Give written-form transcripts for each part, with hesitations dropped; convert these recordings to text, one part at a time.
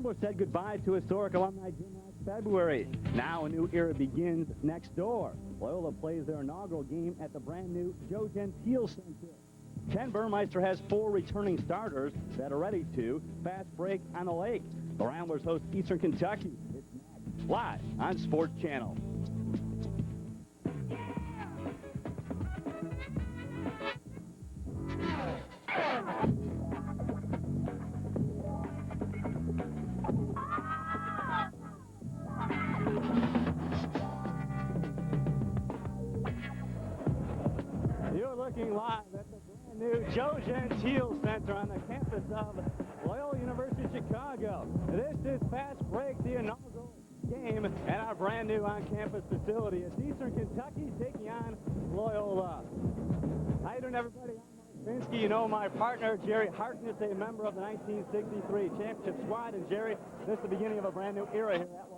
Ramblers said goodbye to historic alumni gym last February. Now a new era begins next door. Loyola plays their inaugural game at the brand-new Gentile Center. Ken Burmeister has 4 returning starters that are ready to fast break on the lake. The Ramblers host Eastern Kentucky. It's next, live on Sports Channel. You're looking live at the brand-new Gentile Center on the campus of Loyola University Chicago. This is Fast Break, the inaugural game at our brand-new on-campus facility. It's Eastern Kentucky taking on Loyola. How you doing, everybody? I'm Mark Finsky. You know my partner, Jerry Harkness, a member of the 1963 championship squad. And, Jerry, this is the beginning of a brand-new era here at Loyola.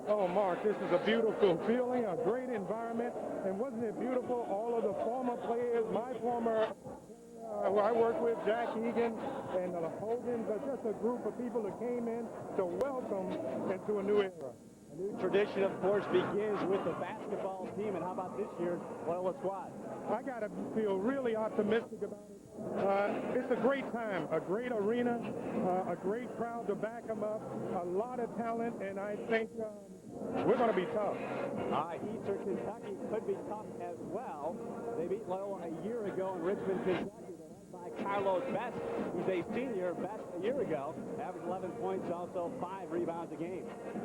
Oh, Mark, this is a beautiful feeling, a great environment, and wasn't it beautiful? All of the former players, my former who I worked with, Jack Egan and the Hogans, are just a group of people that came in to welcome into a new era. A new tradition, of course, begins with the basketball team, and how about this year's Loyola squad? I got to feel really optimistic about it. It's a great time, a great arena, a great crowd to back them up, a lot of talent, and I think we're going to be tough. Eastern Kentucky could be tough as well. They beat Loyola a year ago in Richmond, Kentucky. They're led by Carlos Best. He's a senior. Best a year ago averaged 11 points, also 5 rebounds a game.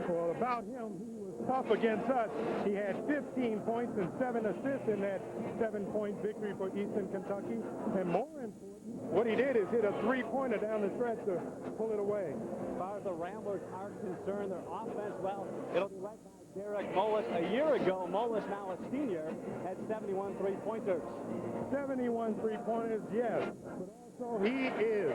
Well, about him, he was tough against us. He had 15 points and 7 assists in that 7-point victory for Eastern Kentucky. And more important, what he did is hit a 3-pointer down the stretch to pull it away. As far as the Ramblers are concerned, their offense, well, it'll be led by Derek Mullis. A year ago, Mullis, now a senior, had 71 three-pointers. 71 three-pointers, yes. But also, he is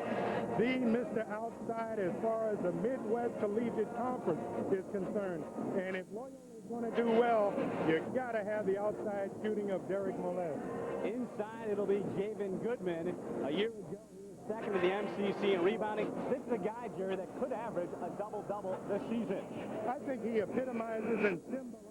the Mr. Outside as far as the Midwest Collegiate Conference is concerned. And if Loyola is going to do well, you got to have the outside shooting of Derek Mullis. Inside, it'll be Javan Goodman. A year ago, he was second in the MCC in rebounding. This is a guy, Jerry, that could average a double-double this season. I think he epitomizes and symbolizes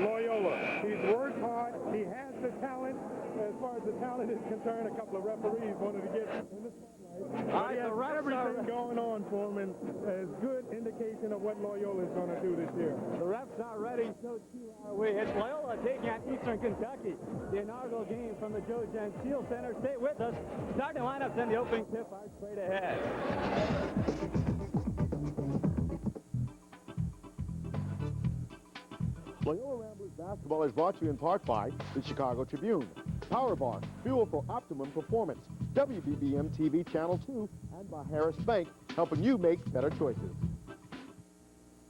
Loyola. He's worked hard. He has the talent. As far as the talent is concerned, a couple of referees wanted to get in the spotlight. He has everything going on for him, and a good indication of what Loyola is going to do this year. The refs are ready, so too are we. It's Loyola taking on Eastern Kentucky. The inaugural game from the Gentile Center. Stay with us. Starting lineups and the opening tip are straight ahead. Loyola Ramblers basketball is brought to you in part by the Chicago Tribune, Power Bar, Fuel for Optimum Performance, WBBM TV Channel 2, and by Harris Bank, helping you make better choices.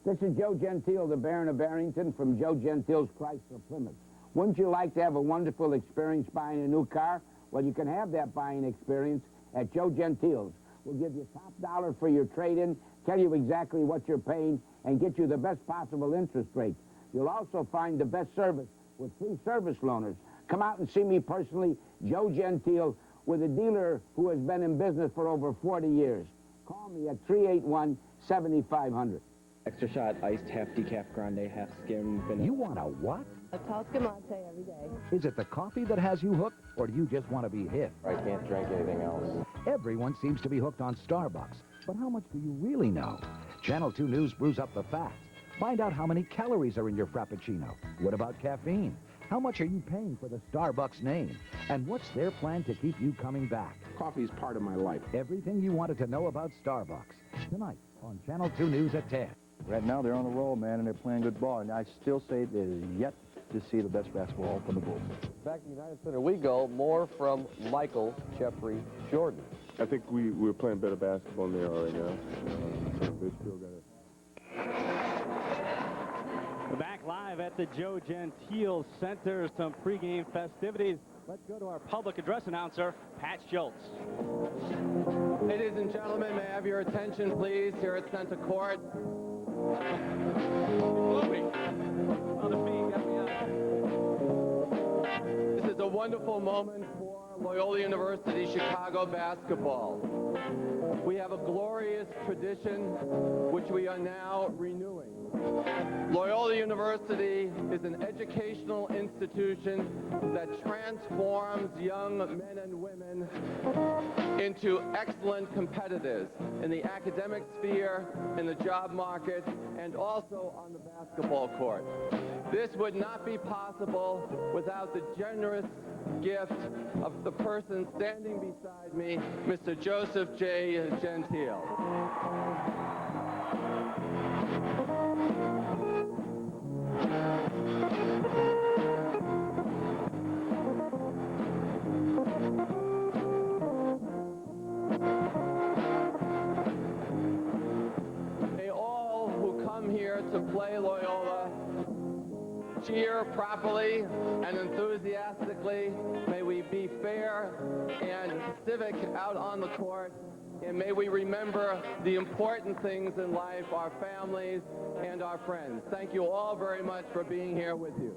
This is Joe Gentile, the Baron of Barrington from Joe Gentile's Chrysler Plymouth. Wouldn't you like to have a wonderful experience buying a new car? Well, you can have that buying experience at Joe Gentile's. We'll give you top dollar for your trade-in, tell you exactly what you're paying, and get you the best possible interest rate. You'll also find the best service with free service loaners. Come out and see me personally, Joe Gentile, with a dealer who has been in business for over 40 years. Call me at 381-7500. Extra shot, iced, half decaf grande, half skim vanilla. You want a what? A Tosca Latte every day. Is it the coffee that has you hooked, or do you just want to be hip? I can't drink anything else. Everyone seems to be hooked on Starbucks, but how much do you really know? Channel 2 News brews up the facts. Find out how many calories are in your Frappuccino. What about caffeine? How much are you paying for the Starbucks name? And what's their plan to keep you coming back? Coffee is part of my life. Everything you wanted to know about Starbucks. Tonight on Channel 2 News at 10. Right now, they're on a roll, man, and they're playing good ball. And I still say there's yet to see the best basketball from the Bulls. Back to the United Center we go. More from Michael Jeffrey Jordan. I think we're playing better basketball than they are right now. So they still got it. We're back live at the Gentile Center. Some pregame festivities. Let's go to our public address announcer, Pat Schultz. Ladies and gentlemen, may I have your attention, please, here at Center Court. This is a wonderful moment for Loyola University Chicago basketball. We have a glorious tradition which we are now renewing. Loyola University is an educational institution that transforms young men and women into excellent competitors in the academic sphere, in the job market, and also on the basketball court. This would not be possible without the generous gift of the person standing beside me, Mr. Joseph J. Gentile. May all who come here to play Loyola cheer properly and enthusiastically. May we be fair and civic out on the court. And may we remember the important things in life, our families and our friends. Thank you all very much for being here with you.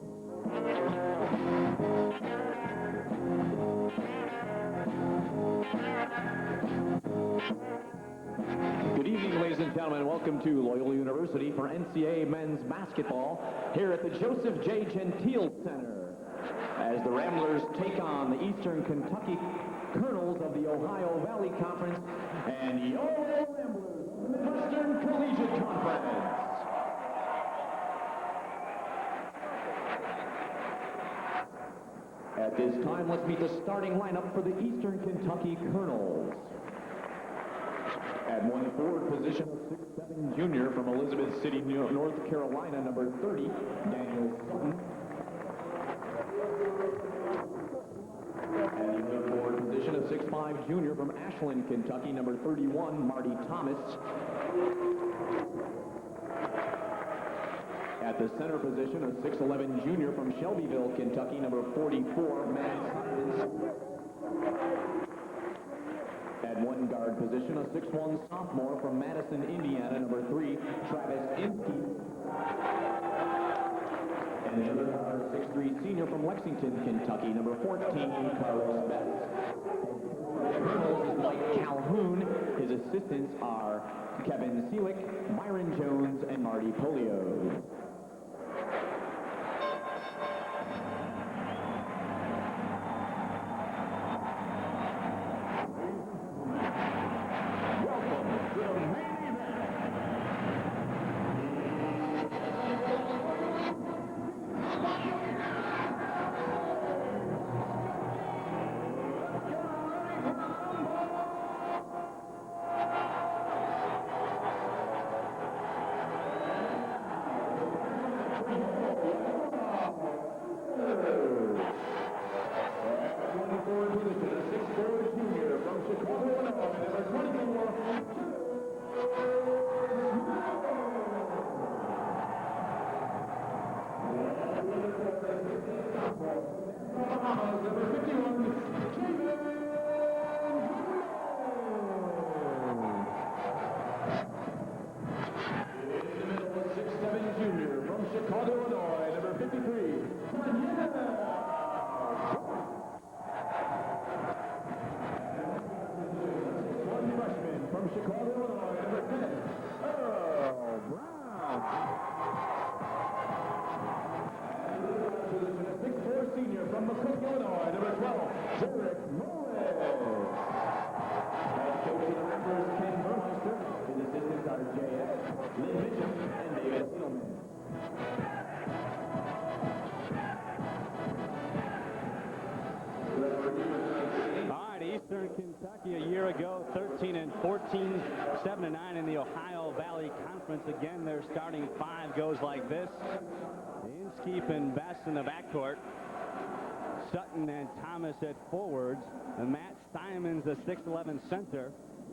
Good evening, ladies and gentlemen. Welcome to Loyola University for NCAA men's basketball here at the Joseph J. Gentile Center as the Ramblers take on the Eastern Kentucky Colonels of the Ohio Valley Conference and your Ramblers of the Western Collegiate Conference. At this time, let's meet the starting lineup for the Eastern Kentucky Colonels. At one forward position, a 6'7" junior from Elizabeth City, North Carolina, number 30, Daniel Sutton. At another forward position, a 6'5" junior from Ashland, Kentucky, number 31, Marty Thomas. At the center position, a 6'11" junior from Shelbyville, Kentucky, number 44, Matt Simons. At one guard position, a 6'1" sophomore from Madison, Indiana, number 3, Travis Inskeep. And the other guard, a 6'3" senior from Lexington, Kentucky, number 14, Carlos Betts. The Colonels is Mike Calhoun. His assistants are Kevin Seelick, Myron Jones, and Marty Polio. Earl Brown. A 6'4" senior from McCook, Illinois, number 12, Derek Mullis. Head coach of the Ramblers, Ken Burmeister. His assistants are J.S., Lynn Mitchum, and David Edelman. Eastern Kentucky a year ago, 13-14, 7-9 in the Ohio Valley Conference. Again, their starting five goes like this: Inskeep and Best in the backcourt, Sutton and Thomas at forwards, and Matt Simons, the 6'11" center,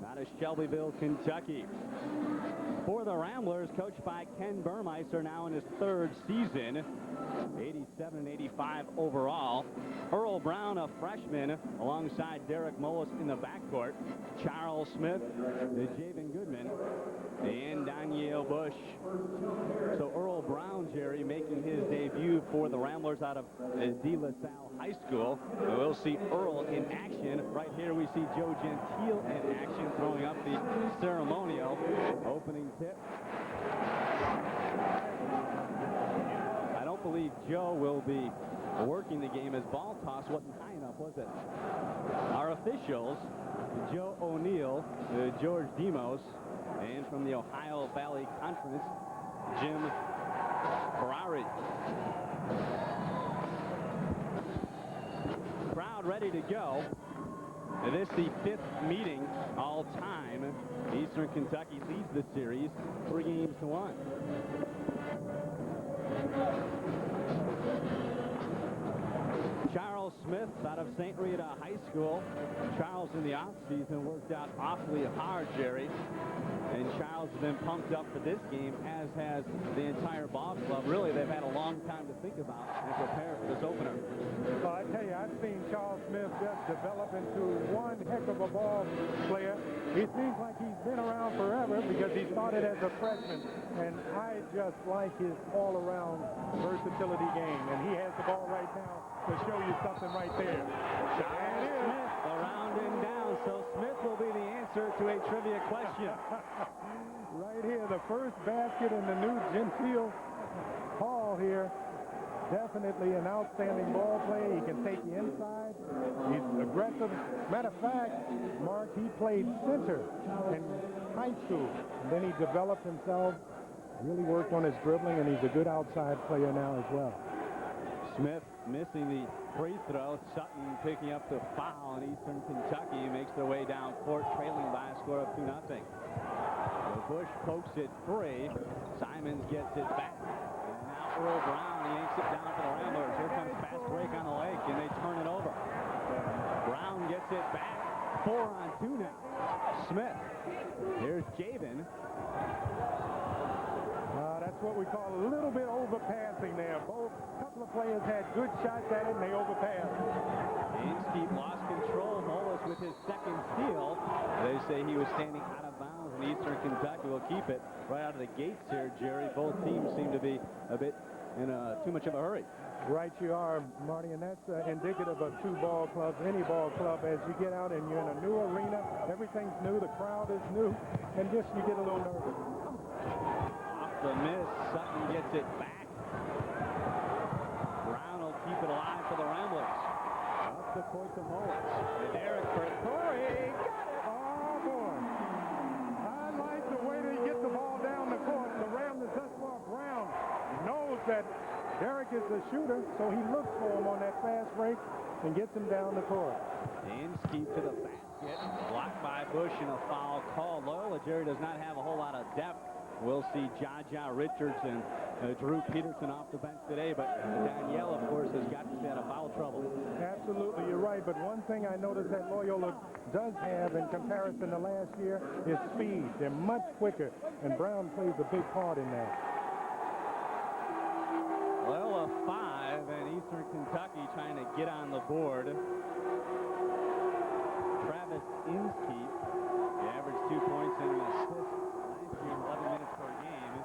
out of Shelbyville, Kentucky. For the Ramblers, coached by Ken Burmeister, now in his third season, 87-85 overall. Earl Brown, a freshman, alongside Derek Mullis in the backcourt. Charles Smith, the Javan Goodman, and Donyale Bush. So Earl Brown, Jerry, making his debut for the Ramblers out of De La Salle High School. We'll see Earl in action. Right here we see Joe Gentile in action, throwing up the ceremonial opening tip. I don't believe Joe will be working the game as ball toss wasn't high enough, was it? Our officials, Joe O'Neill, George Demos, and from the Ohio Valley Conference, Jim Ferrari. Crowd ready to go. This is the 5th meeting all time. Eastern Kentucky leads the series 3-1. Charles Smith out of St. Rita High School. Charles in the offseason worked out awfully hard, Jerry. And Charles has been pumped up for this game, as has the entire ball club. Really, they've had a long time to think about and prepare for this opener. Well, I tell you, I've seen Charles Smith just develop into one heck of a ball player. He seems like he's been around forever because he started as a freshman. And I just like his all-around versatility game. And he has the ball right now to show you something right there. Charles Smith around and down, so Smith will be the answer to a trivia question. Right here, the first basket in the new Gentile Hall here. Definitely an outstanding ball player. He can take you inside. He's aggressive. Matter of fact, Mark, he played center in high school. And then he developed himself, really worked on his dribbling, and he's a good outside player now as well. Smith missing the free throw. Sutton picking up the foul, and Eastern Kentucky makes their way down court, trailing by a score of 2-0. Bush pokes it free. Simons gets it back. And now Earl Brown yanks it down for the Ramblers. Here comes fast break on the leg, and they turn it over. Brown gets it back. 4-on-2 now. Smith. Here's Javan. That's what we call a little bit overpassing there. Both couple of players had good shots at it, and they overpassed. Insteep lost control. Mullis with his second steal. They say he was standing out of bounds, and Eastern Kentucky will keep it right out of the gates here, Jerry. Both teams seem to be a bit in too much of a hurry. Right you are, Marty, and that's indicative of two ball clubs, any ball club. As you get out and you're in a new arena, everything's new, the crowd is new, and just you get a little nervous. The miss. Sutton gets it back. Brown will keep it alive for the Ramblers. Up the court to Mullis. And Eric for Corey. Got it. Oh, boy. I like the way they get the ball down the court. The Ramblers, thus far, Brown knows that Derek is the shooter, so he looks for him on that fast break and gets him down the court. Insteep to the basket. Blocked by Bush and a foul call. Loyola, Jerry, does not have a whole lot of depth. We'll see Jaja Richards and Drew Peterson off the bench today, but Donyale, of course, has got to stay out of foul trouble. Absolutely, you're right, but one thing I noticed that Loyola does have in comparison to last year is speed. They're much quicker, and Brown plays a big part in that. Loyola 5, and Eastern Kentucky trying to get on the board. Travis Insteep, he averaged 2 points and an assist. 11 minutes per game.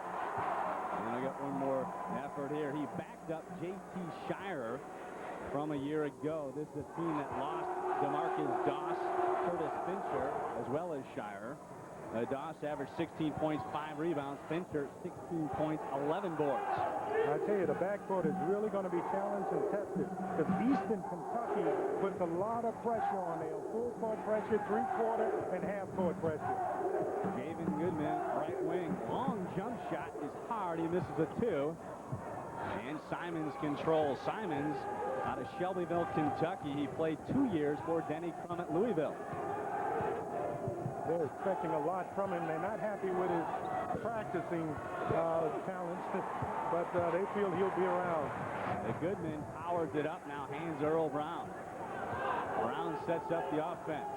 And I got one more effort here. He backed up J.T. Shire from a year ago. This is a team that lost DeMarcus Doss, Curtis Fincher, as well as Shire. Doss averaged 16 points, 5 rebounds. Fincher, 16 points, 11 boards. I tell you, the backcourt is really going to be challenged and tested because Eastern Kentucky puts a lot of pressure on there. Full court pressure, three-quarter, and half-court pressure. Javan Goodman, right wing. Long jump shot is hard. He misses a 2. And Simons controls. Simons out of Shelbyville, Kentucky. He played 2 years for Denny Crum at Louisville. They're expecting a lot from him. They're not happy with his practicing talents, but they feel he'll be around. The Goodman powers it up now. Hands Earl Brown. Brown sets up the offense.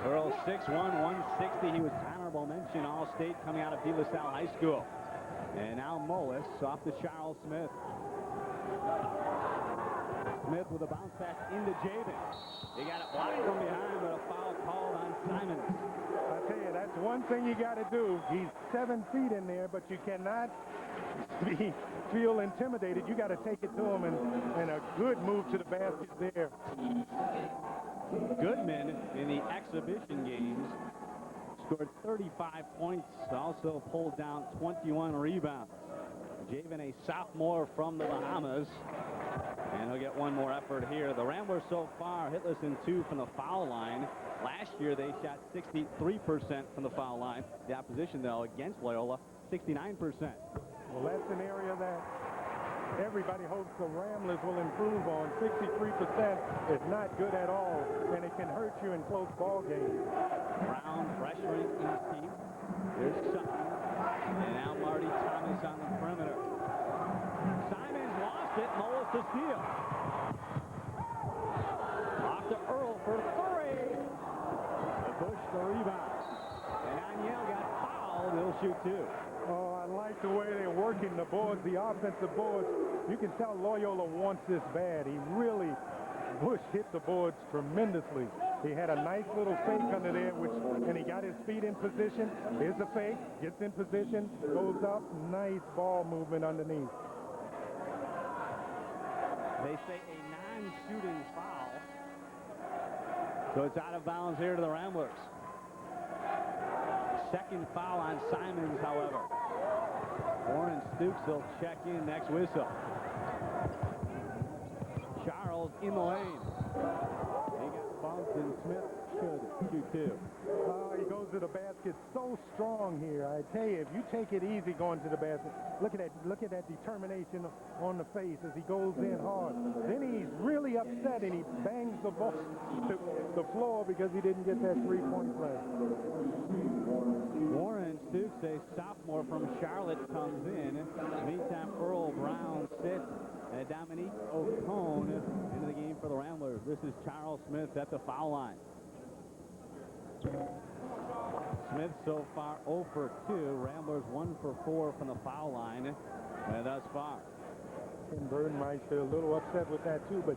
Earl 6'1", 160. He was honorable mention All-State coming out of De La Salle High School. And now Mullis off to Charles Smith. Smith with a bounce pass into Javan. He got it blocked from behind, but a foul called on Simons. I tell you, that's one thing you got to do. He's 7 feet in there, but you cannot feel intimidated. You got to take it to him, and a good move to the basket there. Goodman in the exhibition games scored 35 points, also pulled down 21 rebounds. Javan, a sophomore from the Bahamas, and he'll get one more effort here. The Ramblers so far hitless in 2 from the foul line. Last year they shot 63% from the foul line. The opposition, though, against Loyola, 69%. Well, that's an area that everybody hopes the Ramblers will improve on. 63% is not good at all, and it can hurt you in close ball games. Brown pressuring his team. Here's Sutton, and now Marty Thomas on the perimeter. Simons lost it. Mullis to steal. Off to Earl for 3. The Bush the rebound. And Donyale got fouled. He'll shoot 2. Oh, I like the way they're working the boards, the offensive boards. You can tell Loyola wants this bad. He really, Bush hit the boards tremendously. He had a nice little fake under there, and he got his feet in position. Here's the fake, gets in position, goes up, nice ball movement underneath. They say a non-shooting foul. So it's out of bounds here to the Ramblers. Second foul on Simons, however. Warren Stukes will check in next whistle. Charles in the lane. He got bumped, and Smith should shoot 2. He goes to the basket so strong here. I tell you, if you take it easy going to the basket, look at that determination on the face as he goes in hard. Then he's really upset, and he bangs the ball to the floor because he didn't get that 3-point play. Warren Stukes, a sophomore from Charlotte, comes in. Meantime, Earl Brown sits, and Dominique Ocone into the game for the Ramblers. This is Charles Smith at the foul line. Smith so far 0 for 2. Ramblers 1 for 4 from the foul line thus far. Ken Burden might feel a little upset with that too, but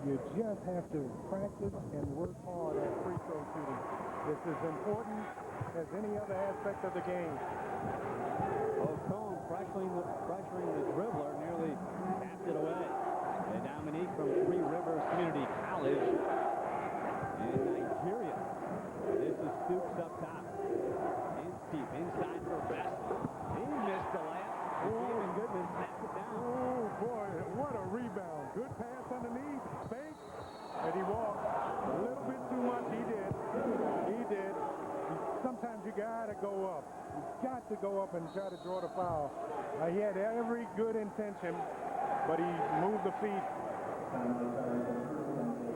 you just have to practice and work hard at free throw shooting. This is important as any other aspect of the game. Ocone pressuring the dribbler, nearly tapped it away. And Dominique from Three Rivers Community College in Nigeria. This is Stukes up top. Deep inside for Best. He missed the layup. Javan Goodman snapped it down. Oh boy, what a rebound. Good pass underneath, fake, and he walked a little bit too much. He did. Sometimes you gotta go up. You've got to go up and try to draw the foul. He had every good intention, but he moved the feet.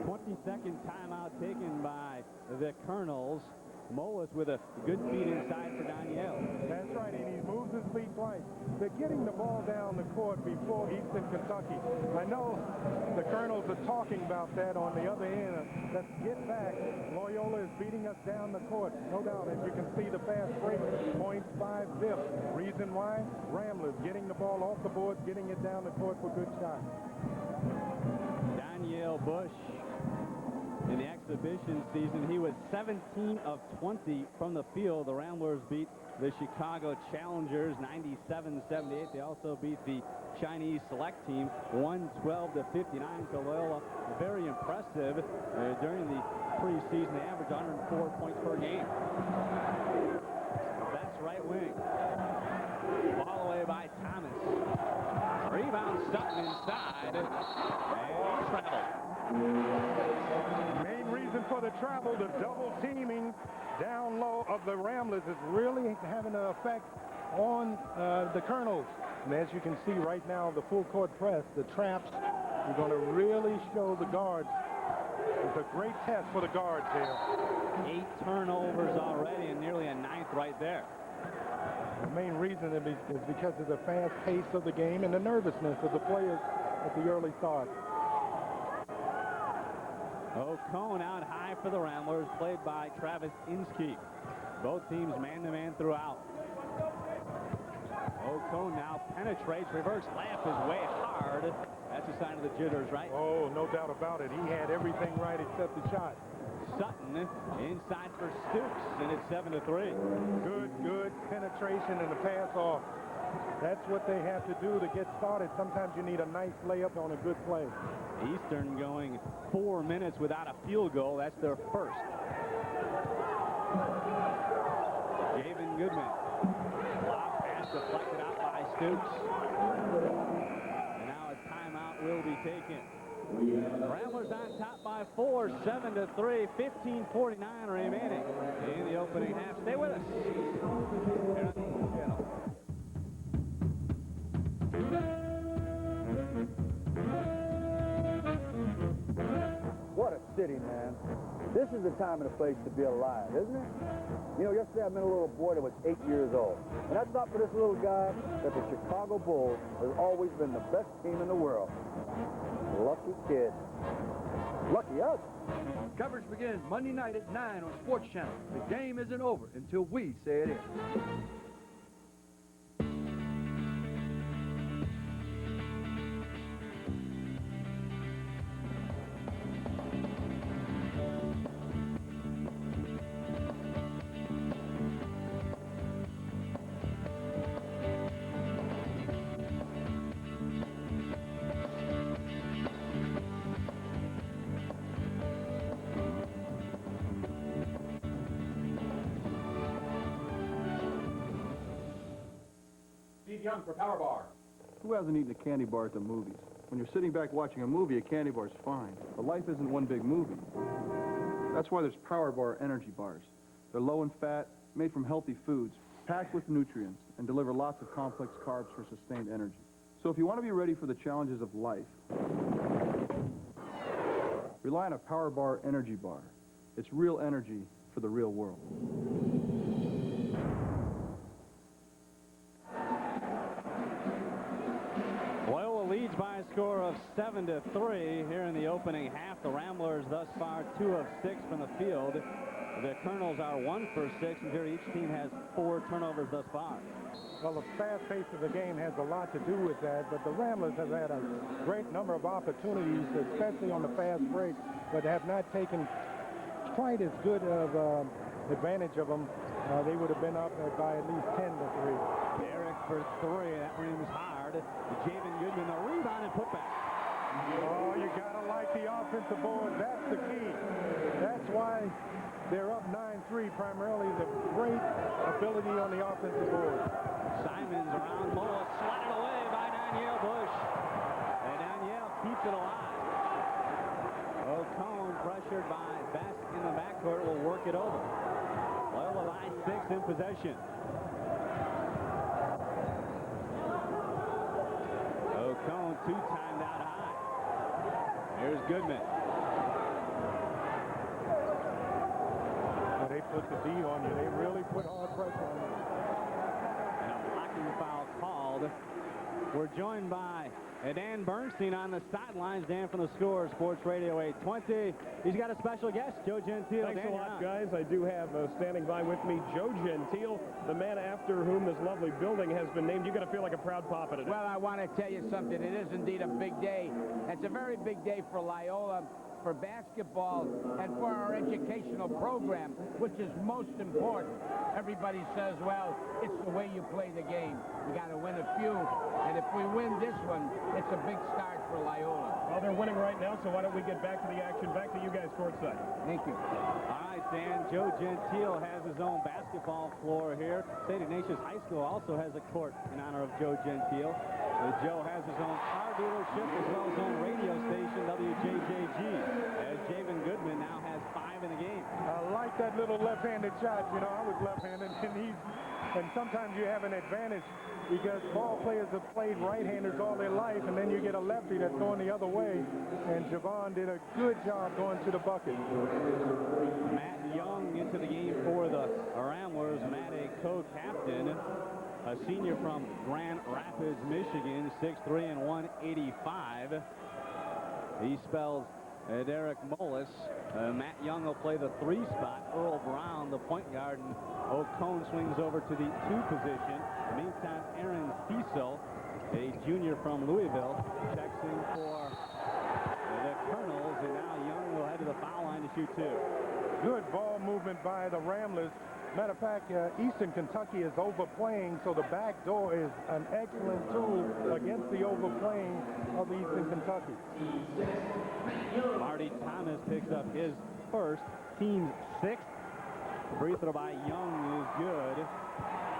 20-second timeout taken by the Colonels. Mullis with a good feed inside for Donyale. That's right, and he moves his feet twice. They're getting the ball down the court before Eastern Kentucky. I know the Colonels are talking about that on the other end. Let's get back. Loyola is beating us down the court. No doubt, as you can see, the fast break, 0.5 zip. Reason why? Ramblers getting the ball off the board, getting it down the court for good shots. Donyale Bush. In the exhibition season, he was 17 of 20 from the field. The Ramblers beat the Chicago Challengers 97-78. They also beat the Chinese select team 112-59. So Loyola, very impressive during the preseason. They averaged 104 points per game. That's right wing. Ball away by Thomas. Rebound Sutton inside. And travel. Main reason for the travel, the double teaming down low of the Ramblers is really having an effect on the Colonels. And as you can see right now, the full court press, the traps, are going to really show the guards. It's a great test for the guards here. 8 turnovers already and nearly a 9th right there. The main reason is because of the fast pace of the game and the nervousness of the players at the early start. Ocone out high for the Ramblers, played by Travis Inskeep. Both teams man-to-man throughout. Ocone now penetrates, reverse layup is way hard That's a sign of the jitters, right? Oh, no doubt about it. He had everything right except the shot. Sutton inside for Stooks, and it's 7-3. Good penetration and the pass off. That's what they have to do to get started. Sometimes you need a nice layup on a good play. Eastern going 4 minutes without a field goal. That's their first. Javan Goodman. Lob pass deflected out by Stooks. And now a timeout will be taken. Ramblers on top by 4, 7-3, 15:49 remaining in the opening half. Stay with us here on the SportsChannel. What a city, man. This is the time and a place to be alive, isn't it? You know, yesterday I met a little boy that was 8 years old. And that's not for this little guy that the Chicago Bulls has always been the best team in the world. Lucky kid. Lucky us. Coverage begins Monday night at 9 on SportsChannel. The game isn't over until we say it is. Young for Power Bar. Who hasn't eaten a candy bar at the movies? When you're sitting back watching a movie, a candy bar's fine. But life isn't one big movie. That's why there's Power Bar energy bars. They're low in fat, made from healthy foods, packed with nutrients, and deliver lots of complex carbs for sustained energy. So if you want to be ready for the challenges of life, rely on a Power Bar energy bar. It's real energy for the real world. Leads by a score of 7-3 here in the opening half. The Ramblers thus far 2 of 6 from the field. The Colonels are 1 for 6, and here each team has 4 turnovers thus far. Well, the fast pace of the game has a lot to do with that, but the Ramblers have had a great number of opportunities, especially on the fast break, but have not taken quite as good of advantage of them. They would have been up by at least 10-3. Derrick for 3. That rims hard. Javan Goodman, the rebound and putback. Oh, you got to like the offensive board. That's the key. That's why they're up 9-3, primarily the great ability on the offensive board. Simons around Moa, slotted away by Donyale Bush. And Donyale keeps it alive. O'Cone, pressured by Best in the backcourt, will work it over. Loyola by 6 in possession. O'Cone, 2 timed out high. Here's Goodman. Well, they put the D on you. They really put hard pressure on you. And a blocking foul called. We're joined by Dan Bernstein on the sidelines. Dan from the Score, Sports Radio 820. He's got a special guest, Joe Gentile. Thanks a lot, guys. I do have standing by with me Joe Gentile, the man after whom this lovely building has been named. You got to feel like a proud papa today. Well, I want to tell you something. It is indeed a big day. It's a very big day for Loyola, for basketball, and for our educational program, which is most important. Everybody says, well, it's the way you play the game. You got to win a few, and if we win this one, it's a big start for Loyola. Well, they're winning right now, so why don't we get back to the action? Back to you guys courtside. Thank you. All right, Dan. Joe Gentile has his own basketball floor here. St. Ignatius High School also has a court in honor of Joe Gentile. Joe has his own car dealership as well as his own radio station, WJJG. As Javan Goodman now has 5 in the game. I like that little left-handed shot. You know, I was left-handed, and sometimes you have an advantage because ball players have played right-handers all their life, and then you get a lefty that's going the other way, and Javan did a good job going to the bucket. Matt Young into the game for the Ramblers. Matt, a co-captain, a senior from Grand Rapids, Michigan, 6'3" and 185. He spells Derek Mullis. Matt Young will play the 3 spot. Earl Brown, the point guard, and O'Cone swings over to the 2 position. Meantime, Aaron Cecil a junior from Louisville, checks in for the Colonels, and now Young will head to the foul line to shoot two. Good ball movement by the Ramblers. Matter of fact, Eastern Kentucky is overplaying, so the back door is an excellent tool against the overplaying of Eastern Kentucky. Marty Thomas picks up his first, team's sixth. Free throw by Young is good.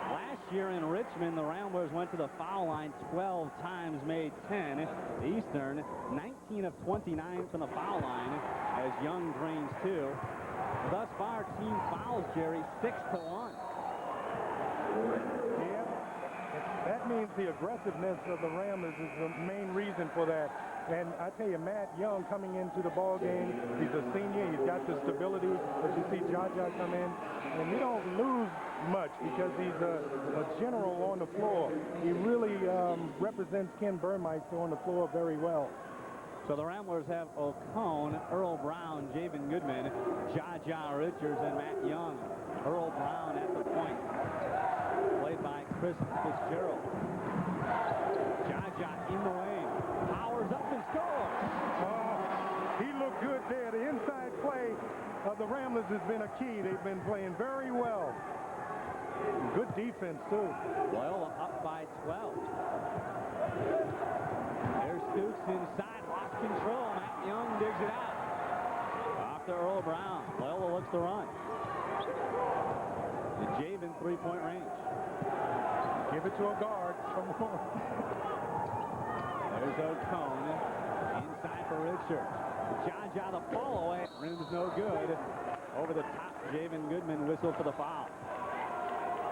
Last year in Richmond, the Ramblers went to the foul line 12 times, made 10. Eastern, 19 of 29 from the foul line as Young drains two. Thus far, team fouls, Jerry, 6-1. Yeah, that means the aggressiveness of the Ramblers is the main reason for that. And I tell you, Matt Young coming into the ball game, he's a senior. He's got the stability as you see Jaja come in. And we don't lose much because he's a general on the floor. He really represents Ken Burmeister on the floor very well. So the Ramblers have O'Cone, Earl Brown, Javan Goodman, Jaja Richards, and Matt Young. Earl Brown at the point, played by Chris Fitzgerald. Jaja in the lane, powers up and scores. He looked good there. The inside play of the Ramblers has been a key. They've been playing very well. Good defense, too. Loyola up by 12. There's Stooks inside, lost control. Matt Young digs it out. Off to Earl Brown. Loyola looks to run. The Javan three-point range. Give it to a guard. Come on. There's O'Cone. Inside for Richards. Jaja the fall away. Rim's no good. Over the top, Javan Goodman whistle for the foul.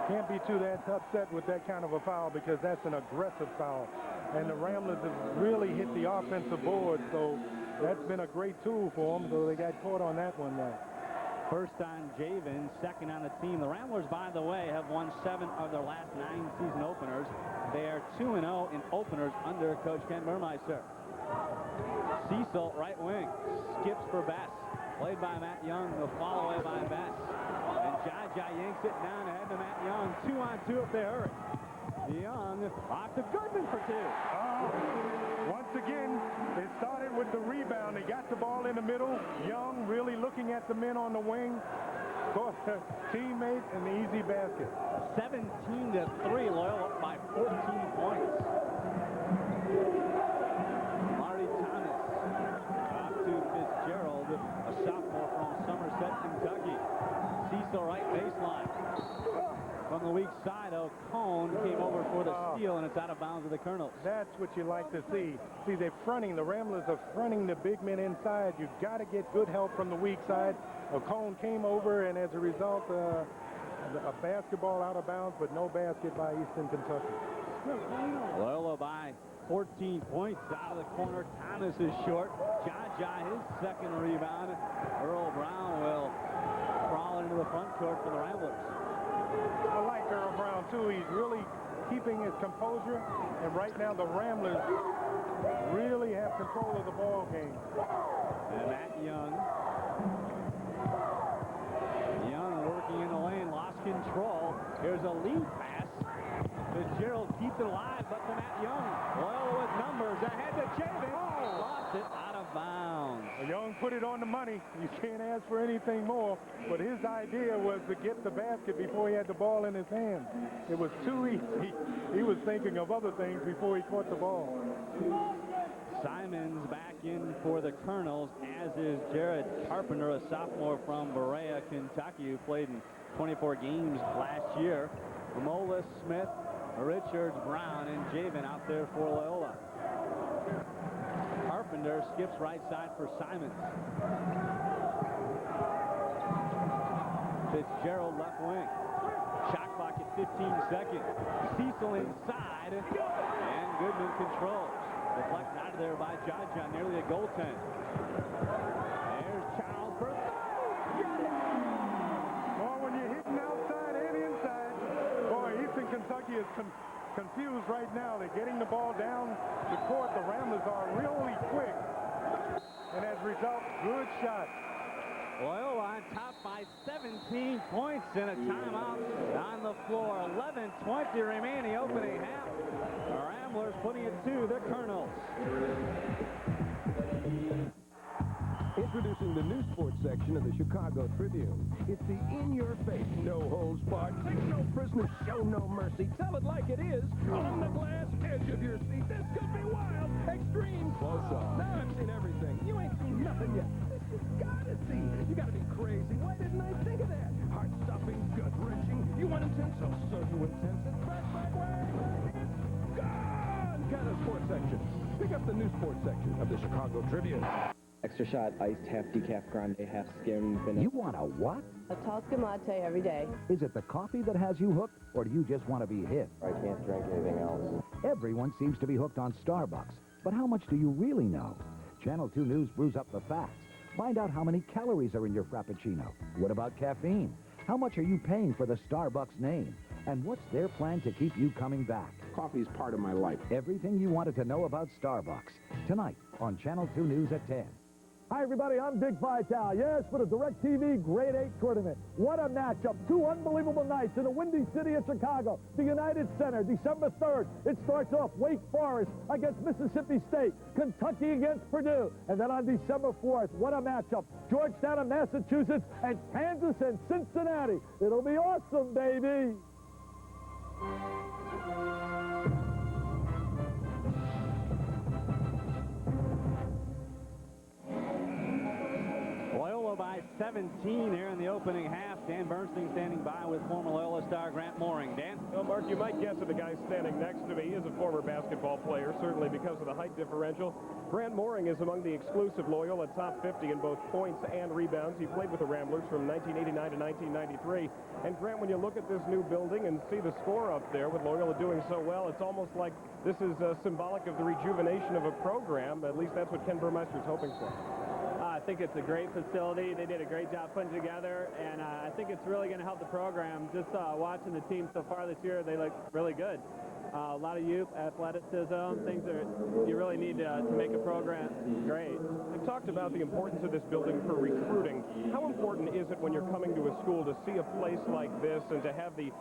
Can't be too that upset with that kind of a foul because that's an aggressive foul. And the Ramblers have really hit the offensive board, so that's been a great tool for them, so they got caught on that one there. First on Javan, second on the team. The Ramblers, by the way, have won 7 of their last 9 season openers. They are 2-0 in openers under Coach Ken Burmeister. Cecil, right wing, skips for Bess. Played by Matt Young, the follow away by Bess. And Jaja yanks it down ahead to Matt Young. 2-on-2 if they hurry. Young off to Goodman for 2. Once again, it started with the rebound. They got the ball in the middle. Young really looking at the men on the wing. Teammate and the easy basket. 17-3, Loyola up by 14 points. Marty Thomas off to Fitzgerald, a sophomore from Somerset, Kentucky. Cecil right baseline. From the weak side, O'Cone came over for the steal, and it's out of bounds of the Colonels. That's what you like to see. See, they're fronting. The Ramblers are fronting the big men inside. You've got to get good help from the weak side. O'Cone came over, and as a result, a basketball out of bounds, but no basket by Eastern Kentucky. Loyola by 14 points out of the corner. Thomas is short. Jaja, his second rebound. Earl Brown will crawl into the front court for the Ramblers. I like Earl Brown, too. He's really keeping his composure, and right now the Ramblers really have control of the ball game. And Matt Young. Young working in the lane, lost control. Here's a lead pass. Fitzgerald keeps it alive, but to Matt Young. Loyola with numbers, ahead to Javan. Lost it out of bounds. Young put it on the money. You can't ask for anything more, but his idea was to get the basket before he had the ball in his hand. It was too easy. He was thinking of other things before he caught the ball. Simons back in for the Colonels, as is Jared Carpenter, a sophomore from Berea, Kentucky, who played in 24 games last year. Mola, Smith, Richards, Brown, and Javan out there for Loyola. Carpenter skips right side for Simons. Fitzgerald left wing. Shot clock at 15 seconds. Cecil inside, and Goodman controls. Deflected out of there by Jaja, nearly a goaltend. There's Charles Burke. Well, when you're hitting outside and inside, boy, Eastern Kentucky is confused right now. They're getting the ball down the court. The Ramblers are really quick. And as a result, good shot. Loyola on top by 17 points in a timeout on the floor. 11:20 remaining opening half. The Ramblers putting it to the Colonels. Introducing the new sports section of the Chicago Tribune. It's the in-your-face, no-holds-barred, take no prisoners, show no mercy, tell it like it is, on the glass edge of your seat. This could be wild, extreme, close-up. Now I've seen everything. You ain't seen nothing yet. This you gotta see. You gotta be crazy. Why didn't I think of that? Heart-stopping, gut-wrenching. You want intense? So you intense. It's back my way. It's gone! Kind of sports section. Pick up the new sports section of the Chicago Tribune. Extra shot, iced, half decaf grande, half skim vanilla. You want a what? A Tosca Mate every day. Is it the coffee that has you hooked, or do you just want to be hip? I can't drink anything else. Everyone seems to be hooked on Starbucks, but how much do you really know? Channel 2 News brews up the facts. Find out how many calories are in your Frappuccino. What about caffeine? How much are you paying for the Starbucks name? And what's their plan to keep you coming back? Coffee's part of my life. Everything you wanted to know about Starbucks. Tonight on Channel 2 News at 10. Hi, everybody. I'm Big Vital. Yes, for the DirecTV Grade 8 tournament. What a matchup. Two unbelievable nights in the Windy City of Chicago. The United Center, December 3rd. It starts off Wake Forest against Mississippi State. Kentucky against Purdue. And then on December 4th, what a matchup. Georgetown and Massachusetts and Kansas and Cincinnati. It'll be awesome, baby. By 17 here in the opening half. Dan Bernstein standing by with former Loyola star Grant Mooring. Dan? Well, Mark, you might guess that the guy standing next to me is a former basketball player, certainly because of the height differential. Grant Mooring is among the exclusive Loyola top 50 in both points and rebounds. He played with the Ramblers from 1989 to 1993. And Grant, when you look at this new building and see the score up there with Loyola doing so well, it's almost like this is symbolic of the rejuvenation of a program. At least that's what Ken Burmester's hoping for. I think it's a great facility. They did a great job putting it together, and I think it's really going to help the program. Just watching the team so far this year, they look really good. A lot of youth, athleticism, things that you really need to make a program great. We've talked about the importance of this building for recruiting. How important is it when you're coming to a school to see a place like this and to have the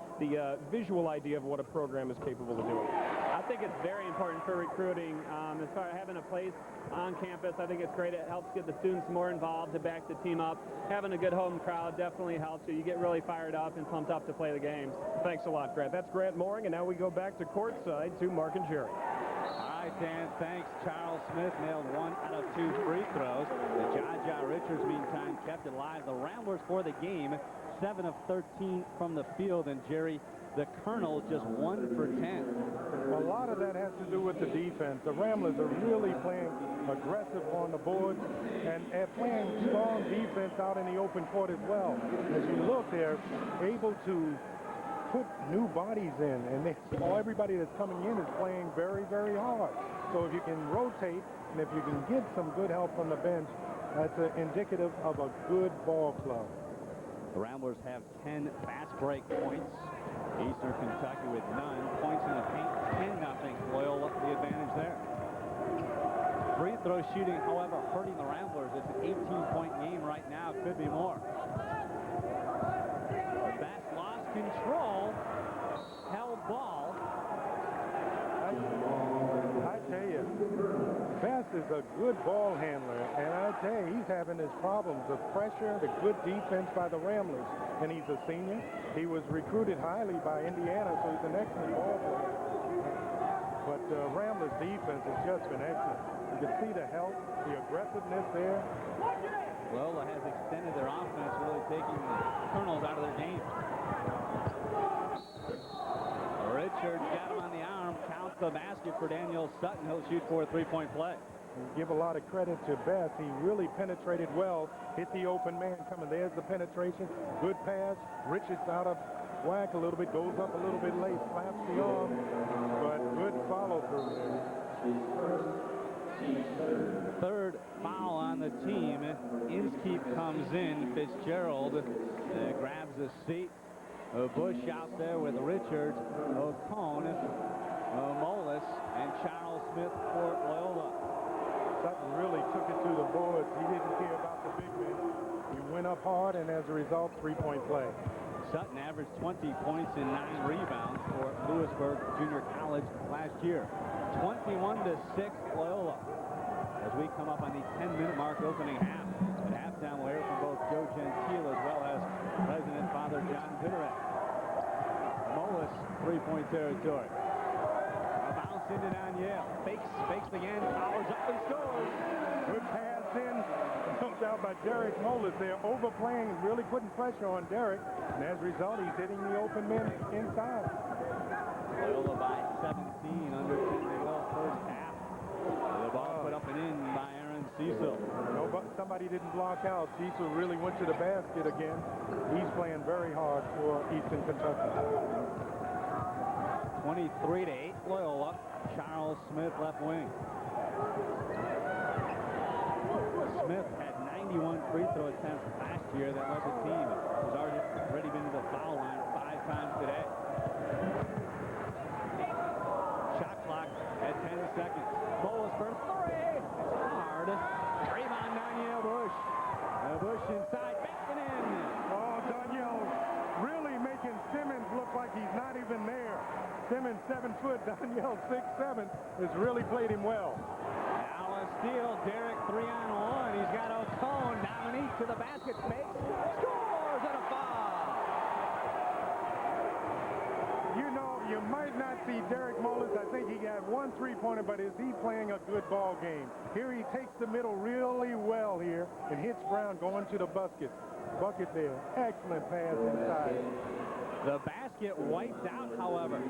visual idea of what a program is capable of doing? I think it's very important for recruiting. As far as having a place on campus, I think it's great. It helps get the students more involved to back the team up. Having a good home crowd definitely helps you. You get really fired up and pumped up to play the games. Thanks a lot, Grant. That's Grant Mooring, and now we go back to courtside to Mark and Jerry. All right, Dan, thanks. Charles Smith nailed 1 out of 2 free throws. The Jaja Richards, meantime, kept it alive. The Ramblers for the game, 7 of 13 from the field, and Jerry, the Colonel, just 1 for 10. A lot of that has to do with the defense. The Ramblers are really playing aggressive on the boards and playing strong defense out in the open court as well. As you look, they're able to put new bodies in, and everybody that's coming in is playing very, very hard. So if you can rotate and if you can get some good help from the bench, that's indicative of a good ball club. The Ramblers have 10 fast break points. Eastern Kentucky with none. Points in the paint, 10-0. Loyola the advantage there. Free throw shooting, however, hurting the Ramblers. It's an 18-point game right now. Could be more. Bass lost control. Held ball. I tell you, Bass is a good ball handler, and I tell you, he's having his problems of pressure, the good defense by the Ramblers, and he's a senior. He was recruited highly by Indiana, so he's an excellent ball player. But Ramblers' defense has just been excellent. You can see the help, the aggressiveness there. Loyola has extended their offense, really taking the Colonels out of their game. Richards got him on the arm, counts the basket for Daniel Sutton. He'll shoot for a three-point play. Give a lot of credit to Beth. He really penetrated well, hit the open man coming. There's the penetration. Good pass. Richards out of whack a little bit, goes up a little bit late, slaps the arm, but good follow through there. Third foul on the team. Inskeep comes in. Fitzgerald grabs a seat. Bush out there with Richards, O'Cone, Molis, and Charles Smith for Loyola. Sutton really took it to the boards. He didn't care about the big man. He went up up hard, and as a result, three-point play. Sutton averaged 20 points and 9 rebounds for Lewisburg Junior College last year. 21-6 Loyola. As we come up on the 10-minute mark opening half. At halftime, we'll hear from both Joe Gentile as well as President Father John Bitterett. Molis, three-point territory. A bounce into Donyale. Fakes again, powers up and scores. Good pass in, dumped out by Derek Molis. They're overplaying, really putting pressure on Derek, and as a result, he's hitting the open men inside. Loyola by 17, under 10 to go first half. The ball put up and in by Aaron Cecil. No, but somebody didn't block out. Cecil really went to the basket again. He's playing very hard for Eastern Kentucky. 23-8 Loyola. Charles Smith left wing. Smith had 91 free throw attempts last year. That led the team. He's already been to the foul line 5 times today. Shot clock at 10 seconds. Molis for three. It's hard. Rebound Donyale Bush. Bush inside, back and in. Oh, Donyale really making Simmons look like he's not even there. Simmons 7 foot, Donyale 6'7", has really played him well. Now a steal, Derek 3-on-1. He's got O'Cone down and to the basket, fakes, scores, and a foul. You know, you might not see Derek Molis. I think he got 1 3-pointer, but is he playing a good ball game? Here he takes the middle really well here and hits Brown going to the bucket there. Excellent pass inside. The basket wiped out, however.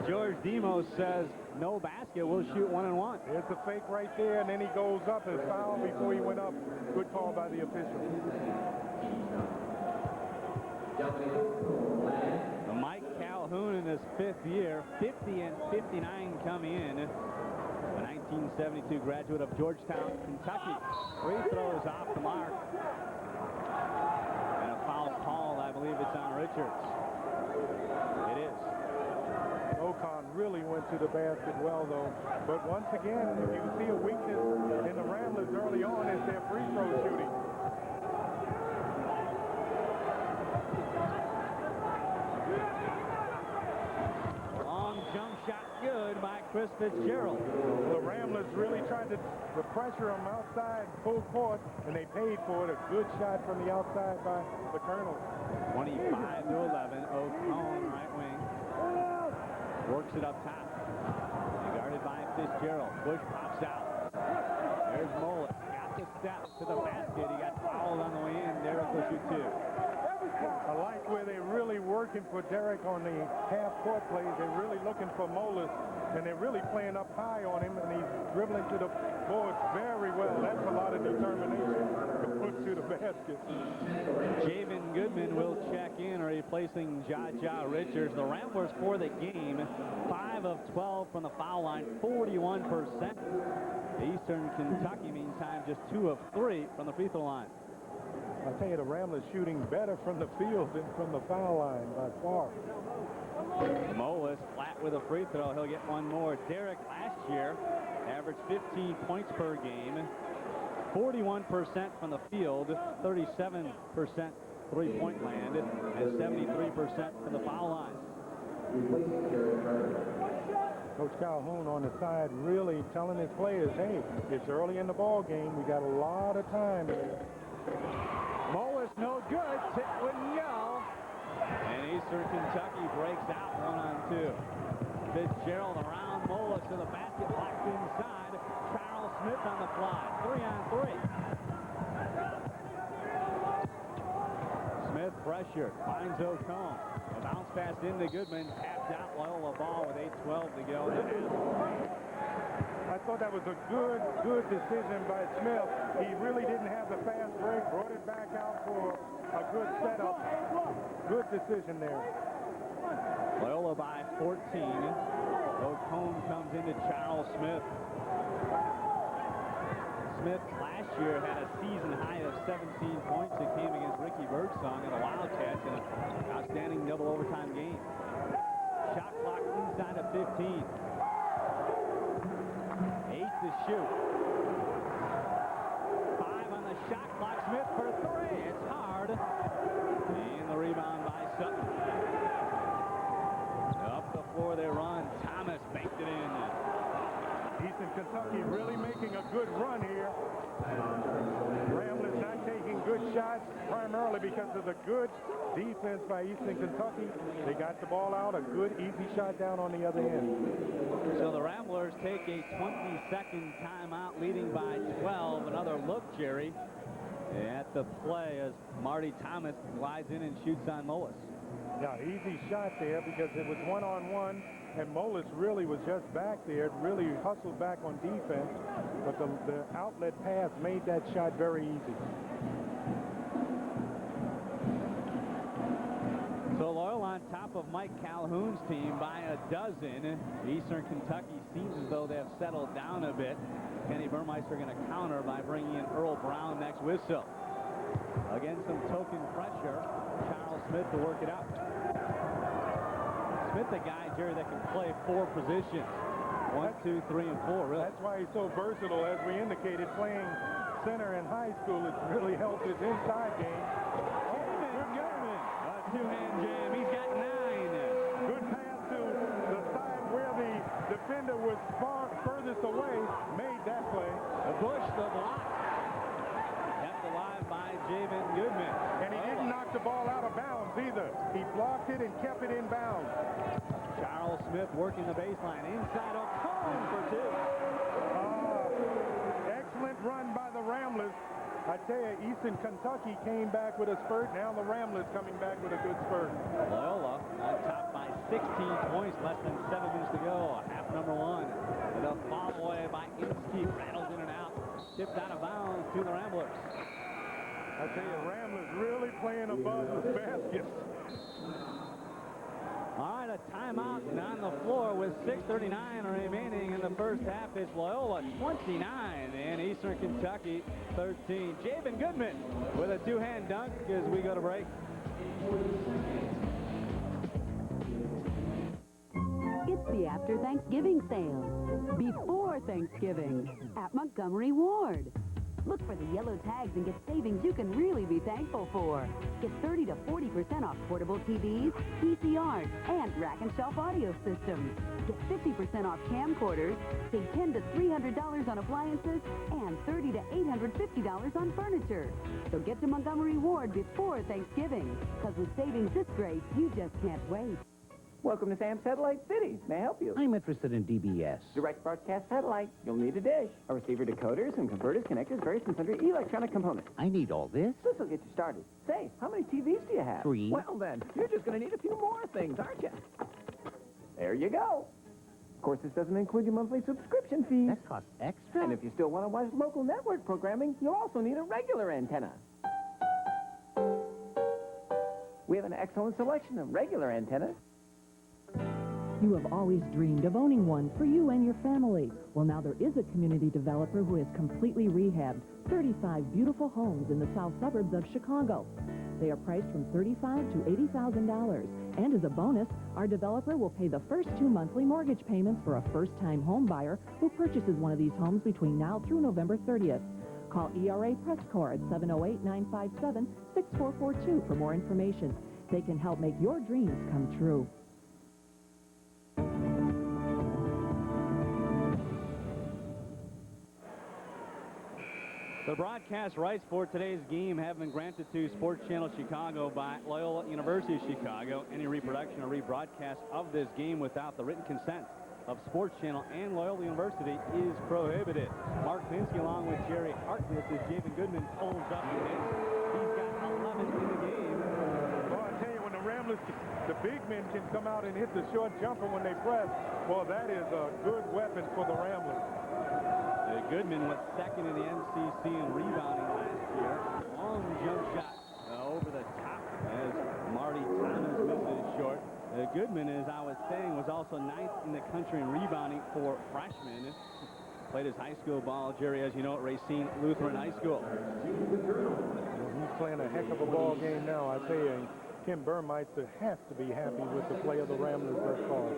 George Demos says no basket. We'll shoot 1-and-1. There's the fake right there, and then he goes up and foul before he went up. Good call by the official. Mike Calhoun in his 5th year, 50 and 59 coming in. A 1972 graduate of Georgetown, Kentucky. Free throws off the mark. And a foul called, I believe it's on Richards. It is. Ocon really went to the basket well, though. But once again, if you see a weakness in the Ramblers early on, is their free throw shooting. Long jump shot good by Chris Fitzgerald. The Ramblers really tried to pressure him outside full court, and they paid for it. A good shot from the outside by the Colonel. 25-11. O'Cone, right wing. Works it up top. Guarded by Fitzgerald. Bush pops out. There's Molis. Got the step to the basket. He got fouled on the way in. Derek will shoot 2. I like where they're really working for Derek on the half-court plays. They're really looking for Molis, and they're really playing up high on him, and he's dribbling to the boards very well. That's a lot of determination to put to the basket. Javan Goodman will check in, replacing Jaja Richards. The Ramblers for the game, 5 of 12 from the foul line, 41%. Eastern Kentucky, meantime, just 2 of 3 from the free throw line. I tell you, the Ramblers shooting better from the field than from the foul line by far. Molis flat with a free throw. He'll get one more. Derek last year averaged 15 points per game, 41% from the field, 37% three-point land, and 73% from the foul line. Coach Calhoun on the side really telling his players, hey, it's early in the ball game. We got a lot of time here. Molis no good. Tip wouldn't go. And Eastern Kentucky breaks out 1-on-2. Fitzgerald around Molis to the basket, locked inside. Charles Smith on the fly. 3-on-3. Smith pressured. Finds O'Cone. A bounce pass into Goodman. Tapped out Loyola ball with 8:12 to go. I thought that was a good decision by Smith. He really didn't have the fast break, brought it back out for a good setup. Good decision there. Loyola by 14. O'Cone comes into Charles Smith. Smith last year had a season high of 17 points. It came against Ricky Birdsong in the Wildcats in an outstanding double overtime game. Shot clock inside of 15. 8 to shoot. 5 on the shot clock. Smith for 3. It's hard. Wissa. Up the floor they run. Thomas banked it in. Eastern Kentucky really making a good run here. Ramblers not taking good shots, primarily because of the good defense by Eastern Kentucky. They got the ball out, a good, easy shot down on the other end. So the Ramblers take a 20-second timeout, leading by 12. Another look, Jerry, at the play as Marty Thomas glides in and shoots on Mullis. Yeah, easy shot there because it was one-on-one, and Mullis really was just back there, really hustled back on defense, but the outlet pass made that shot very easy. So Loyola on top of Mike Calhoun's team by a dozen. Eastern Kentucky seems as though they have settled down a bit. Kenny Burmeister going to counter by bringing in Earl Brown next whistle. Again, some token pressure. Charles Smith to work it out. Smith, the guy, Jerry, that can play 4 positions. 1, 2, 3, and 4, really. That's why he's so versatile. As we indicated, playing center in high school, it's really helped his inside game. Two-hand jam. He's got 9. Good pass to the side where the defender was furthest away. Made that play. The Bush, the block. Kept alive by Javan Goodman. And he didn't knock the ball out of bounds either. He blocked it and kept it in bounds. Charles Smith working the baseline. Inside O'Connor for 2. Excellent run by the Ramblers. I tell you, Eastern Kentucky came back with a spurt. Now the Ramblers coming back with a good spurt. Loyola on top by 16 points, less than 7 minutes to go. Half number 1. The fall away by Inskeep, rattles in and out. Tipped out of bounds to the Ramblers. I tell you, Ramblers really playing above the basket. All right, a timeout on the floor with 6:39 remaining in the first half. It's Loyola 29 and Eastern Kentucky 13. Javan Goodman with a 2-hand dunk as we go to break. It's the after Thanksgiving sale. Before Thanksgiving at Montgomery Ward. Look for the yellow tags and get savings you can really be thankful for. Get 30 to 40% off portable TVs, VCRs, and rack and shelf audio systems. Get 50% off camcorders, save $10 to $300 on appliances, and $30 to $850 on furniture. So get to Montgomery Ward before Thanksgiving, because with savings this great, you just can't wait. Welcome to Sam's Satellite City. May I help you? I'm interested in DBS. Direct broadcast satellite. You'll need a dish, a receiver, decoders, and converters, connectors, various and sundry electronic components. I need all this. This will get you started. Say, how many TVs do you have? 3. Well, then, you're just going to need a few more things, aren't you? There you go. Of course, this doesn't include your monthly subscription fees. That costs extra? And if you still want to watch local network programming, you'll also need a regular antenna. We have an excellent selection of regular antennas. You have always dreamed of owning one for you and your family. Well, now there is a community developer who has completely rehabbed 35 beautiful homes in the south suburbs of Chicago. They are priced from $35,000 to $80,000. And as a bonus, our developer will pay the first 2 monthly mortgage payments for a first-time home buyer who purchases one of these homes between now through November 30th. Call ERA Press Corps at 708-957-6442 for more information. They can help make your dreams come true. The broadcast rights for today's game have been granted to SportsChannel Chicago by Loyola University of Chicago. Any reproduction or rebroadcast of this game without the written consent of SportsChannel and Loyola University is prohibited. Mark Pinsky along with Jerry Harkness as Javan Goodman pulls up and hits. He's got 11 in the game. Well, I tell you, when the Ramblers, the big men can come out and hit the short jumper when they press, well, that is a good weapon for the Ramblers. Goodman was second in the MCC in rebounding last year. Long jump shot over the top as Marty Thomas misses short. Goodman, as I was saying, was also 9th in the country in rebounding for freshmen. Played his high school ball, Jerry, as you know, at Racine Lutheran High School. He's playing a heck of a ball game now, I tell you. Tim Burmeister has to be happy with the play of the Ramblers thus far.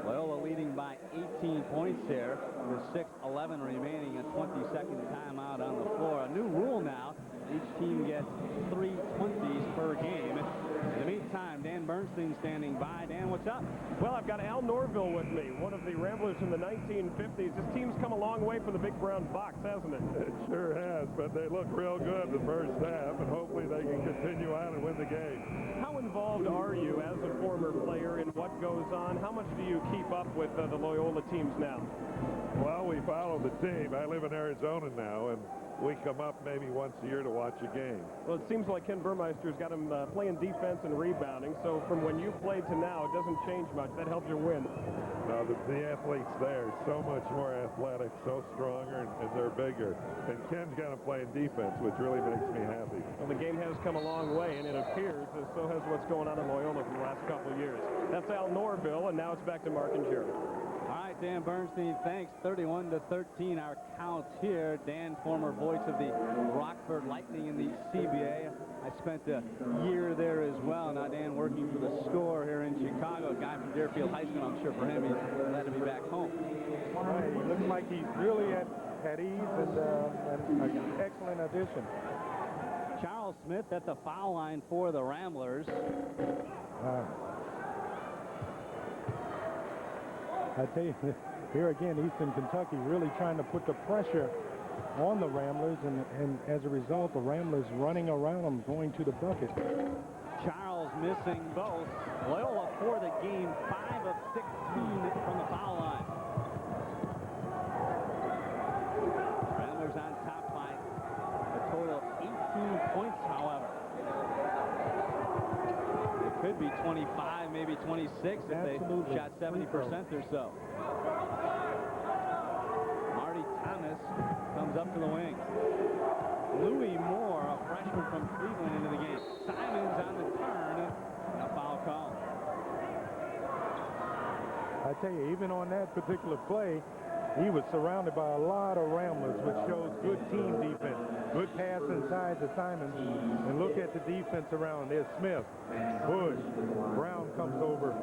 Loyola leading by 18 points there with 6:11 remaining, a 20-second timeout on the floor. A new rule now, Each team gets 3 20s per game. In the meantime, Dan Bernstein standing by. Dan, what's up? Well, I've got Al Norville with me, one of the Ramblers from the 1950s. This team's come a long way from the big brown box, hasn't it? It sure has, but they look real good the first half, and hopefully they can continue on and win the game. How involved are you as a former player in what goes on? How much do you keep up with the Loyola teams now? Well, we follow the team. I live in Arizona now, and we come up maybe once a year to watch a game. Well, it seems like Ken Burmeister's got him playing defense and rebounding, so from when you played to now, it doesn't change much. That helps you win. No, the athletes there are so much more athletic, so stronger, and they're bigger. And Ken's got him playing defense, which really makes me happy. Well, the game has come a long way, and it appears as so has what's going on in Loyola for the last couple of years. That's Al Norville, and now it's back to Mark and Jerry. All right, Dan Bernstein, thanks. 31-13, our count here. Dan, former voice of the Rockford Lightning in the CBA. I spent a year there as well. Now, Dan working for the Score here in Chicago. A guy from Deerfield High School. I'm sure for him, he's glad to be back home. He looks like he's really at ease and an excellent addition. Charles Smith at the foul line for the Ramblers. I tell you, here again, Eastern Kentucky really trying to put the pressure on the Ramblers, and as a result, the Ramblers running around them, going to the bucket. Charles missing both. Loyola for the game, 5 of 16 from the foul line. Ramblers on top by a total of 18 points, however. It could be 25, maybe 26 if they shot 70% or so. Marty Thomas comes up to the wing. Louis Moore, a freshman from Cleveland, into the game. Simons on the turn, and a foul call. I tell you, even on that particular play, he was surrounded by a lot of Ramblers, which shows good team defense. Good pass inside to Simons. And look at the defense around. There's Smith, Bush, Brown comes over.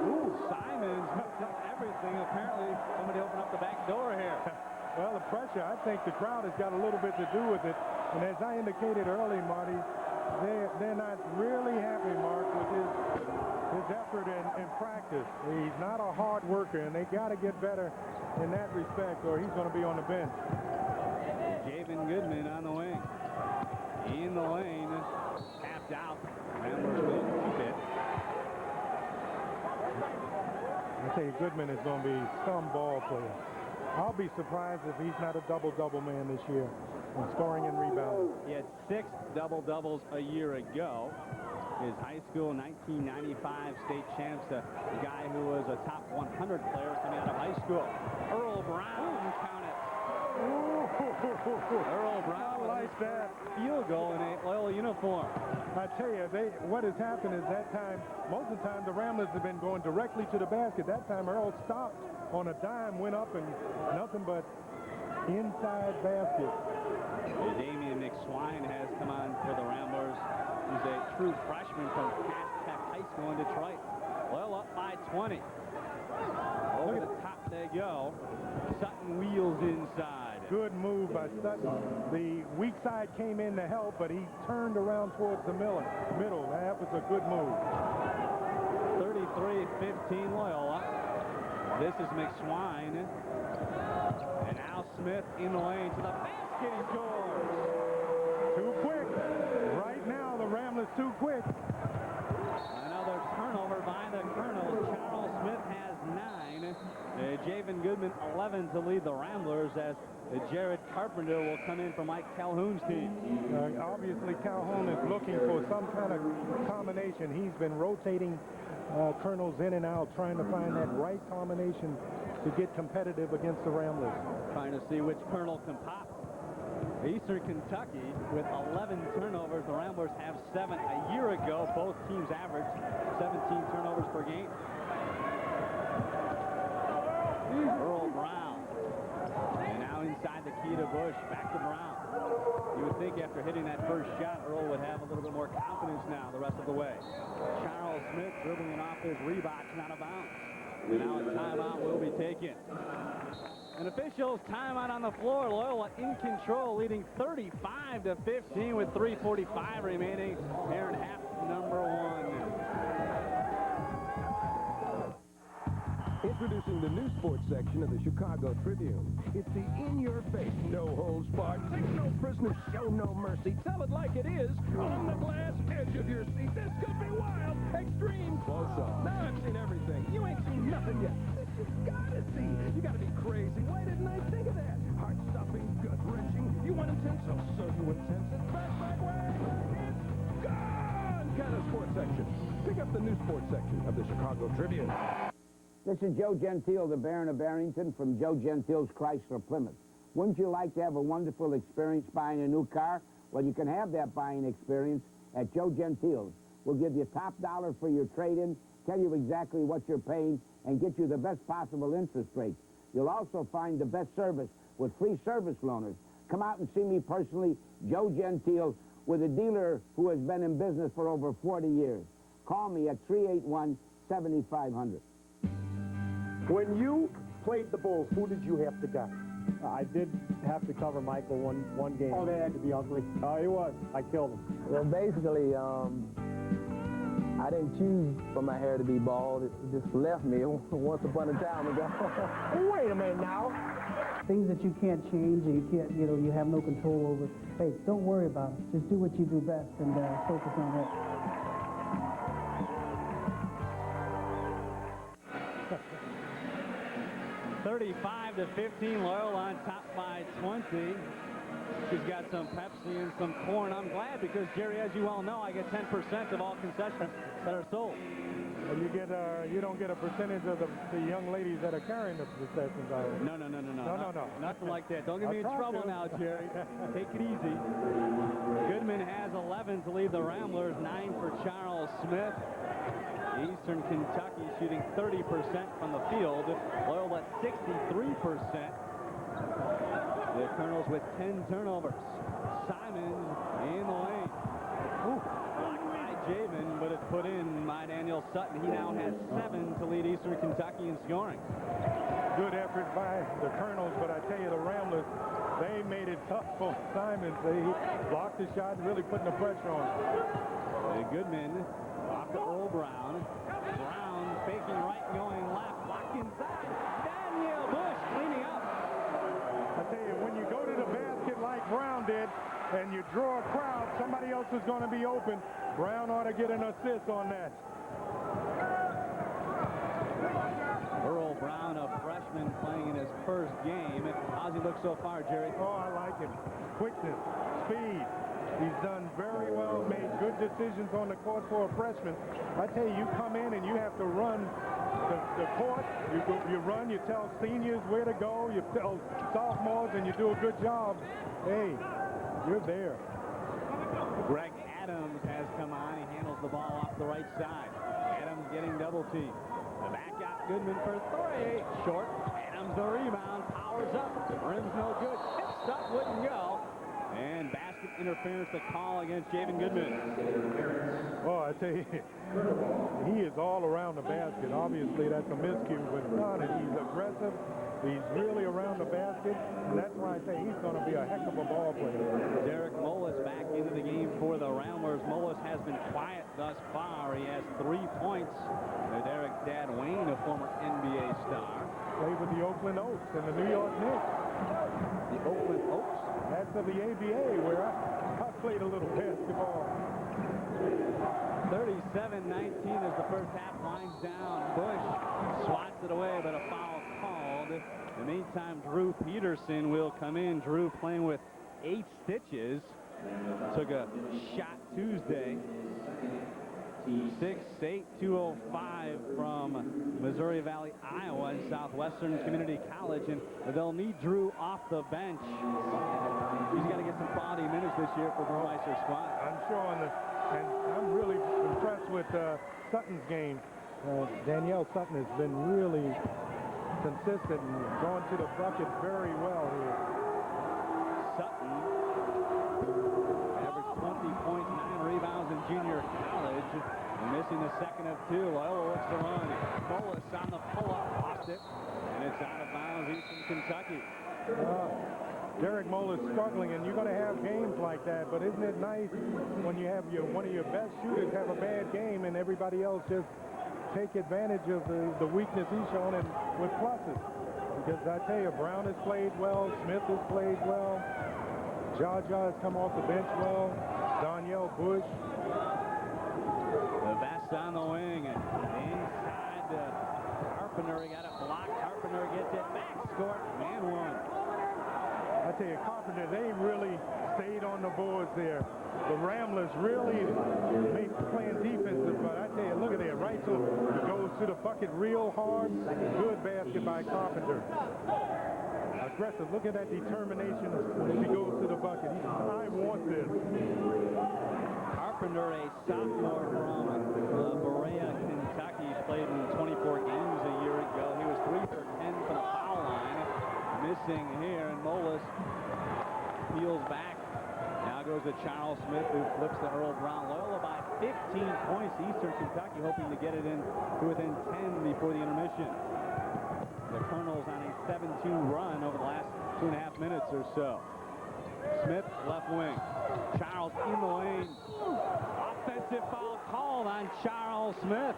Ooh, Simons hooked up everything. Apparently, somebody opened up the back door here. Well, the pressure, I think the crowd has got a little bit to do with it. And as I indicated early, Marty, they're not really happy, Mark, with his effort in practice. He's not a hard worker, and they got to get better in that respect, or he's going to be on the bench. Javan Goodman on the wing. In the lane. Tapped out. Ramblers will keep it. I tell you, Goodman is going to be some ball player. I'll be surprised if he's not a double-double man this year in scoring and rebounding. He had 6 double-doubles a year ago. His high school 1995 state champs, a guy who was a top 100 player coming out of high school. Earl Brown counted. Earl Brown like that field goal in a Loyola uniform. I tell you, what has happened is that time, most of the time the Ramblers have been going directly to the basket. That time Earl stopped on a dime, went up, and nothing but inside basket. Damian McSwine has come on for the Ramblers. He's a true freshman from Cass Tech High School in Detroit. Loyola up by 20. Over the top they go. Sutton wheels inside. Good move by Sutton. The weak side came in to help, but he turned around towards the middle. That was a good move. 33-15 Loyola. This is McSwine. And now Smith in the lane to the basket. He scores. Too quick. Right now, the Ramblers too quick. Another turnover by the Colonel. Charles Smith has 9. Javan Goodman 11 to lead the Ramblers as Jared Carpenter will come in for Mike Calhoun's team. Obviously, Calhoun is looking for some kind of combination. He's been rotating Colonels in and out, trying to find that right combination to get competitive against the Ramblers. Trying to see which Colonel can pop. Eastern Kentucky with 11 turnovers. The Ramblers have 7. A year ago, both teams averaged 17 turnovers per game. Earl Brown. And now inside the key to Bush. Back to Brown. You would think after hitting that first shot, Earl would have a little bit more confidence now the rest of the way. Charles Smith dribbling off his Reeboks and out of bounds. And now a timeout will be taken. An official's timeout on the floor. Loyola in control, leading 35-15 with 3:45 remaining here in half number 1. Introducing the new sports section of the Chicago Tribune. It's the in-your-face, no-holds-barred, take no prisoners, show no mercy, tell it like it is, on the glass edge of your seat. This could be wild, extreme close-up. Now I've seen everything. You ain't seen nothing yet. This you gotta see. You gotta be crazy. Why didn't I think of that? Heart-stopping, gut-wrenching. You want intense? Oh, so you intense. It's back right way. It's gone! Kind of sports section. Pick up the new sports section of the Chicago Tribune. This is Joe Gentile, the Baron of Barrington from Joe Gentile's Chrysler Plymouth. Wouldn't you like to have a wonderful experience buying a new car? Well, you can have that buying experience at Joe Gentile's. We'll give you top dollar for your trade-in, tell you exactly what you're paying, and get you the best possible interest rate. You'll also find the best service with free service loaners. Come out and see me personally, Joe Gentile, with a dealer who has been in business for over 40 years. Call me at 381-7500. When you played the Bulls, who did you have to guard? I did have to cover Michael one game. Oh, that had to be ugly. He was. I killed him. Well, basically, I didn't choose for my hair to be bald. It just left me once upon a time ago. Wait a minute now. Things that you can't change and you can't, you have no control over. Hey, don't worry about it. Just do what you do best and focus on that. 35-15, Loyola on top by 20. She's got some Pepsi and some corn. I'm glad because, Jerry, as you well know, I get 10% of all concessions that are sold. And you don't get a percentage of the young ladies that are carrying the concessions out. No. Nothing like that. Don't get me in trouble now, Jerry. Take it easy. Goodman has 11 to lead the Ramblers, 9 for Charles Smith. Eastern Kentucky shooting 30% from the field. Loyola at 63%. The Colonels with 10 turnovers. Simons in the lane. Blocked by Javan, but it's put in by Daniel Sutton. He now has 7 to lead Eastern Kentucky in scoring. Good effort by the Colonels, but I tell you, the Ramblers, they made it tough for Simons. They blocked the shot, really putting the pressure on him. Goodman off to Earl Brown. Brown faking right, going left, blocked inside. Donyale Bush cleaning up. I tell you, when you go to the basket like Brown did, and you draw a crowd, somebody else is going to be open. Brown ought to get an assist on that. Earl Brown, a freshman playing in his first game. How's he look so far, Jerry? Oh, I like him. Quickness, speed. He's done very well, made good decisions on the court for a freshman. I tell you, you come in and you have to run the court. You run, you tell seniors where to go, you tell sophomores, and you do a good job. Hey, you're there. Greg Adams has come on. He handles the ball off the right side. Adams getting double teamed. The back out Goodman for 3. Short. Adams the rebound. Powers up. Rim's no good. Hip stuff wouldn't go. And basket interference to call against Javan Goodman. Oh, I tell you, he is all around the basket. Obviously, that's a miscue, but he's aggressive. He's really around the basket, and that's why I say he's going to be a heck of a ball player. Derek Mullis back into the game for the Ramblers. Mullis has been quiet thus far. He has 3 points. Derek's dad, Wayne, a former NBA star. Played with the Oakland Oaks and the New York Knicks. The Oakland Oaks? That's of the ABA, where I played a little basketball. 37-19 as the first half winds down. Bush swats it away, but a foul called. In the meantime, Drew Peterson will come in. Drew playing with 8 stitches. Took a shot Tuesday. 6'8", 205 from Missouri Valley, Iowa, and Southwestern Community College, and they'll need Drew off the bench. He's got to get some quality minutes this year for Burmeister's squad. I'm sure, and I'm really impressed with Sutton's game. Danielle Sutton has been really consistent and going to the bucket very well here. Sutton averaged 20 points, 9 rebounds in junior college, and Missing the second of two. Loyola looks to run. Molis on the pull-up. Lost it. And it's out of bounds, Eastern Kentucky. Derek Molis struggling, and you're going to have games like that, but isn't it nice when you have one of your best shooters have a bad game and everybody else just take advantage of the weakness he's shown and with pluses? Because I tell you, Brown has played well, Smith has played well, Jaja has come off the bench well, Donyale, Bush. The best on the wing. Inside Carpenter, he got it blocked. Carpenter gets it back, scored, and one. I tell you, Carpenter, they really stayed on the boards there. The Ramblers really made playing defensive, but I tell you, look at that, right to goes to the bucket real hard. Good basket by Carpenter. Aggressive. Look at that determination when he goes to the bucket. I want this. Carpenter, a sophomore from Berea, Kentucky, played in 24 games a year ago. He was 3 for 10 from the foul line. Missing here, and Molis peels back. Now goes to Charles Smith, who flips to Earl Brown. Loyola by 15 points. Eastern Kentucky hoping to get it in to within 10 before the intermission. The Colonels on a 7-2 run over the last 2.5 minutes or so. Smith, left wing. Charles in the lane. Offensive foul called on Charles Smith.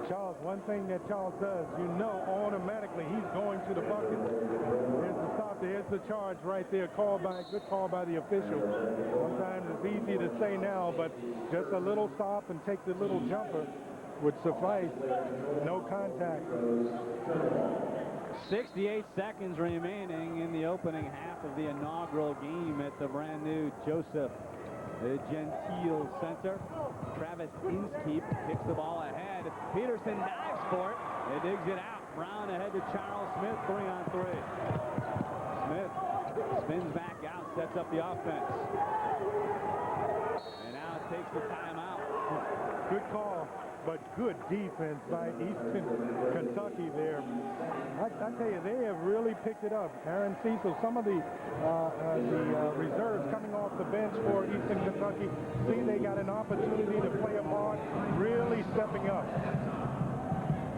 Charles, one thing that Charles does, you know automatically he's going to the bucket. There's the stop, there's the charge right there, good call by the official. Sometimes it's easy to say now, but just a little stop and take the little jumper would suffice. No contact. 68 seconds remaining in the opening half of the inaugural game at the brand new Joseph Gentile Center. Travis Inskeep kicks the ball ahead. Peterson dives for it. It digs it out. Brown ahead to Charles Smith, 3-on-3. Smith spins back out, sets up the offense. And now takes the timeout. Good call, but good defense by Eastern Kentucky there. I tell you, they have really picked it up. Aaron Cecil, some of the reserves coming off the bench for Eastern Kentucky, see they got an opportunity to play a part, really stepping up.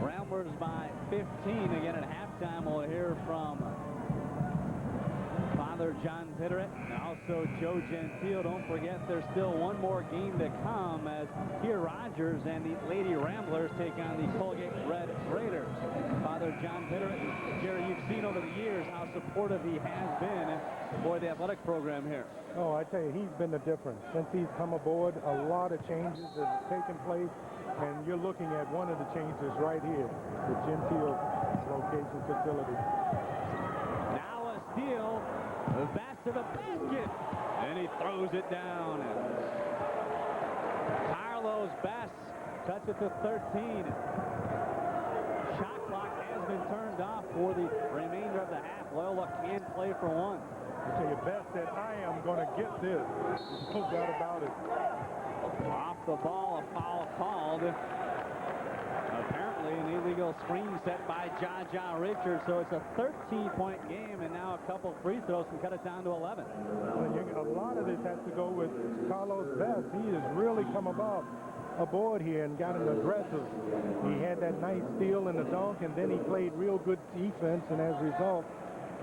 Ramblers by 15 again at halftime. We'll hear from Father John Pitteret and also Joe Gentile. Don't forget, there's still one more game to come as Kier Rogers and the Lady Ramblers take on the Colgate Red Raiders. Father John Pitteret, Jerry, you've seen over the years how supportive he has been for the athletic program here. Oh, I tell you, he's been the difference. Since he's come aboard, a lot of changes have taken place, and you're looking at one of the changes right here, the Gentile location facility. Now a steal. The best of the basket, and he throws it down. Carlos Best cuts it to 13. Shot clock has been turned off for the remainder of the half. Loyola can play for one. I tell you, Best said, I am going to get this. No doubt about it. Off the ball, a foul called. Apparently an illegal screen set by Jaja Richards, so it's a 13-point game, and now a couple free throws can cut it down to 11. A lot of this has to go with Carlos Best. He has really come aboard here and got an aggressive. He had that nice steal and the dunk, and then he played real good defense, and as a result,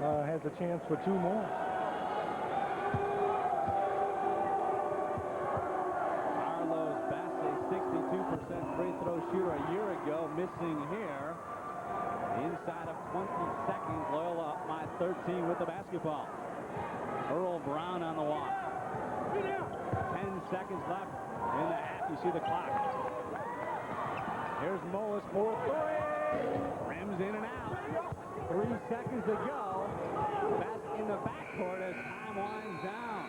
has a chance for 2 more. Free throw shooter a year ago, missing here. Inside of 20 seconds, Loyola up by 13 with the basketball. Earl Brown on the walk. 10 seconds left in the half. You see the clock. Here's Molis for 3. Rims in and out. 3 seconds to go. Back in the backcourt as time winds down.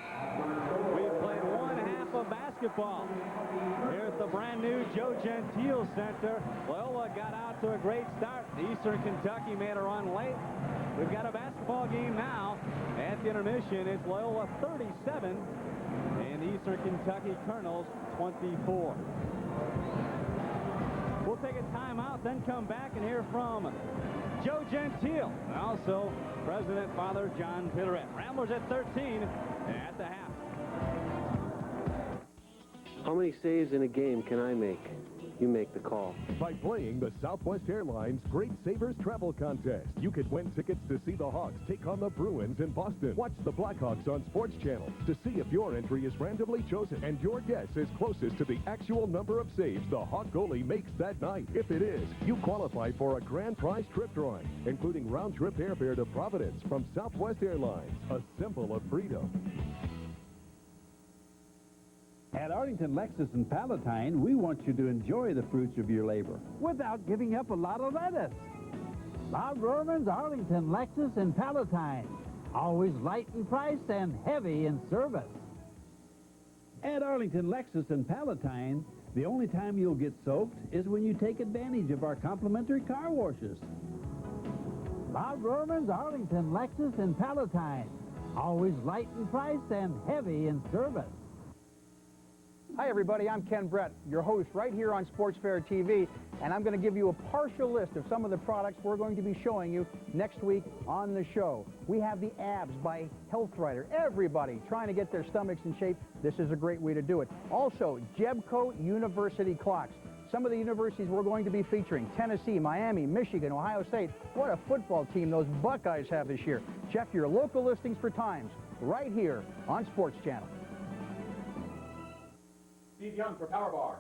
We've played one half of basketball here at the brand new Joe Gentile Center. Loyola got out to a great start. Eastern Kentucky made a run late. We've got a basketball game now. At the intermission, it's Loyola 37 and Eastern Kentucky Colonels 24. We'll take a timeout, then come back and hear from Joe Gentile and also President Father John Pitteret. Ramblers at 13 at the half. How many saves in a game can I make? You make the call. By playing the Southwest Airlines Great Savers Travel Contest, you could win tickets to see the Hawks take on the Bruins in Boston. Watch the Blackhawks on SportsChannel to see if your entry is randomly chosen and your guess is closest to the actual number of saves the Hawk goalie makes that night. If it is, you qualify for a grand prize trip drawing, including round-trip airfare to Providence from Southwest Airlines, a symbol of freedom. At Arlington Lexus and Palatine, we want you to enjoy the fruits of your labor without giving up a lot of lettuce. Bob Roman's Arlington Lexus and Palatine. Always light in price and heavy in service. At Arlington Lexus and Palatine, the only time you'll get soaked is when you take advantage of our complimentary car washes. Bob Roman's Arlington Lexus and Palatine. Always light in price and heavy in service. Hi everybody, I'm Ken Brett, your host right here on Sports Fair TV, and I'm going to give you a partial list of some of the products we're going to be showing you next week on the show. We have the Abs by Health Writer. Everybody trying to get their stomachs in shape, this is a great way to do it. Also, Jebco University Clocks. Some of the universities we're going to be featuring: Tennessee, Miami, Michigan, Ohio State. What a football team those Buckeyes have this year. Check your local listings for times right here on SportsChannel. Steve Young for Power Bar.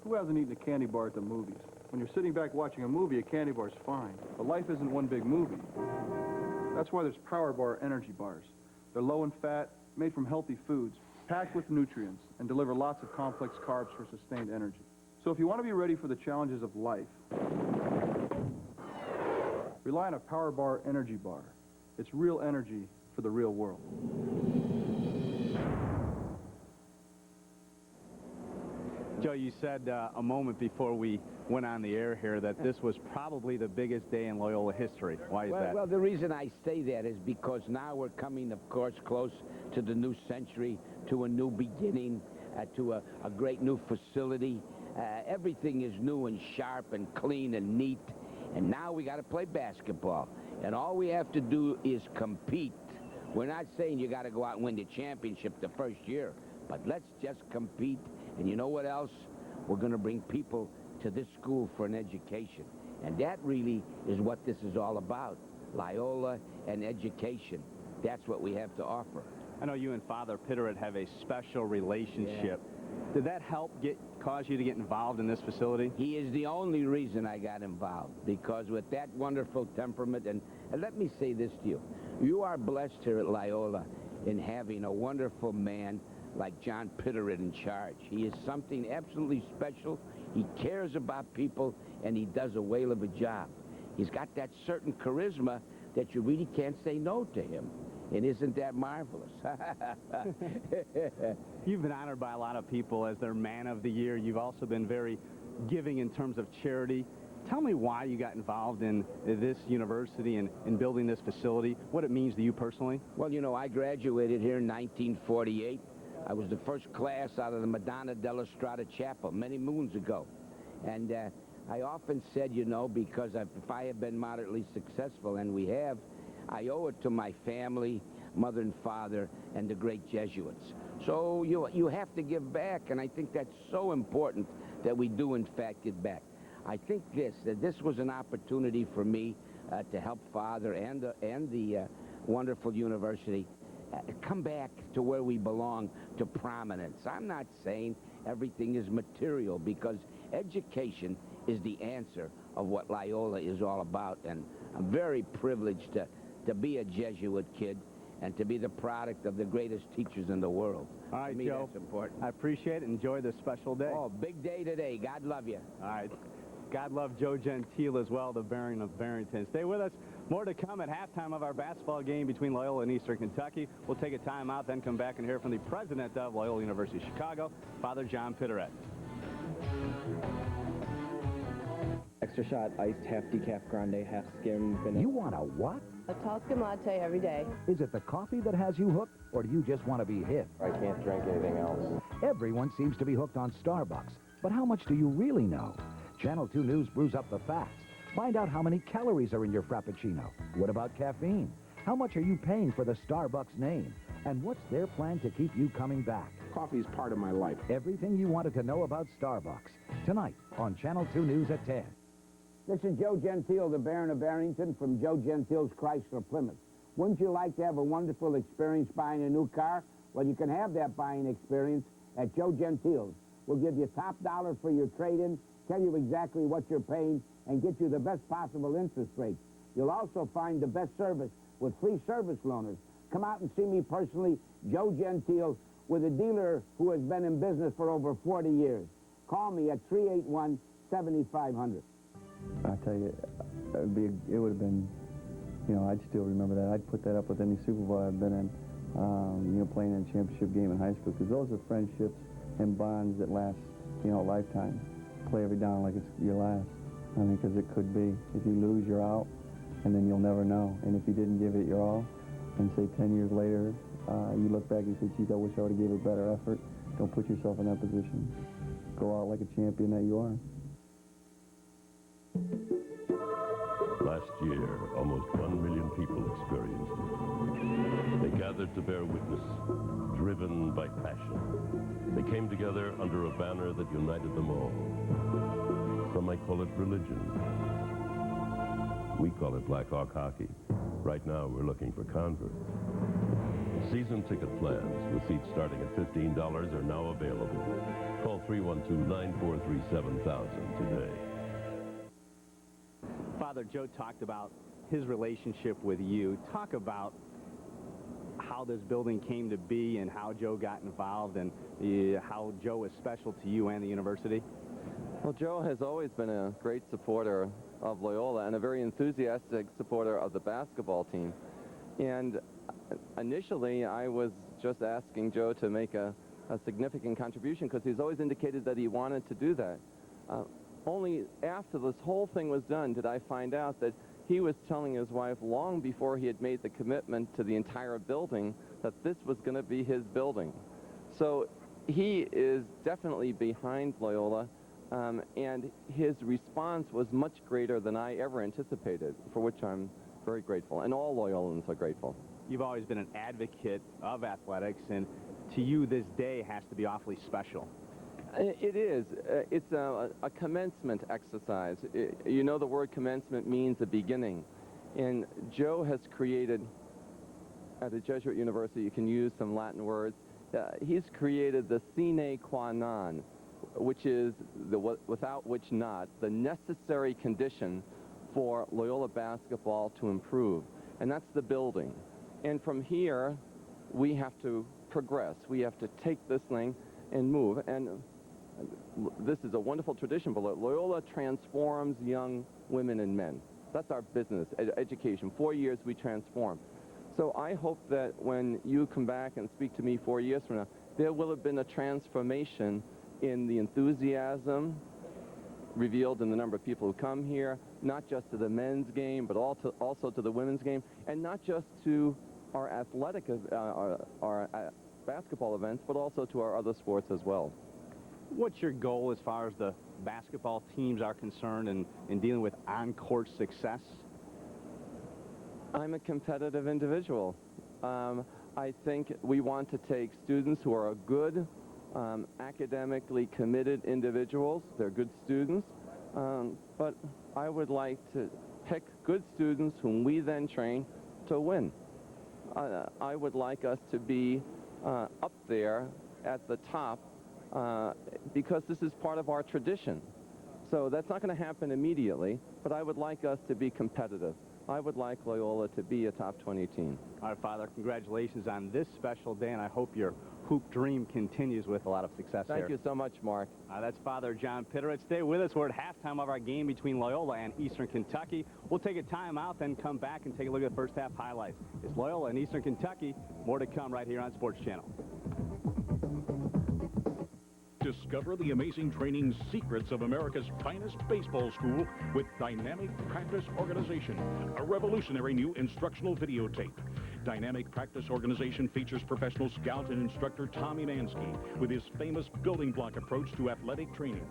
Who hasn't eaten a candy bar at the movies? When you're sitting back watching a movie, a candy bar's fine. But life isn't one big movie. That's why there's Power Bar energy bars. They're low in fat, made from healthy foods, packed with nutrients, and deliver lots of complex carbs for sustained energy. So if you want to be ready for the challenges of life, rely on a Power Bar energy bar. It's real energy for the real world. Joe, you said a moment before we went on the air here that this was probably the biggest day in Loyola history. Why is that? Well, the reason I say that is because now we're coming, of course, close to the new century, to a new beginning, to a great new facility. Everything is new and sharp and clean and neat. And now we got to play basketball. And all we have to do is compete. We're not saying you got to go out and win the championship the first year, but let's just compete. And you know what else? We're going to bring people to this school for an education. And that really is what this is all about. Loyola and education. That's what we have to offer. I know you and Father Pitteritt have a special relationship. Yeah. Did that help cause you to get involved in this facility? He is the only reason I got involved, because with that wonderful temperament, and let me say this to you, you are blessed here at Loyola in having a wonderful man like John Pitteritt in charge. He is something absolutely special. He cares about people, and he does a whale of a job. He's got that certain charisma that you really can't say no to him. And isn't that marvelous? You've been honored by a lot of people as their Man of the Year. You've also been very giving in terms of charity. Tell me why you got involved in this university and in building this facility, what it means to you personally. Well, you know, I graduated here in 1948. I was the first class out of the Madonna della Strada Chapel many moons ago. And I often said, you know, because if I have been moderately successful, and we have, I owe it to my family, mother and father, and the great Jesuits. So you have to give back, and I think that's so important that we do, in fact, give back. I think that this was an opportunity for me to help Father and the wonderful university come back to where we belong, to prominence. I'm not saying everything is material, because education is the answer of what Loyola is all about, and I'm very privileged to be a Jesuit kid and to be the product of the greatest teachers in the world. All right, to me, Joe, that's important. I appreciate it. Enjoy this special day. Oh, big day today. God love you. All right. God love Joe Gentile as well, the Baron of Barrington. Stay with us. More to come at halftime of our basketball game between Loyola and Eastern Kentucky. We'll take a time out, then come back and hear from the president of Loyola University Chicago, Father John Pitteritt. Extra shot, iced, half decaf grande, half skim vanilla. You want a what? A Tosca Mate every day. Is it the coffee that has you hooked, or do you just want to be hip? I can't drink anything else. Everyone seems to be hooked on Starbucks, but how much do you really know? Channel 2 News brews up the facts. Find out how many calories are in your Frappuccino. What about caffeine? How much are you paying for the Starbucks name? And what's their plan to keep you coming back? Coffee is part of my life. Everything you wanted to know about Starbucks. Tonight on Channel 2 News at 10. This is Joe Gentile, the Baron of Barrington from Joe Gentile's Chrysler Plymouth. Wouldn't you like to have a wonderful experience buying a new car? Well, you can have that buying experience at Joe Gentile's. We'll give you top dollar for your trade-in, tell you exactly what you're paying, and get you the best possible interest rate. You'll also find the best service with free service loaners. Come out and see me personally, Joe Gentile, with a dealer who has been in business for over 40 years. Call me at 381-7500. I tell you, it would have been, you know, I'd still remember that. I'd put that up with any Super Bowl I've been in, you know, playing in a championship game in high school, because those are friendships and bonds that last, you know, a lifetime. Play every down like it's your last. I mean, because it could be. If you lose, you're out, and then you'll never know. And if you didn't give it your all, and say 10 years later, you look back and say, geez, I wish I would have gave a better effort. Don't put yourself in that position. Go out like a champion that you are. Last year, almost 1 million people experienced it. They gathered to bear witness, driven by passion. They came together under a banner that united them all. Some might call it religion. We call it Black Hawk hockey. Right now, we're looking for converts. Season ticket plans with seats starting at $15 are now available. Call 312-943-7000 today. Father, Joe talked about his relationship with you. Talk about how this building came to be and how Joe got involved and how Joe is special to you and the university. Well, Joe has always been a great supporter of Loyola and a very enthusiastic supporter of the basketball team. And initially, I was just asking Joe to make a significant contribution because he's always indicated that he wanted to do that. Only after this whole thing was done did I find out that he was telling his wife long before he had made the commitment to the entire building that this was going to be his building. So he is definitely behind Loyola, and his response was much greater than I ever anticipated, for which I'm very grateful, and all Loyolans are grateful. You've always been an advocate of athletics, and to you this day has to be awfully special. It is. It's a commencement exercise. You know, the word commencement means a beginning. And Joe has created, at a Jesuit university, you can use some Latin words. He's created the sine qua non, which is the without which not, the necessary condition for Loyola basketball to improve. And that's the building. And from here, we have to progress. We have to take this thing and move. And this is a wonderful tradition, but Loyola transforms young women and men. That's our business, education. 4 years we transform. So I hope that when you come back and speak to me 4 years from now, there will have been a transformation in the enthusiasm revealed in the number of people who come here, not just to the men's game, but also to the women's game, and not just to our athletic, our basketball events, but also to our other sports as well. What's your goal as far as the basketball teams are concerned in dealing with on-court success? I'm a competitive individual. I think we want to take students who are good, academically committed individuals. They're good students, but I would like to pick good students whom we then train to win. I would like us to be up there at the top because this is part of our tradition. So that's not going to happen immediately, but I would like us to be competitive. I would like Loyola to be a top 20 team. All right, Father, congratulations on this special day, and I hope your hoop dream continues with a lot of success. Thank you so much, Mark. That's Father John Pitterit. Stay with us. We're at halftime of our game between Loyola and Eastern Kentucky. We'll take a timeout, then come back and take a look at the first half highlights. It's Loyola and Eastern Kentucky. More to come right here on Sports Channel. Discover the amazing training secrets of America's finest baseball school with Dynamic Practice Organization, a revolutionary new instructional videotape. Dynamic Practice Organization features professional scout and instructor Tommy Mansky with his famous building block approach to athletic training.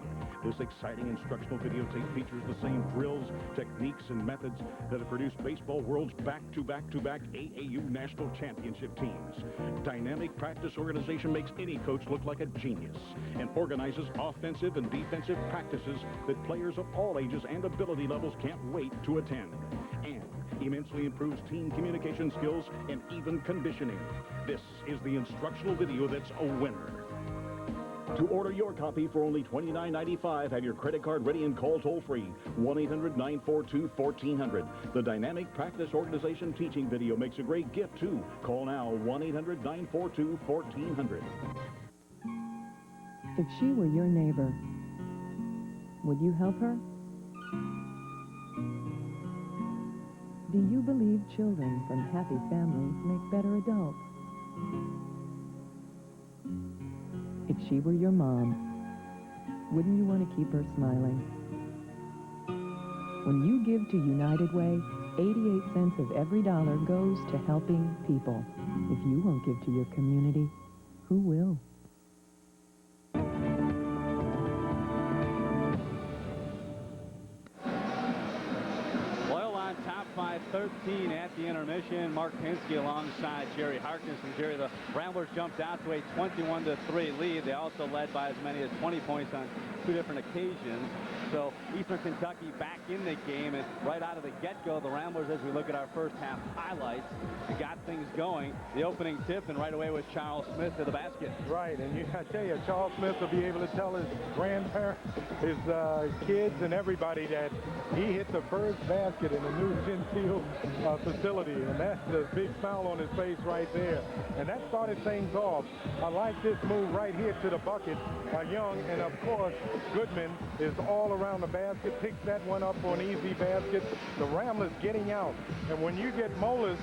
This exciting instructional videotape features the same drills, techniques, and methods that have produced baseball world's back-to-back-to-back AAU national championship teams. Dynamic Practice Organization makes any coach look like a genius and organizes offensive and defensive practices that players of all ages and ability levels can't wait to attend. And immensely improves team communication skills and even conditioning. This is the instructional video that's a winner. To order your copy for only $29.95, have your credit card ready and call toll-free, 1-800-942-1400. The Dynamic Practice Organization teaching video makes a great gift, too. Call now, 1-800-942-1400. If she were your neighbor, would you help her? Do you believe children from happy families make better adults? If she were your mom, wouldn't you want to keep her smiling? When you give to United Way, 88 cents of every dollar goes to helping people. If you won't give to your community, who will? Loyola on top by 13 at the intermission. Mark Pinsky alongside Jerry Harkness. And Jerry, the Ramblers jumped out to a 21-3 lead. They also led by as many as 20 points on 2 different occasions. So Eastern Kentucky back in the game, and right out of the get-go, the Ramblers, as we look at our first half highlights, got things going. The opening tip, and right away was Charles Smith to the basket. Right, and I tell you, Charles Smith will be able to tell his grandparents, his kids, and everybody that he hit the first basket in the new Gentile facility, and that's a big smile on his face right there. And that started things off. I like this move right here to the bucket by Young, and of course, Goodman is all around the basket, picks that one up on easy basket. The Ramblers getting out. And when you get Moeller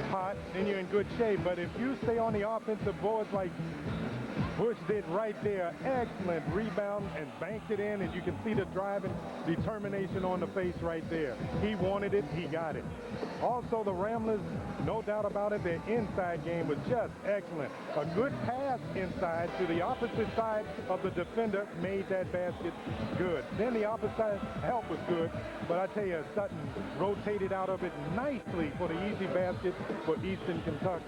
hot, then you're in good shape. But if you stay on the offensive boards like Bush did right there, excellent rebound and banked it in, and you can see the drive and determination on the face right there. He wanted it, he got it. Also, the Ramblers, no doubt about it, their inside game was just excellent. A good pass inside to the opposite side of the defender made that basket good. Then the opposite side help was good, but I tell you, Sutton rotated out of it nicely for the easy basket for Eastern Kentucky.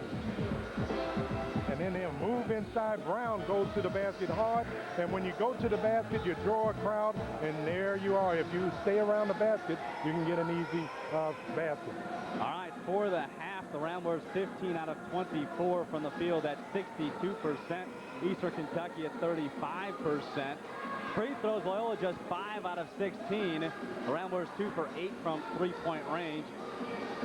And then they'll move inside. Brown goes to the basket hard. And when you go to the basket, you draw a crowd, and there you are. If you stay around the basket, you can get an easy basket. All right, for the half, the Ramblers 15 out of 24 from the field at 62%. Eastern Kentucky at 35%. Free throws, Loyola just 5 out of 16. The Ramblers 2 for 8 from three-point range.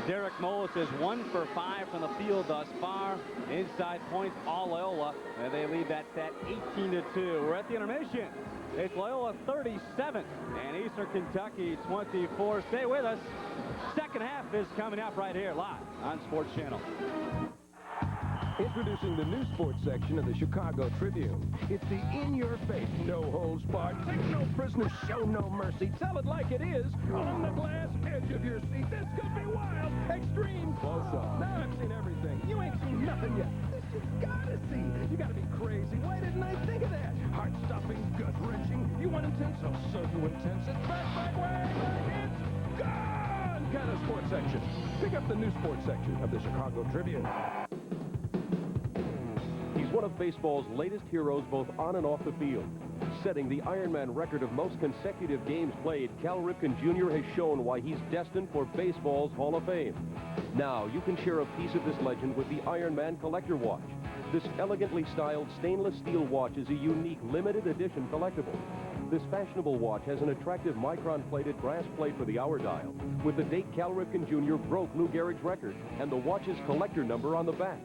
Derek Moeller is 1 for 5 from the field thus far. Inside points, all Loyola. And they lead that set 18-2. We're at the intermission. It's Loyola 37 and Eastern Kentucky 24. Stay with us. Second half is coming up right here live on Sports Channel. Introducing the new sports section of the Chicago Tribune. It's the in-your-face, no-holds-barred, take no prisoners, show no mercy, tell it like it is, on the glass edge of your seat. This could be wild, extreme close-up. Now I've seen everything. You ain't seen nothing yet. This you gotta see. You gotta be crazy. Why didn't I think of that? Heart-stopping, gut-wrenching. You want intense? Oh, so intense. It's back, it's gone! Kind of sports section. Pick up the new sports section of the Chicago Tribune. One of baseball's latest heroes both on and off the field. Setting the Ironman record of most consecutive games played, Cal Ripken Jr. has shown why he's destined for baseball's Hall of Fame. Now you can share a piece of this legend with the Ironman Collector Watch. This elegantly styled stainless steel watch is a unique limited edition collectible. This fashionable watch has an attractive micron-plated brass plate for the hour dial, with the date Cal Ripken Jr. broke Lou Gehrig's record and the watch's collector number on the back.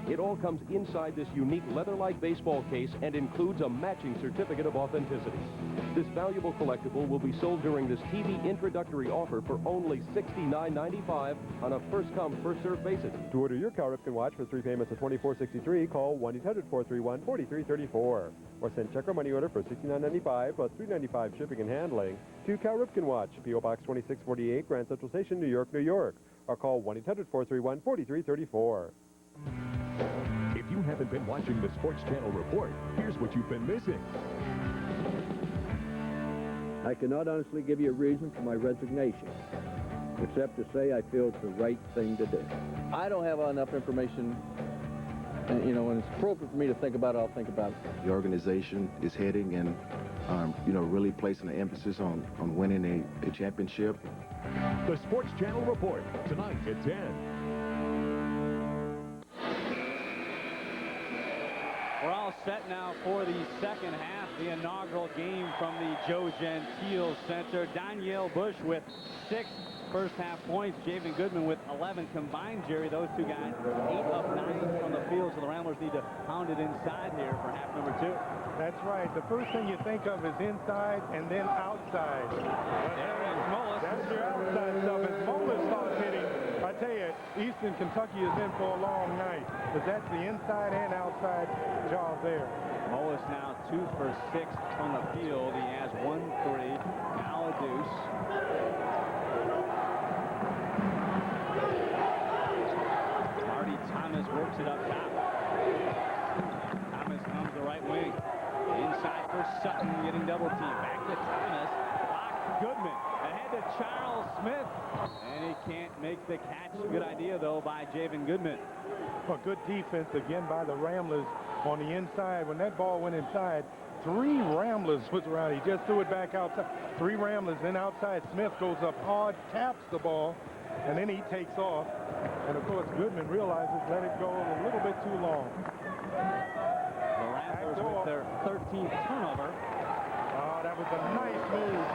It all comes inside this unique leather-like baseball case and includes a matching certificate of authenticity. This valuable collectible will be sold during this TV introductory offer for only $69.95 on a first-come, first-served basis. To order your Cal Ripken watch for 3 payments of $24.63, call 1-800-431-4334. Or send check or money order for $69.95 plus $3.95 shipping and handling to Cal Ripken Watch, P.O. Box 2648, Grand Central Station, New York, New York. or call 1-800-431-4334. If you haven't been watching the Sports Channel report, here's what you've been missing. I cannot honestly give you a reason for my resignation, except to say I feel it's the right thing to do. I don't have enough information, and, when it's appropriate for me to think about it, I'll think about it. The organization is heading and, really placing an emphasis on winning a championship. The Sports Channel report, tonight at 10. We're all set now for the second half, the inaugural game from the Joe Gentile Center. Donyale Bush with 6 first-half points. Javan Goodman with 11 combined, Jerry. Those two guys, 8 of 9 from the field, so the Ramblers need to pound it inside here for half number 2. That's right. The first thing you think of is inside and then outside. There is Mullis. That's your outside stuff. As Mullis starts hitting, I tell you, Eastern Kentucky is in for a long night. But that's the inside and outside job there. Mullis now 2 for 6 from the field. He has 1-3. Now a deuce. Marty Thomas works it up top. Thomas comes the right wing. Inside for Sutton, getting double team. Back to Thomas. Blocked Goodman. Ahead to Charles Smith. And he can't make the catch. Good idea, though, by Javan Goodman. Well, good defense again by the Ramblers on the inside. When that ball went inside, 3 Ramblers was around. He just threw it back outside. 3 Ramblers, then outside. Smith goes up hard, taps the ball, and then he takes off. And, of course, Goodman realizes let it go a little bit too long. The Ramblers with their 13th turnover. Oh, that was a nice move.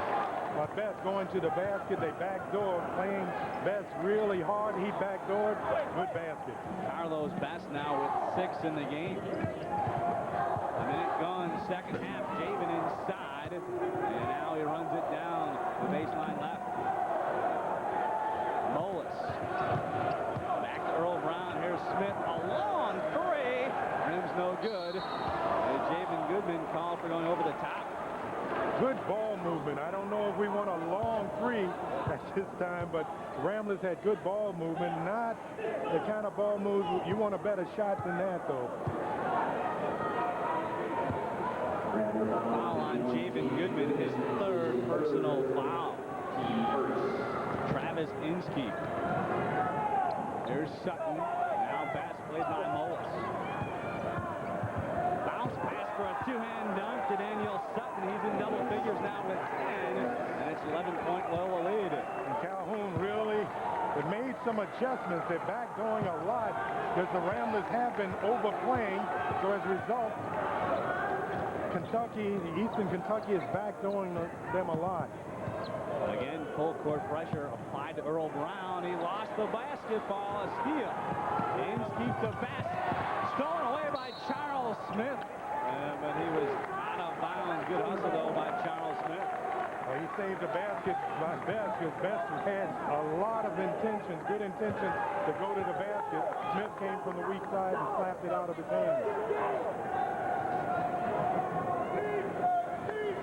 But Best going to the basket. They backdoor, playing Best really hard. He backdoored. Good basket. Carlos Best now with 6 in the game. A minute gone, second half. Javan inside. And now he runs it down the baseline left. Mullis. Back to Earl Brown. Here's Smith. A long 3. Rim's no good. And Javan Goodman called for going over the top. Good ball movement. I don't know if we want a long 3 at this time, but Ramblers had good ball movement. Not the kind of ball moves you want a better shot than that, though. Foul on Javan Goodman, his 3rd personal foul. Team first. Travis Inskeep. There's Sutton. Now Bass played by Mullis. Bounce pass for a 2-hand dunk to Daniel Sutton. He's in double figures now with 10. And it's 11-point Loyola lead. And Calhoun really made some adjustments. They're back going a lot because the Ramblers have been overplaying. So as a result, Eastern Kentucky is backdooring them a lot. Again, full court pressure applied to Earl Brown. He lost the basketball. A steal. Inskeep to Best. Stolen away by Charles Smith. But he was out of bounds. Good hustle, though, by Charles Smith. Well, he saved the basket by Best because Best had a lot of intentions, good intentions to go to the basket. Smith came from the weak side and slapped it out of his hands.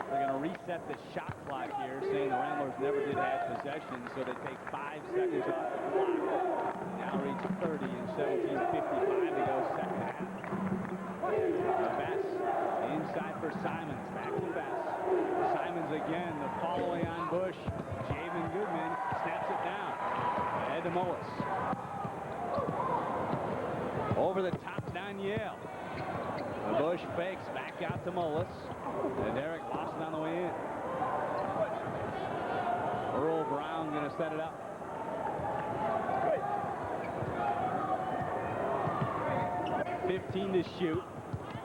They're going to reset the shot clock here, saying the Ramblers never did have possession, so they take 5 seconds off the clock. Now reach 30 and 17:55 to go second half. Best inside for Simons. Back to Best. Simons again. The following on Bush. Javan Goodman snaps it down. Ahead to Mullis. Over the top, Donyale. The Bush fakes back out to Mullis. And Eric lost it on the way in. Earl Brown going to set it up. $15 to shoot.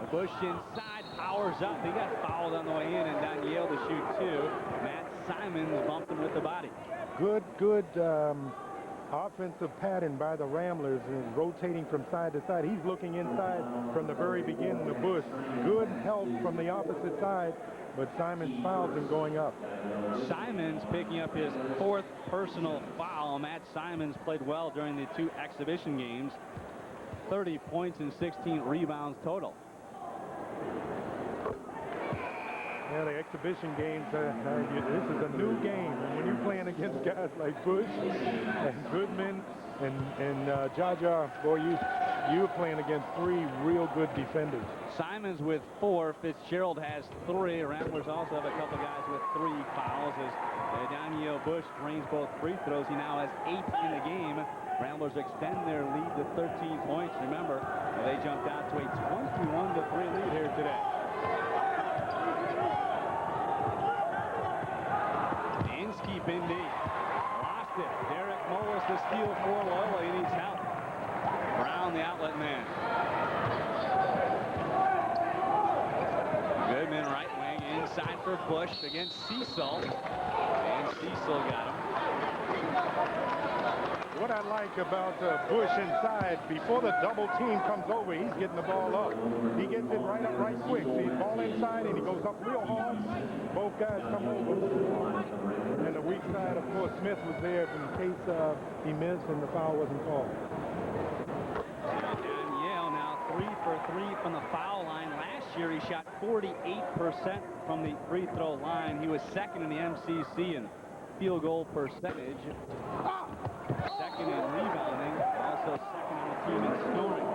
The Bush inside, powers up. He got fouled on the way in, and Donyale to shoot 2. Matt Simons bumped him with the body. Good offensive pattern by the Ramblers and rotating from side to side. He's looking inside from the very beginning. The Bush, good help from the opposite side, but Simons fouls him going up. Simons picking up his 4th personal foul. Matt Simons played well during the 2 exhibition games. 30 points and 16 rebounds total. Yeah, the exhibition games, this is a new game. And when you're playing against guys like Bush and Goodman and Jaja, boy, you're playing against three real good defenders. Simons with 4. Fitzgerald has 3. Ramblers also have a couple guys with 3 fouls as Donyale Bush drains both free throws. He now has 8 in the game. Ramblers extend their lead to 13 points. Remember, they jumped out to a 21-3 lead here today. Keep in deep. Lost it. Derek Mullis to steal for Loyola. He needs help. Brown, the outlet man. Goodman, right wing, inside for Bush against Cecil. And Cecil got him. What I like about Bush inside, before the double team comes over, he's getting the ball up. He gets it right up right quick. See, ball inside, and he goes up real hard. Both guys come over. And the weak side, of course, Smith was there in case he missed and the foul wasn't called. Donyale now 3 for 3 from the foul line. Last year, he shot 48% from the free throw line. He was second in the MCC in field goal percentage. Second in rebounding, also second on the team in scoring.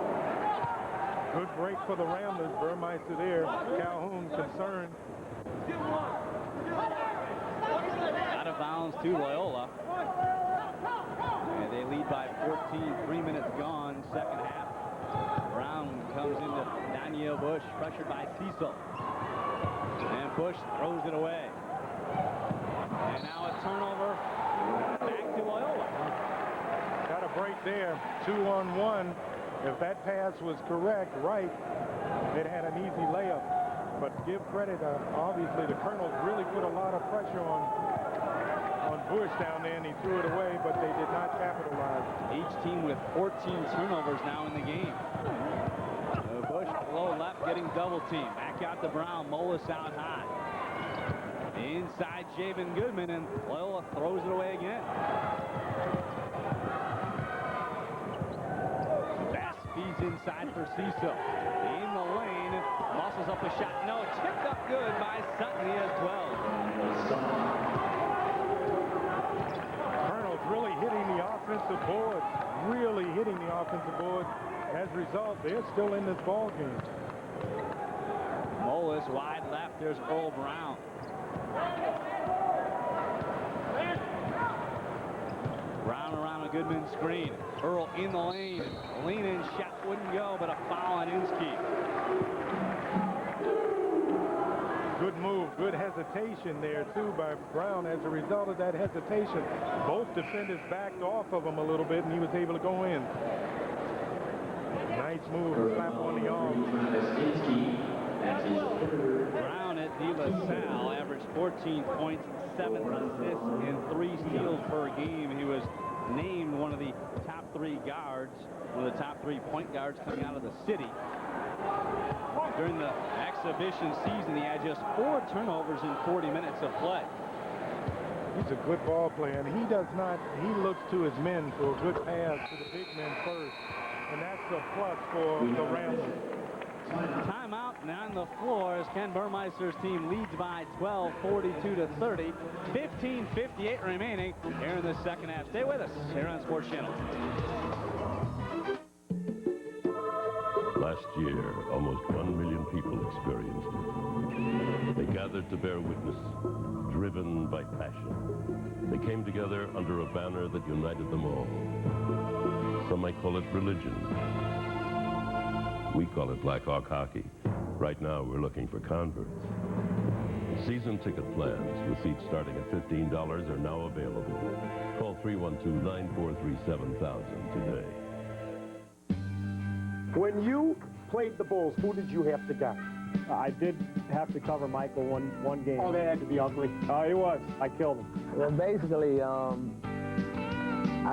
Good break for the Ramblers. Burmeister there. Calhoun concerned. Out of bounds to Loyola. And they lead by 14. 3 minutes gone, second half. Brown comes into Donyale Bush, pressured by Cecil. And Bush throws it away. And now a turnover back to Loyola. Got a break there, 2-on-1. If that pass was correct, right, it had an easy layup. But give credit, obviously the Colonels really put a lot of pressure on Bush down there, and he threw it away, but they did not capitalize. Each team with 14 turnovers now in the game. Bush low left getting double team. Back out to Brown, Mullis out high. Inside Javan Goodman, and Loyola throws it away again. Bass feeds inside for Cecil. In the lane, muscles up a shot. No, tipped up good by Sutton. He has 12. Colonel's really hitting the offensive board. Really hitting the offensive board. As a result, they're still in this ball game. Mullis wide left. There's Earl Brown. Brown around a Goodman screen. Earl in the lane. Lean-in shot wouldn't go, but a foul on Inskeep. Good move, good hesitation there, too, by Brown. As a result of that hesitation, both defenders backed off of him a little bit, and he was able to go in. Nice move, slap on the arm. Brown at De La Salle averaged 14 points, 7 assists, and 3 steals per game. He was named one of the top 3 guards, one of the top 3 point guards coming out of the city. During the exhibition season, he had just 4 turnovers in 40 minutes of play. He's a good ball player, and he looks to his men for a good pass to the big men first, and that's a plus for the Ramblers. Timeout now on the floor as Ken Burmeister's team leads by 12, 42-30. 15:58 remaining here in the second half. Stay with us here on Sports Channel. Last year, almost 1 million people experienced it. They gathered to bear witness, driven by passion. They came together under a banner that united them all. Some might call it religion. We call it Black Hawk Hockey. Right now, we're looking for converts. Season ticket plans with seats starting at $15 are now available. Call 312-943-7000 today. When you played the Bulls, who did you have to guard? I did have to cover Michael one game. Oh, that had to be ugly. He was. I killed him. Well, basically, I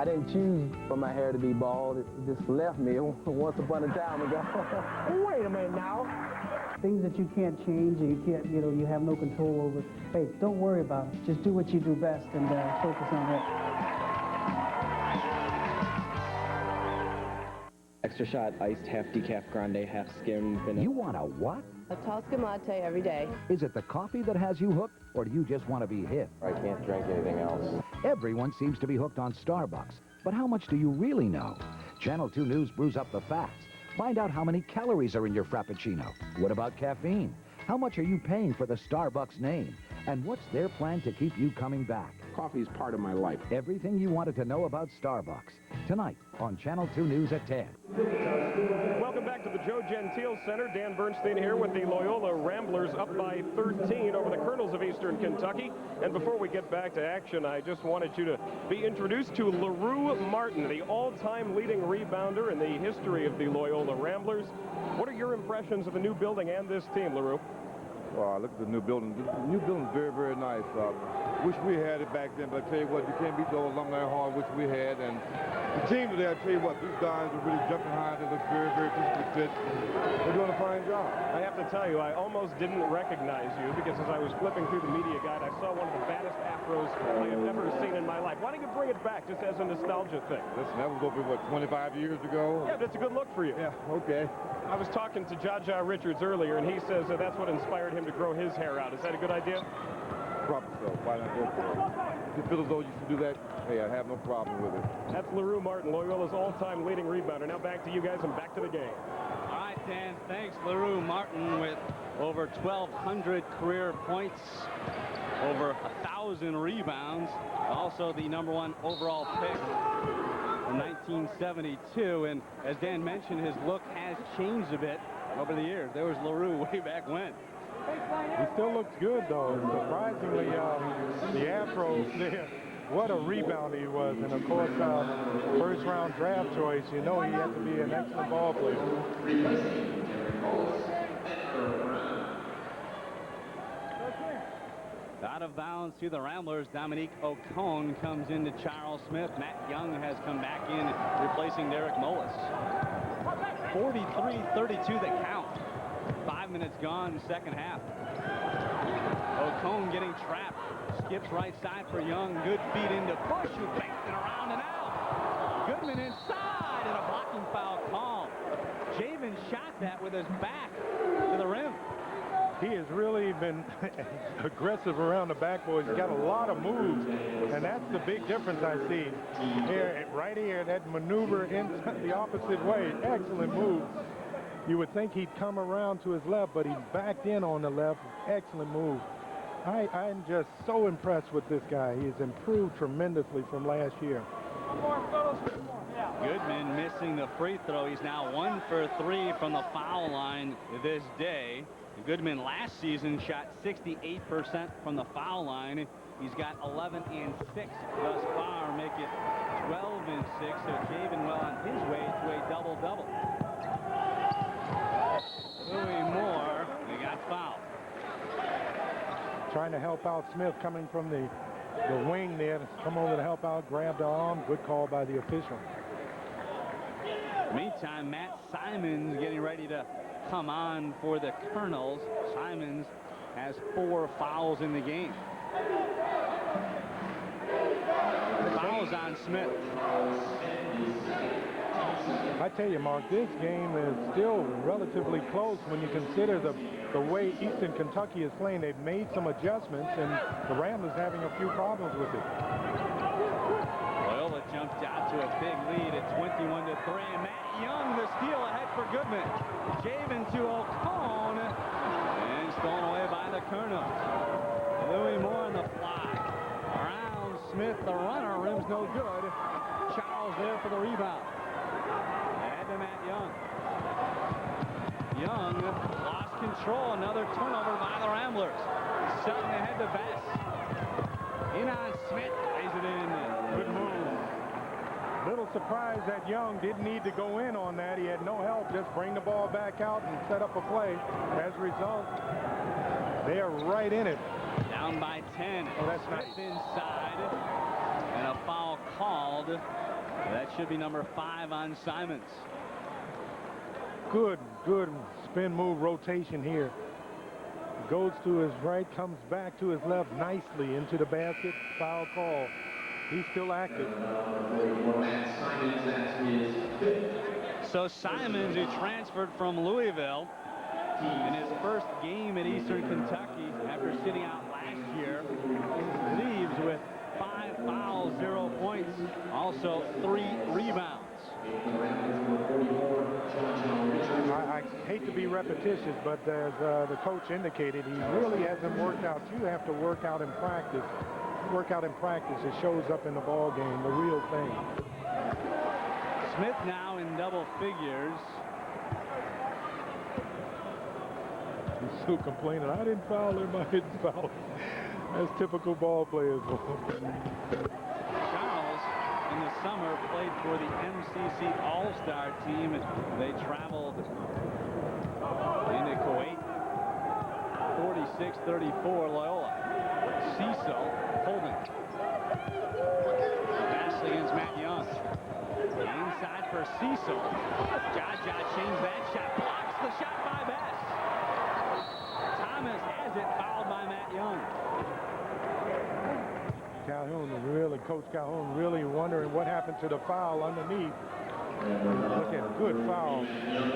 didn't choose for my hair to be bald. It just left me once upon a time ago. Wait a minute now. Things that you can't change and you can't, you have no control over. Hey, don't worry about it. Just do what you do best and focus on that. Extra shot, iced, half decaf grande, half skim vanilla. You want a what? A Tosca Mate every day. Is it the coffee that has you hooked, or do you just want to be hip? I can't drink anything else. Everyone seems to be hooked on Starbucks, but how much do you really know? Channel 2 News brews up the facts. Find out how many calories are in your Frappuccino. What about caffeine? How much are you paying for the Starbucks name? And what's their plan to keep you coming back? Coffee is part of my life. Everything you wanted to know about Starbucks. Tonight on Channel 2 News at 10. Welcome back to the Joe Gentile Center. Dan Bernstein here with the Loyola Ramblers up by 13 over the Colonels of Eastern Kentucky. And before we get back to action, I just wanted you to be introduced to LaRue Martin, the all-time leading rebounder in the history of the Loyola Ramblers. What are your impressions of the new building and this team, LaRue? Well, look at the new building. The new building's very, very nice. Wish we had it back then, but I tell you what, you can't beat the old alumni hall, which we had. And the team today, I tell you what, these guys are really jumping high. They look very, very physically fit. They're doing a fine job. I have to tell you, I almost didn't recognize you because as I was flipping through the media guide, I saw one of the baddest afros I have ever seen in my life. Why don't you bring it back just as a nostalgia thing? Listen, that was over, what, 25 years ago? Yeah, but it's a good look for you. Yeah, okay. I was talking to Jaja Richards earlier, and he says that's what inspired him to grow his hair out. Is that a good idea? Probably so. Why not go for it? If you feel as though you should do that, hey, I have no problem with it. That's LaRue Martin, Loyola's all-time leading rebounder. Now back to you guys and back to the game. All right, Dan, thanks. LaRue Martin with over 1,200 career points, over 1,000 rebounds, also the #1 overall pick in 1972. And as Dan mentioned, his look has changed a bit over the years. There was LaRue way back when. He still looks good, though. Surprisingly, the afro there, what a rebounder he was. And, of course, first-round draft choice, you know he had to be an excellent ball player. Out of bounds to the Ramblers. Dominique Ocone comes into Charles Smith. Matt Young has come back in, replacing Derek Mullis. 43-32 the count. 5 minutes gone, second half. Ocone getting trapped. Skips right side for Young. Good feed into Bush, who banks it around and out. Goodman inside, and a blocking foul call. Javan shot that with his back to the rim. He has really been aggressive around the backboard. He's got a lot of moves, and that's the big difference I see here, right here, that maneuver in the opposite way. Excellent move. You would think he'd come around to his left, but he backed in on the left. Excellent move. I'm just so impressed with this guy. He has improved tremendously from last year. Goodman missing the free throw. He's now 1 for 3 from the foul line this day. Goodman last season shot 68% from the foul line. He's got 11 and 6 thus far, make it 12 and 6. So Javan well on his way to a double-double. Louis Moore, we got fouled. Trying to help out Smith, coming from the wing there, come over to help out, grabbed the arm. Good call by the official. Meantime, Matt Simons getting ready to come on for the Colonels. Simons has 4 fouls in the game. Fouls on Smith. I tell you, Mark, this game is still relatively close when you consider the way Eastern Kentucky is playing. They've made some adjustments, and the Ramblers having a few problems with it. Loyola jumps out to a big lead at 21-3. And Matt Young, the steal ahead for Goodman. Javan to Ocone, and stolen away by the Colonels. Louis Moore on the fly. Around Smith, the runner, rim's no good. Charles there for the rebound. Ahead to Matt Young. Young lost control. Another turnover by the Ramblers. Sutton ahead to Best. In on Smith. Lays it in. Good move. Little surprised that Young didn't need to go in on that. He had no help. Just bring the ball back out and set up a play. As a result, they are right in it. Down by 10. Oh, that's nice. Inside. And a foul called. That should be number 5 on Simons. Good spin move rotation here. Goes to his right, comes back to his left nicely into the basket. Foul call. He's still active. So Simons, who transferred from Louisville, in his first game at Eastern Kentucky after sitting out last year. Leaves with 5 fouls, 0 points, also 3 rebounds. I hate to be repetitious, but as the coach indicated, he really hasn't worked out. You have to work out in practice. Work out in practice. It shows up in the ball game, the real thing. Smith now in double figures. He's still complaining. I didn't foul him. I didn't foul him. That's typical ball players. Charles, in the summer, played for the MCC All-Star team. They traveled into Kuwait. 46-34 Loyola. Cecil holding. Pass against Matt Young. Inside for Cecil. Jaja changed that shot. Blocks the shot by Best. Thomas has it, fouled by Matt Young. Coach Calhoun really wondering what happened to the foul underneath. Look at good foul.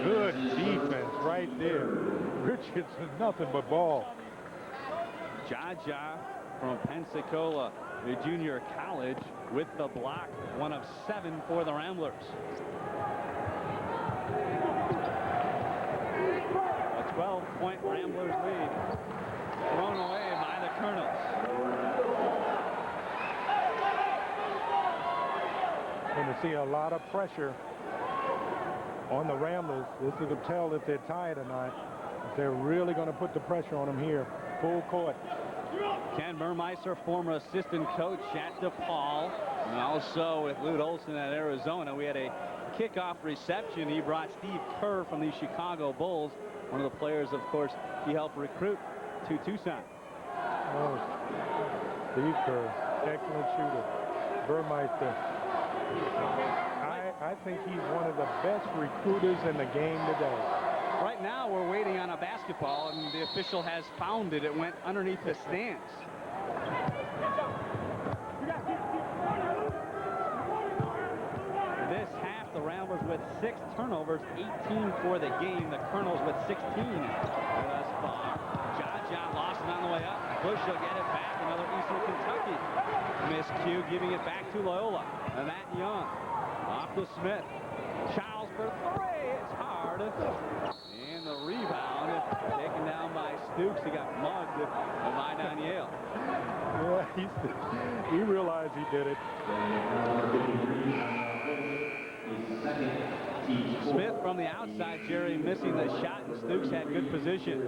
Good defense right there. Richardson, nothing but ball. Jaja from Pensacola, the junior college, with the block, 1 of 7 for the Ramblers. A 12-point Ramblers lead, thrown away by the Colonels. Going to see a lot of pressure on the Ramblers. This is a tell if they're tired or not. If they're really going to put the pressure on them here. Full court. Ken Burmeister, former assistant coach at DePaul, and also with Lute Olson at Arizona. We had a kickoff reception. He brought Steve Kerr from the Chicago Bulls, one of the players, of course, he helped recruit to Tucson. Oh, Steve Kerr, excellent shooter. Burmeister. I think he's one of the best recruiters in the game today. Right now, we're waiting on a basketball, and the official has found it. It went underneath the stands. This half, the Ramblers with 6 turnovers, 18 for the game. The Colonels with 16 thus far. Jaja lost it on the way up. Bush will get it back. Another Eastern Kentucky miscue, giving it back to Loyola. And Matt Young off to Smith. Charles for 3. It's hard. And the rebound taken down by Stooks. He got mugged by Donyale. Yeah, he realized he did it. Smith from the outside, Jerry missing the shot, and Stooks had good position.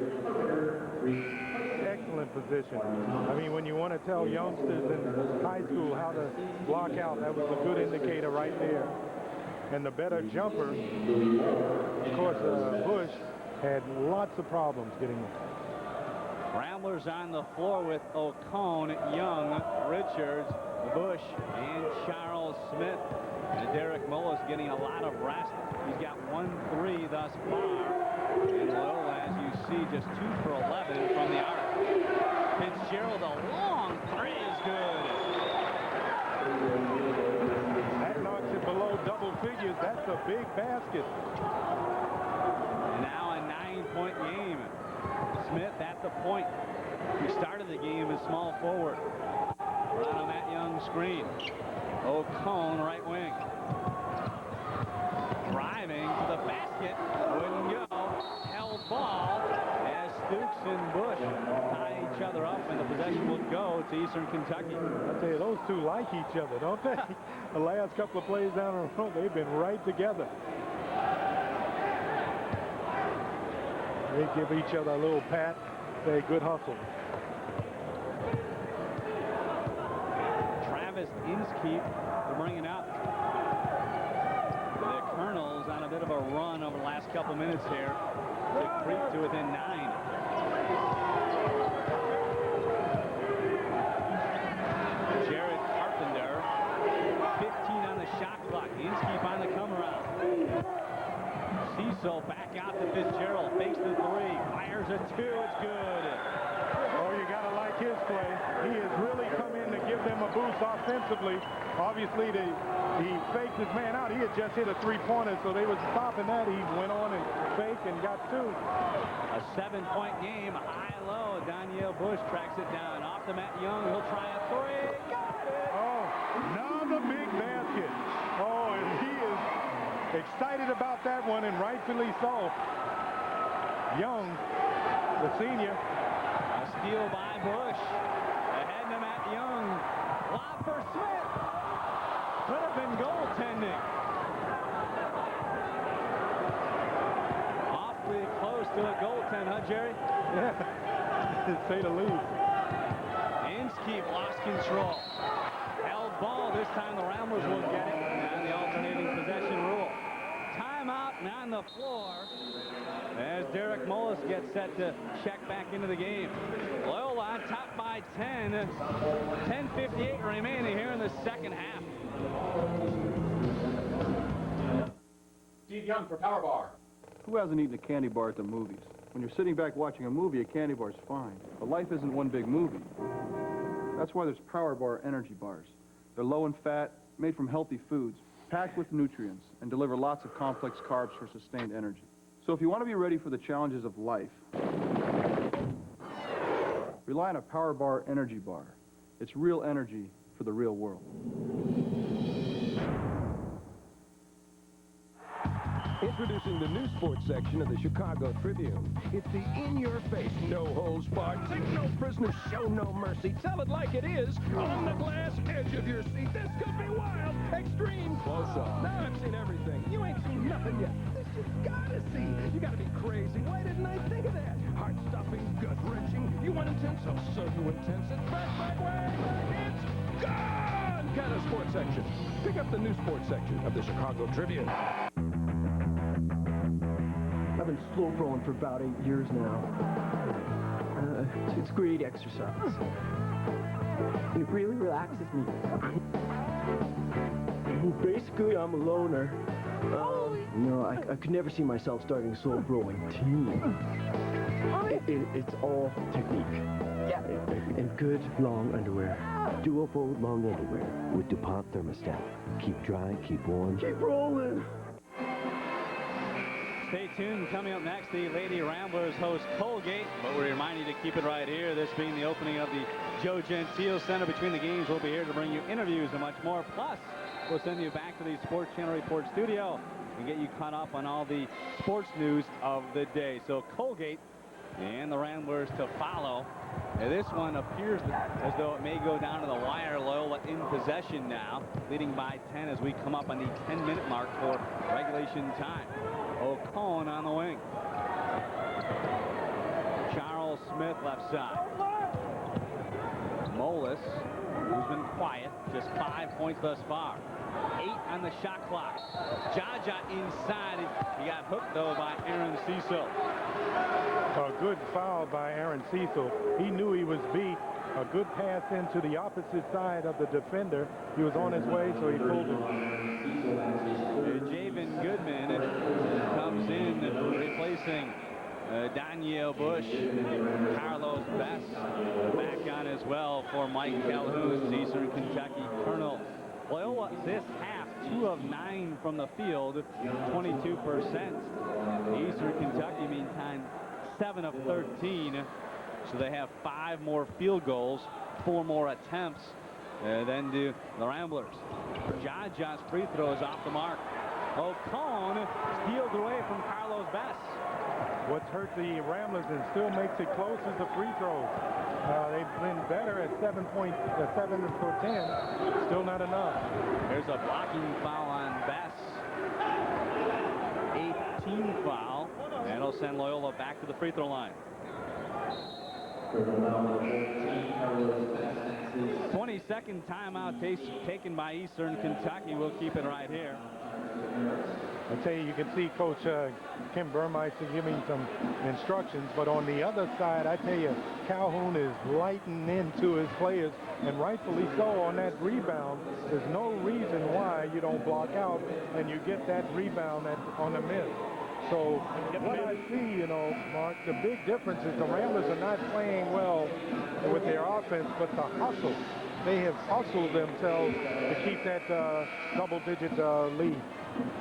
Excellent position. I mean, when you want to tell youngsters in high school how to block out, that was a good indicator right there. And the better jumper, of course, Bush had lots of problems getting it. Ramblers on the floor with O'Cone, Young, Richards, Bush, and Charles Smith. And Derek Mullis getting a lot of rest. He's got 1 3 thus far. And Loyola, as you see, just 2 for 11 from the arc. Fitzgerald, a long 3 is good. That knocks it below double figures. That's a big basket. And now a 9-point game. Smith at the point. We started the game as small forward. Right on that Young screen. O'Cone, right wing. Driving to the basket. Wouldn't go. Held ball as Stooks and Bush tie each other up, and the possession will go to Eastern Kentucky. I tell you, those two like each other, don't they? The last couple of plays down the road, they've been right together. They give each other a little pat. Say, good hustle. Travis Inskeep to bring it up. The Colonels on a bit of a run over the last couple minutes here to creep to within 9. Jared Carpenter, 15 on the shot clock. Inskeep on the come around. Cecil back out to Fitzgerald, fakes the 3, fires a 2, it's good. Oh, you gotta like his play. He has really come in to give them a boost offensively. Obviously, he faked his man out. He had just hit a three-pointer, so they was stopping that. He went on and faked and got two. A 7-point game, high-low. Donyale Bush tracks it down. Off the mat, Young. He'll try a three. Got it! Oh, another big basket. Oh, and he is excited about that one, and rightfully so. Young, the senior. A steal by Bush. Ahead to Matt Young. Lob for Smith. Could have been goaltending. Awfully close to a goaltend, huh, Jerry? Yeah, to say the least. Inskeep lost control. Held ball. This time the Ramblers will get it. And the alternating possession rule. Timeout and on the floor as Derek Mullis gets set to check back into the game. Loyola on top by 10. 10:58 remaining here in the second half. Steve Young for Power Bar. Who hasn't eaten a candy bar at the movies? When you're sitting back watching a movie, a candy bar's fine. But life isn't one big movie. That's why there's Power Bar energy bars. They're low in fat, made from healthy foods, packed with nutrients, and deliver lots of complex carbs for sustained energy. So if you want to be ready for the challenges of life, rely on a Power Bar energy bar. It's real energy for the real world. Introducing the new sports section of the Chicago Tribune. It's the in-your-face, no-holds-barred, take no prisoners, show no mercy, tell it like it is, on the glass edge of your seat. This could be wild, extreme, close-up. Now I've seen everything. You ain't seen nothing yet. This you gotta see. You gotta be crazy. Why didn't I think of that? Heart-stopping, gut-wrenching. You want intense? Oh, so you intense. It's back my way. It's gone! Kind of sports section. Pick up the new sports section of the Chicago Tribune. I've been slow rolling for about 8 years now. It's great exercise. And it really relaxes me. Basically, I'm a loner. I could never see myself starting a slow rolling team. It's all technique. And good long underwear. Dual-fold long underwear with DuPont thermostat. Keep dry, keep warm. Keep rolling! Stay tuned. Coming up next, the Lady Ramblers host Colgate. But we remind you to keep it right here. This being the opening of the Joe Gentile Center. Between the games, we'll be here to bring you interviews and much more. Plus, we'll send you back to the Sports Channel Report studio and get you caught up on all the sports news of the day. So Colgate and the Ramblers to follow. Now, this one appears as though it may go down to the wire. Loyola in possession now, leading by 10 as we come up on the 10-minute mark for regulation time. O'Cone on the wing. Charles Smith left side. Mullis, who's been quiet, just 5 points thus far. 8 on the shot clock. Jaja inside. He got hooked, though, by Aaron Cecil. A good foul by Aaron Cecil. He knew he was beat. A good pass into the opposite side of the defender. He was on his way, so he pulled it. Javan Goodman comes in, replacing Donyale Bush. Carlos Best back on as well for Mike Calhoun's Eastern Kentucky Colonel. Loyola this half, 2 of 9 from the field, 22%. Eastern Kentucky, meantime, 7 of 13. So they have 5 more field goals, 4 more attempts than do the Ramblers. Jaja's free throw is off the mark. O'Cone steals away from Carlos Best. What's hurt the Ramblers and still makes it close is the free throws. They've been better at 7 for 10. Still not enough. There's a blocking foul on Best. 18 foul. And it'll send Loyola back to the free throw line. 22nd timeout taken by Eastern Kentucky. We'll keep it right here. I tell you can see Coach Kim Burmeister giving some instructions, but on the other side, I tell you, Calhoun is lighting into his players, and rightfully so on that rebound. There's no reason why you don't block out and you get that rebound on the miss. So what I see, Mark, the big difference is the Ramblers are not playing well with their offense. defense, but the hustle. They have hustled themselves to keep that double-digit lead.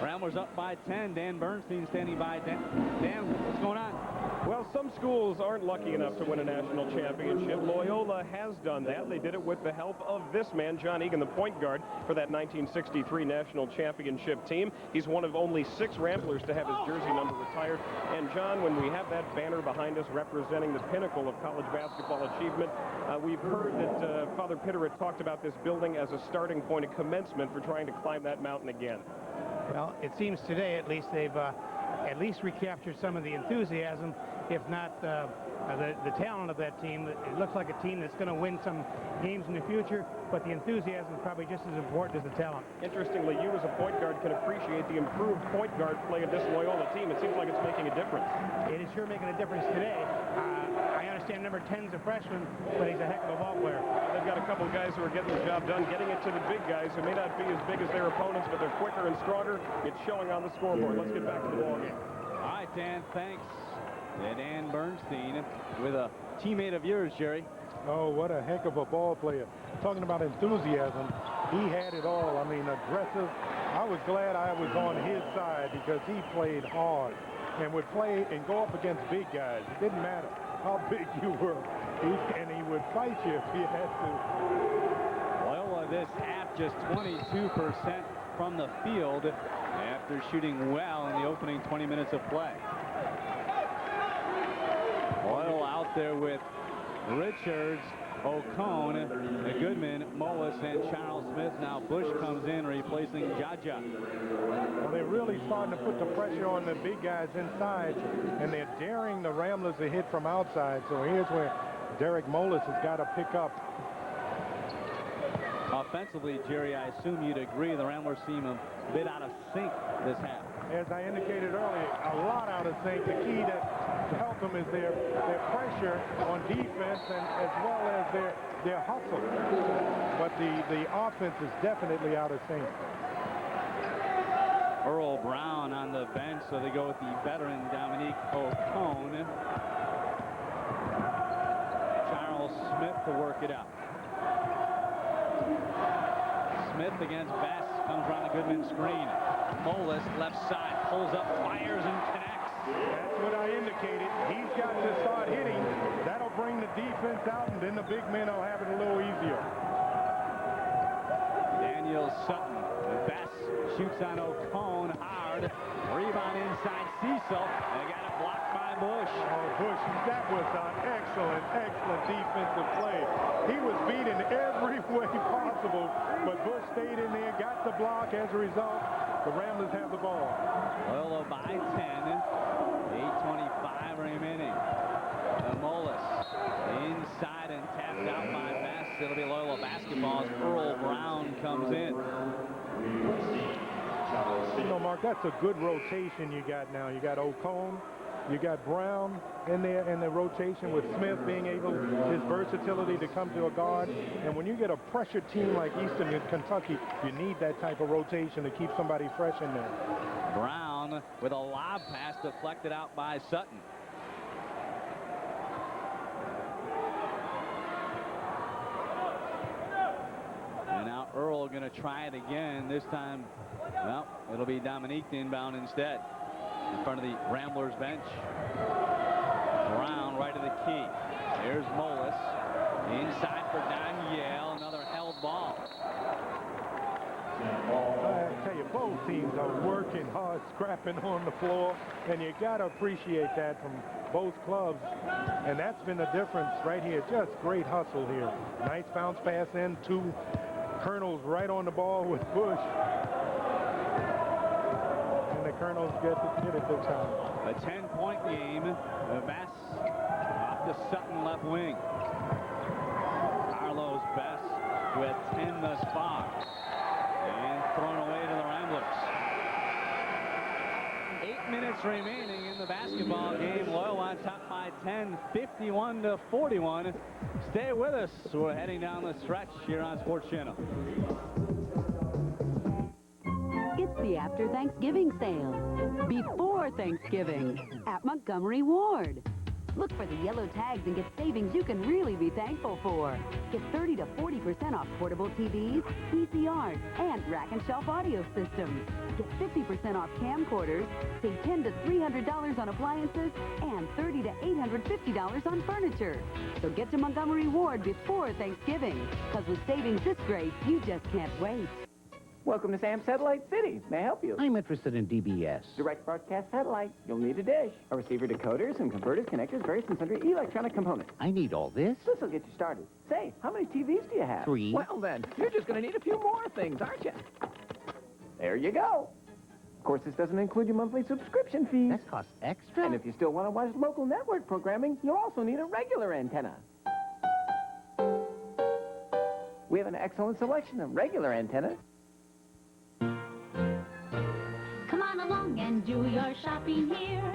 Ramblers up by 10. Dan Bernstein standing by. Dan, what's going on? Well, some schools aren't lucky enough to win a national championship. Loyola has done that. They did it with the help of this man, John Egan, the point guard for that 1963 national championship team. He's one of only 6 Ramblers to have his jersey number retired. And, John, when we have that banner behind us representing the pinnacle of college basketball achievement, we've heard that Father Pitteritt talked about this building as a starting point, a commencement for trying to climb that mountain again. Well, it seems today, at least, they've at least recaptured some of the enthusiasm, if not the talent of that team. It looks like a team that's going to win some games in the future, but the enthusiasm is probably just as important as the talent. Interestingly, you as a point guard can appreciate the improved point guard play of this Loyola team. It seems like it's making a difference. It is sure making a difference today. I understand number 10's a freshman, but he's a heck of a ball player. They've got a couple of guys who are getting the job done, getting it to the big guys who may not be as big as their opponents, but they're quicker and stronger. It's showing on the scoreboard. Let's get back to the ball game. All right, Dan, thanks. Dan Bernstein with a teammate of yours, Jerry. Oh, what a heck of a ball player. Talking about enthusiasm, he had it all. I mean, aggressive. I was glad I was on his side because he played hard and would play and go up against big guys. It didn't matter how big you were, and he would fight you if he had to. Loyola this half just 22% from the field after shooting well in the opening 20 minutes of play. Loyola out there with Richards, O'Cone, Goodman, Mullis, and Charles Smith. Now Bush comes in replacing Jaja. Well, they're really starting to put the pressure on the big guys inside, and they're daring the Ramblers to hit from outside. So here's where Derek Mullis has got to pick up. Offensively, Jerry, I assume you'd agree the Ramblers seem a bit out of sync this half. As I indicated earlier, a lot out of sync. The key to help them is their pressure on defense and as well as their hustle. But the offense is definitely out of sync. Earl Brown on the bench, so they go with the veteran Dominique O'Cone. Charles Smith to work it out. Smith against Bass, comes around the Goodman screen. Mullis, left side, pulls up, fires, and connects. That's what I indicated. He's got to start hitting. That'll bring the defense out, and then the big men will have it a little easier. Daniel Sutton. Bass shoots on O'Cone hard. Rebound inside Cecil. They got it blocked by Bush. Oh, Bush, that was an excellent defensive play. He was beaten every way possible, but Bush stayed in there, got the block. As a result, the Ramblers have the ball. Loyola by 10. 8:25 remaining. Mullis inside and tapped out by Bass. It'll be Loyola basketball as Earl Brown comes in. You know, Mark, that's a good rotation you got now. You got O'Cone, you got Brown in there in the rotation with Smith being able, his versatility to come to a guard. And when you get a pressure team like Eastern Kentucky, you need that type of rotation to keep somebody fresh in there. Brown with a lob pass deflected out by Sutton. And now Earl going to try it again. This time, well, it'll be Dominique to inbound instead. In front of the Ramblers bench. Brown right of the key. Here's Mullis. Inside for Donyale. Another held ball. I tell you, both teams are working hard, scrapping on the floor, and you got to appreciate that from both clubs. And that's been the difference right here. Just great hustle here. Nice bounce pass in. 2 Colonels right on the ball with Bush. And the Colonels get it this time. A 10-point game. Bass off the Sutton left wing. Carlos Best with 10 thus far. And thrown away to the Ramblers. 8 minutes remaining in the basketball game. Loyola on top by 10, 51-41. Stay with us. We're heading down the stretch here on Sports Channel. It's the after Thanksgiving sale. Before Thanksgiving at Montgomery Ward. Look for the yellow tags and get savings you can really be thankful for. Get 30 to 40% off portable TVs, VCRs, and rack and shelf audio systems. Get 50% off camcorders, save $10 to $300 on appliances, and $30 to $850 on furniture. So get to Montgomery Ward before Thanksgiving, because with savings this great, you just can't wait. Welcome to Sam's Satellite City. May I help you? I'm interested in DBS. Direct broadcast satellite. You'll need a dish, a receiver, decoders, and converters, connectors, various and sundry electronic components. I need all this. This will get you started. Say, how many TVs do you have? 3. Well then, you're just going to need a few more things, aren't you? There you go. Of course, this doesn't include your monthly subscription fees. That costs extra. And if you still want to watch local network programming, you'll also need a regular antenna. We have an excellent selection of regular antennas. Come on along and do your shopping here,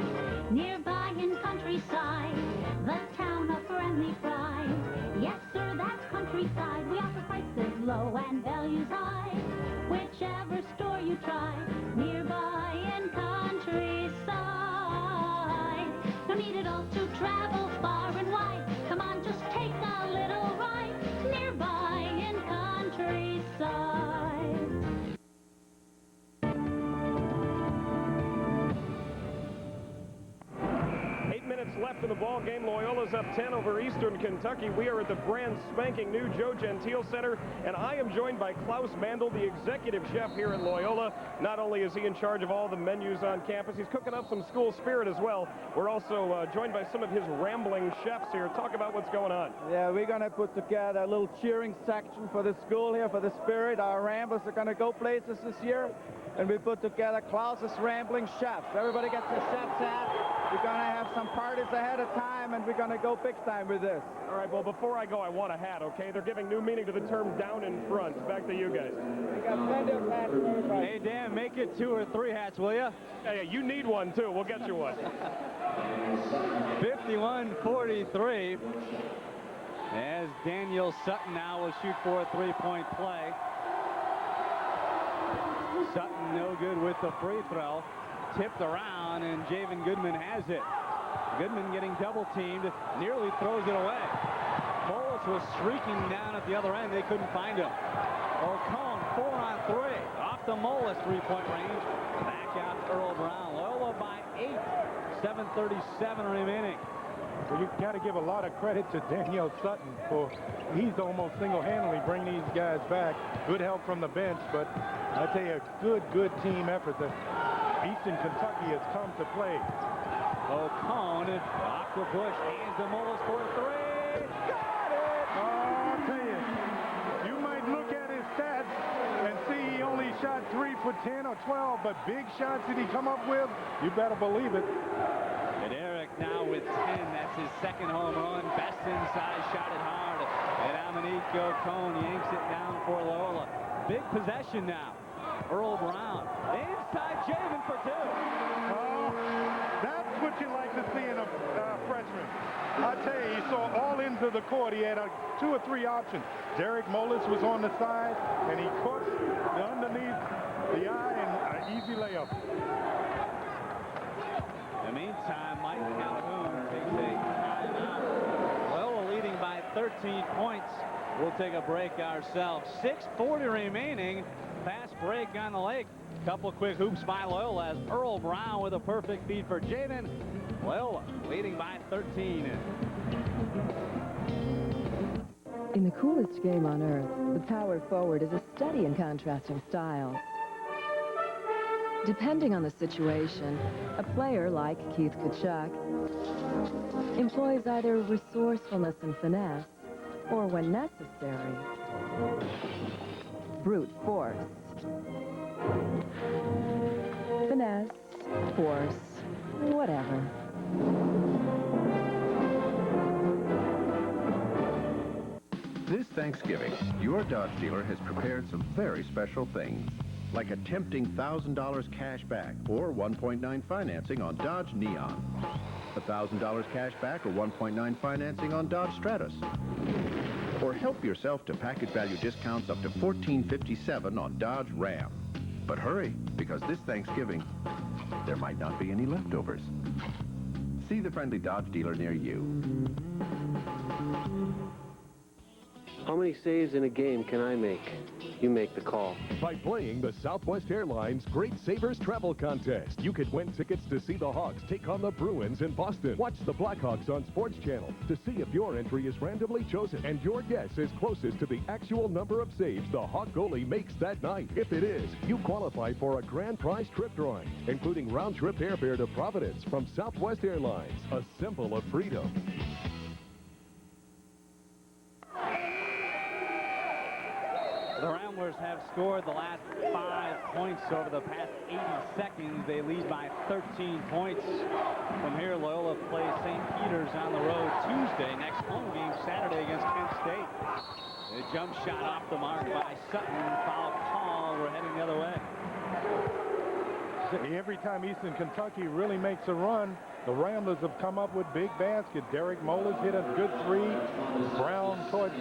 nearby in Countryside, the town of friendly pride. Yes, sir, that's Countryside. We offer prices low and values high. Whichever store you try, nearby in Countryside. No need at all to travel far and wide. Come on, just take a little ride, nearby in Countryside. Left in the ball game. Loyola's up 10 over Eastern Kentucky. We are at the brand spanking new Joe Gentile Center, and I am joined by Klaus Mandel, the executive chef here at Loyola. Not only is he in charge of all the menus on campus, he's cooking up some school spirit as well. We're also joined by some of his rambling chefs here. Talk about what's going on. Yeah, we're going to put together a little cheering section for the school here, for the spirit. Our Ramblers are going to go places this year, and we put together Klaus's Rambling Chefs. Everybody gets their chef's hat. We're going to have some parties ahead of time, and we're going to go big time with this. All right, well, before I go, I want a hat, okay? They're giving new meaning to the term down in front. Back to you guys. We got plenty of hats for everybody. Hey, Dan, make it 2 or 3 hats, will you? Hey, you need one, too. We'll get you one. 51-43. As Daniel Sutton now will shoot for a 3-point play. Sutton no good with the free throw. Tipped around, and Javan Goodman has it. Goodman getting double-teamed, nearly throws it away. Mullis was streaking down at the other end. They couldn't find him. O'Cone, 4 on 3. Off the Mullis 3-point range. Back out to Earl Brown. Loyola by 8. 7:37 remaining. Well, you've got to give a lot of credit to Daniel Sutton for he's almost single-handedly bringing these guys back. Good help from the bench, but I tell you, a good team effort that Eastern Kentucky has come to play. O'Cone off the bush, hands to Mullis for a 3. Got it! Oh, I'll tell you, you might look at his stats and see he only shot 3 for 10 or 12, but big shots that he come up with, you better believe it. And Eric now with 10. That's his second home run. Best inside, shot it hard. And Dominique O'Cone yanks it down for Loyola. Big possession now. Earl Brown. Inside Javan for 2. Oh, that's what you like to see in a freshman. I tell you, he saw all ends of the court. He had 2 or 3 options. Derek Mullis was on the side, and he caught underneath the eye and an easy layup. In the meantime, Mike Calhoun takes a timeout. Loyola leading by 13 points. We'll take a break ourselves. 6:40 remaining. Fast break on the lake. Couple quick hoops by Loyola as Earl Brown with a perfect feed for Javan. Loyola leading by 13. In the coolest game on earth, the power forward is a study in contrasting styles. Depending on the situation, a player like Keith Kachuk employs either resourcefulness and finesse, or when necessary, brute force. Finesse, force, whatever. This Thanksgiving, your Dodge dealer has prepared some very special things, like a tempting $1,000 cash back or 1.9 financing on Dodge Neon, $1,000 cash back or 1.9 financing on Dodge Stratus, or help yourself to package value discounts up to $14.57 on Dodge Ram. But hurry, because this Thanksgiving, there might not be any leftovers. See the friendly Dodge dealer near you. How many saves in a game can I make? You make the call. By playing the Southwest Airlines Great Savers Travel Contest, you could win tickets to see the Hawks take on the Bruins in Boston. Watch the Blackhawks on SportsChannel to see if your entry is randomly chosen and your guess is closest to the actual number of saves the Hawk goalie makes that night. If it is, you qualify for a grand prize trip drawing, including round-trip airfare to Providence from Southwest Airlines, a symbol of freedom. The Ramblers have scored the last 5 points over the past 80 seconds. They lead by 13 points. From here, Loyola plays St. Peter's on the road Tuesday. Next home game Saturday against Kent State. A jump shot off the mark by Sutton. Foul call. We're heading the other way. Every time Eastern Kentucky really makes a run, the Ramblers have come up with big baskets. Derek Moeller's hit a good three. Brown caught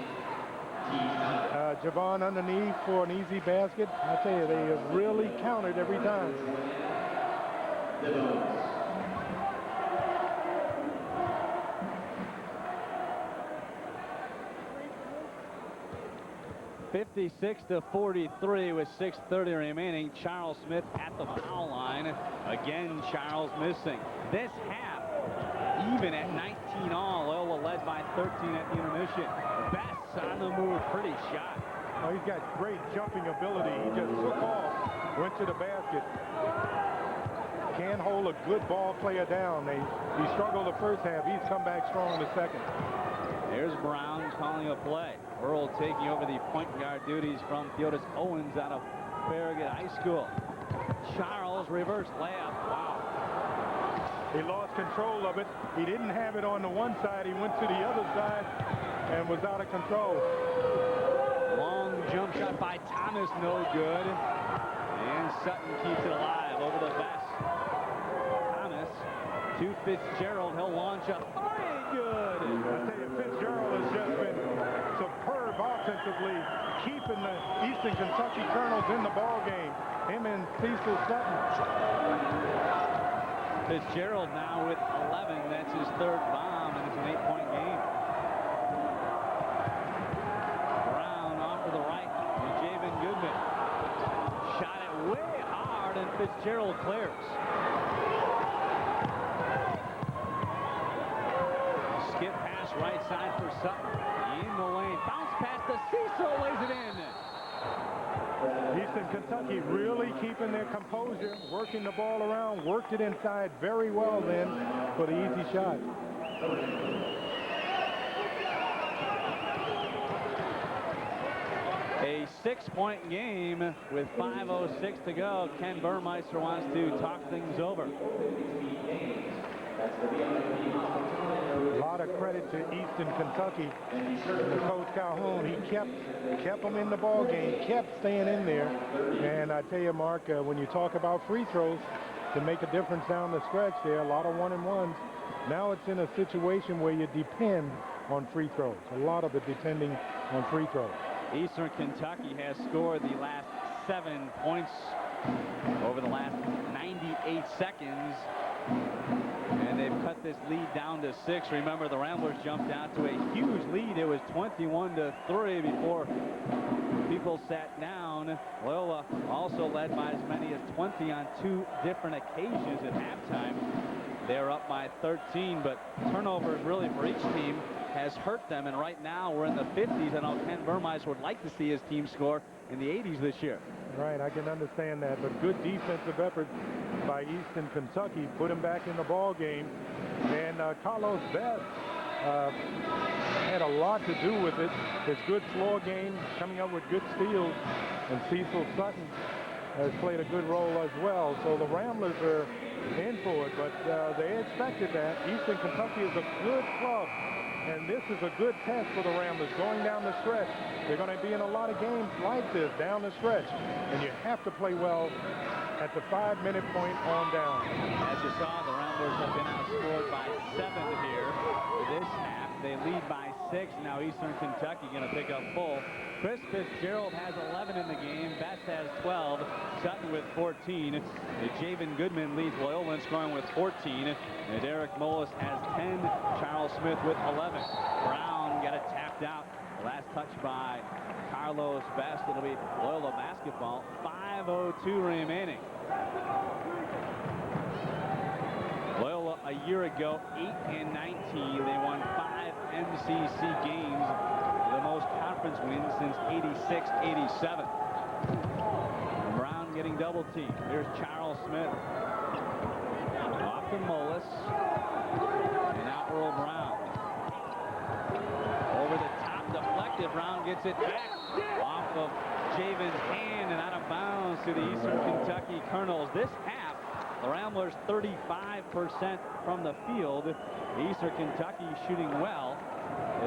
Javan underneath for an easy basket. I tell you, they have really countered every time. 56-43 with 6:30 remaining. Charles Smith at the foul line. Again, Charles missing. This half, even at 19 all. Loyola led by 13 at the intermission. Best on the move, pretty shot. Oh, he's got great jumping ability. He just took off, went to the basket. Can't hold a good ball player down. He struggled the first half. He's come back strong in the second. Here's Brown calling a play. Earl taking over the point guard duties from Theodis Owens out of Farragut High School. Charles reverse layup. Wow. He lost control of it. He didn't have it on the one side. He went to the other side and was out of control. Long jump shot by Thomas, no good. And Sutton keeps it alive over the vest. Thomas to Fitzgerald. He'll launch a three. Good. I tell you, Fitzgerald has just been superb offensively, keeping the Eastern Kentucky Colonels in the ball game. Him and Cecil Sutton. Fitzgerald now with 11. That's his third bomb, and it's an 8-point game. Brown off to the right to Javan Goodman. Shot it way hard, and Fitzgerald clears. Skip pass right side for Sutton. In the lane. Bounce pass to Cecil. Lays it in. Eastern Kentucky really keeping their composure, working the ball around, worked it inside very well then for the easy shot. A 6-point game with 5:06 to go. Ken Burmeister wants to talk things over. A lot of credit to Eastern Kentucky and Coach Calhoun. He kept them in the ball game, kept staying in there. And I tell you, Mark, when you talk about free throws to make a difference down the stretch there, a lot of 1-and-1s. Now it's in a situation where you depend on free throws. A lot of it depending on free throws. Eastern Kentucky has scored the last 7 points over the last 98 seconds. And they've cut this lead down to 6. Remember, the Ramblers jumped out to a huge lead. It was 21-3 before people sat down. Loyola also led by as many as 20 on 2 different occasions at halftime. They're up by 13, but turnovers really for each team has hurt them. And right now we're in the 50s. I know Ken Burmeister would like to see his team score in the 80s this year. Right, I can understand that, but good defensive effort by Eastern Kentucky put him back in the ball game. And Carlos Best had a lot to do with it. His good floor game, coming up with good steals, and Cecil Sutton has played a good role as well. So the Ramblers are in for it, but they expected that. Eastern Kentucky is a good club, and this is a good test for the Ramblers going down the stretch. They're going to be in a lot of games like this down the stretch, and you have to play well at the 5-minute point on down. As you saw, the Ramblers have been outscored by 7 here. This half, they lead by 6. Now Eastern Kentucky going to pick up full. Chris Fitzgerald has 11 in the game. Best has 12. Sutton with 14. Javan Goodman leads Loyola in scoring with 14. And Derek Mullis has 10. Charles Smith with 11. Brown got it tapped out. Last touch by Carlos Best. It'll be Loyola basketball. 5:02 remaining. Loyola a year ago, 8-19. They won 5 MCC games, the most conference wins since 86-87. Brown getting double teamed. Here's Charles Smith. Off to Mullis. And now Earl Brown. Over the top, deflected. Brown gets it back off of Javan's hand and out of bounds to the Eastern Kentucky Colonels. This half, the Ramblers 35% from the field. Eastern Kentucky shooting well.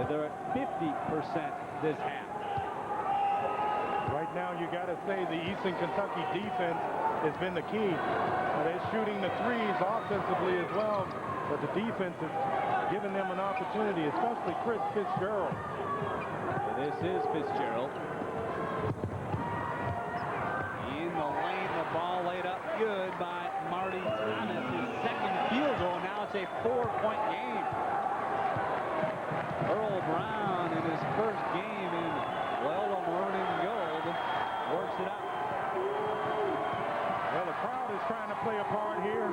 They're at 50% this half. Right now, you got to say the Eastern Kentucky defense has been the key. They're shooting the threes offensively as well, but the defense is giving them an opportunity, especially Chris Fitzgerald. This is Fitzgerald. In the lane, the ball laid up good by Marty Thomas. His second field goal. Now it's a 4-point game. Earl Brown in his first game in Loyola Maroon and Gold works it up. Well, the crowd is trying to play a part here.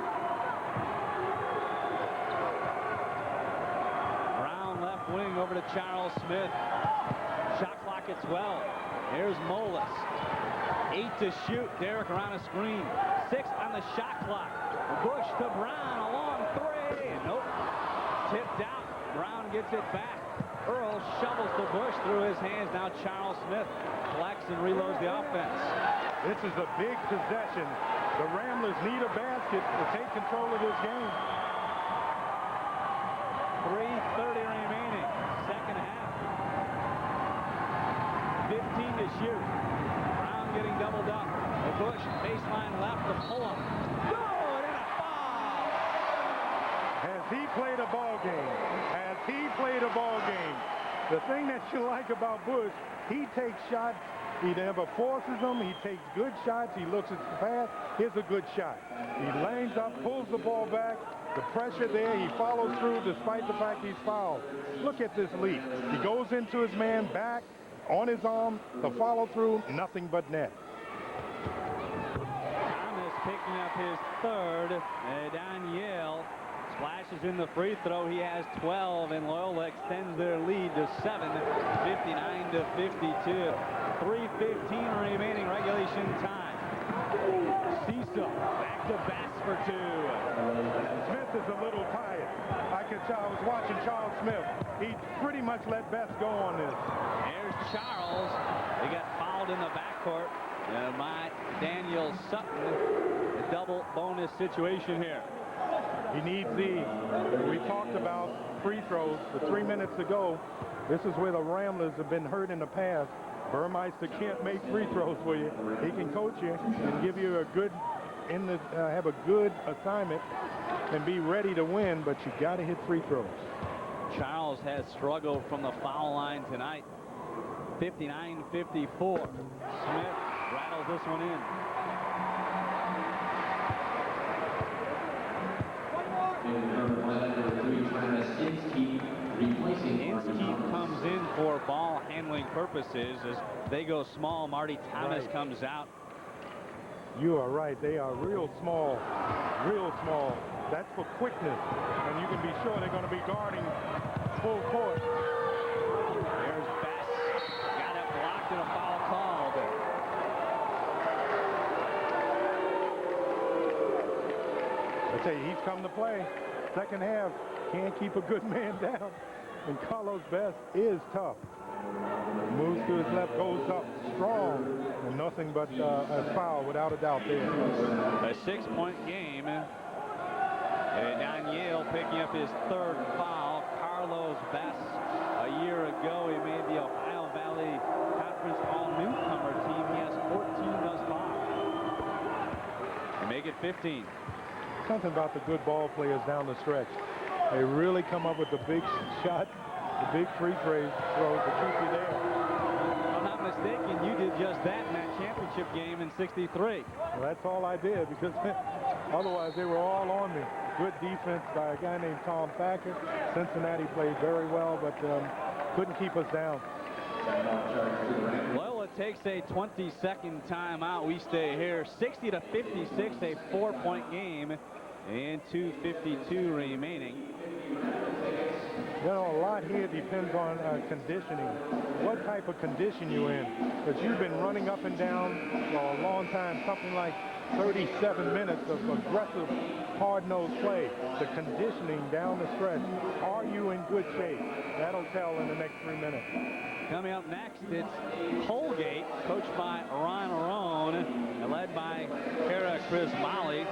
Brown left wing over to Charles Smith. Shot clock at 12. Here's Mullis. 8 to shoot. Derek around a screen. 6 on the shot clock. Bush to Brown. A long 3. Nope. Tipped out. Brown gets it back. Earl shovels the Bush through his hands. Now Charles Smith collects and reloads the offense. This is a big possession. The Ramblers need a basket to take control of this game. 3:30 remaining. Second half. 15 to shoot. Brown getting doubled up. The Bush baseline left to pull up. Good and a foul. Has he played a ball game? Has he played a ball game? The thing that you like about Bush, he takes shots. He never forces them. He takes good shots. He looks at the pass. Here's a good shot. He lanes up, pulls the ball back. The pressure there, he follows through despite the fact he's fouled. Look at this leap. He goes into his man back on his arm. The follow through, nothing but net. Thomas picking up his third. Donyale splashes in the free throw. He has 12, and Loyola extends their lead to 7, 59 to 52. 3:15 remaining regulation time. Cecil back to Bass for 2. Smith is a little tired. I was watching Charles Smith. He pretty much let Best go on this. There's Charles. He got fouled in the backcourt by Daniel Sutton. A double bonus situation here. He needs we talked about free throws 3 minutes ago. This is where the Ramblers have been hurt in the past. Burmeister can't make free throws for you. He can coach you and give you a good have a good assignment and be ready to win, but you got to hit free throws. Charles has struggled from the foul line tonight. 59-54. Smith rattles this one in. Inskeep comes in for ball handling purposes as they go small. Marty Thomas comes out. You are right. They are real small, real small. That's for quickness, and you can be sure they're going to be guarding full court. There's Bass. Got it blocked and a foul called. I tell you, he's come to play. Second half, can't keep a good man down. And Carlos Best is tough. Moves to his left, goes up strong, and nothing but a foul without a doubt there. A 6-point game. Donyale picking up his third foul. Carlos Best, a year ago, he made the Ohio Valley Conference All-Newcomer team. He has 14 thus far. They make it 15. Something about the good ball players down the stretch. They really come up with the big shot the big free throw to keep you there. If I'm not mistaken, you did just that in that championship game in '63. Well, that's all I did because otherwise they were all on me. Good defense by a guy named Tom Thacker. Cincinnati played very well, but couldn't keep us down. Loyola takes a 20-second timeout. We stay here. 60-56, a 4-point game, and 2:52 remaining. You know, a lot here depends on conditioning. What type of condition you're in. Because you've been running up and down for a long time, something like 37 minutes of aggressive, hard-nosed play. The conditioning down the stretch. Are you in good shape? That'll tell in the next 3 minutes. Coming up next, it's Colgate, coached by Ron Arone, and led by Kara Chris Molly.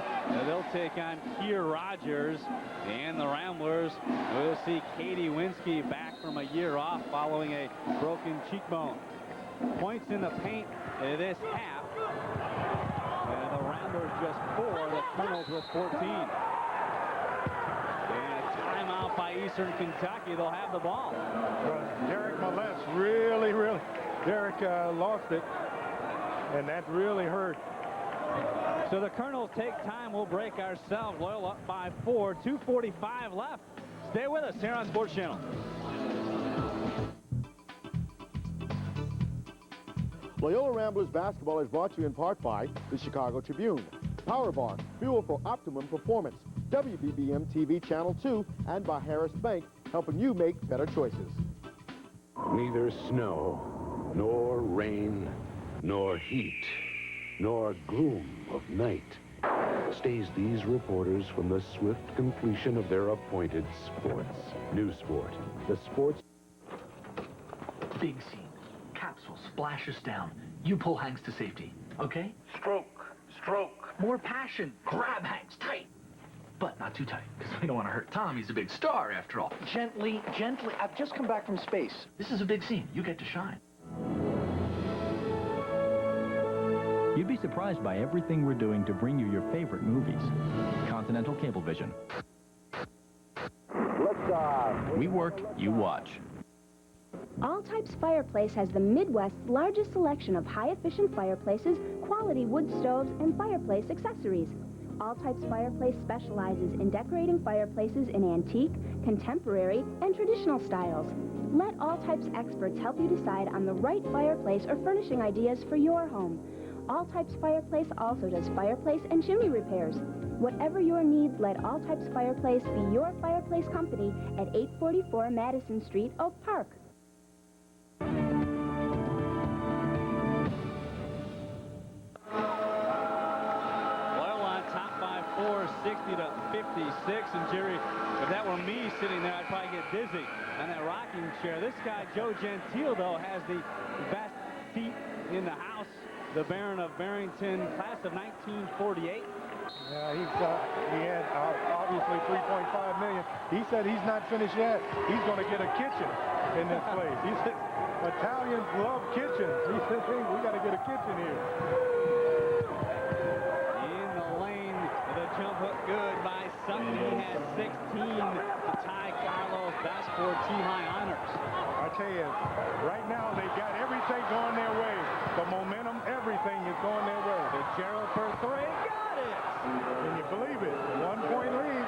They'll take on Keir Rogers, and the Ramblers will see Katie Winsky back from a year off following a broken cheekbone. Points in the paint this half. And the Ramblers just 4, the Colonels with 14. And a timeout by Eastern Kentucky. They'll have the ball. Derek Molest Derek lost it, and that really hurt. So the Colonels take time. We'll break ourselves. Loyola up by 4. 2:45 left. Stay with us here on Sports Channel. Loyola Ramblers basketball is brought to you in part by the Chicago Tribune, Power Bar, fuel for optimum performance, WBBM TV Channel 2, and by Harris Bank, helping you make better choices. Neither snow, nor rain, nor heat, nor gloom of night stays these reporters from the swift completion of their appointed sports. New Sport, the sports... Big scene. Capsule splashes down. You pull Hanks to safety, okay? Stroke. More passion. Grab Hanks tight. But not too tight, because we don't want to hurt Tom. He's a big star, after all. Gently. I've just come back from space. This is a big scene. You get to shine. You'd be surprised by everything we're doing to bring you your favorite movies. Continental Cablevision. We work, you watch. All Types Fireplace has the Midwest's largest selection of high-efficient fireplaces, quality wood stoves, and fireplace accessories. All Types Fireplace specializes in decorating fireplaces in antique, contemporary, and traditional styles. Let All Types experts help you decide on the right fireplace or furnishing ideas for your home. All Types Fireplace also does fireplace and chimney repairs. Whatever your needs, let All Types Fireplace be your fireplace company at 844 Madison Street, Oak Park. Loyola on top by 4, 60-56. And Jerry, if that were me sitting there, I'd probably get dizzy on that rocking chair. This guy, Joe Gentile, though, has the best feet in the house. The Baron of Barrington, class of 1948. Yeah, he had obviously $3.5 million. He said he's not finished yet. He's going to get a kitchen in this place. He said Italians love kitchens. He said, hey, we got to get a kitchen here. In the lane, the jump hook good by Sutton. He had 16 to tie Carlos' best for team high honors. I tell you, right now they've got everything going their way. The momentum, everything is going their way. Fitzgerald for 3, got it! Can you believe it? 1-point lead.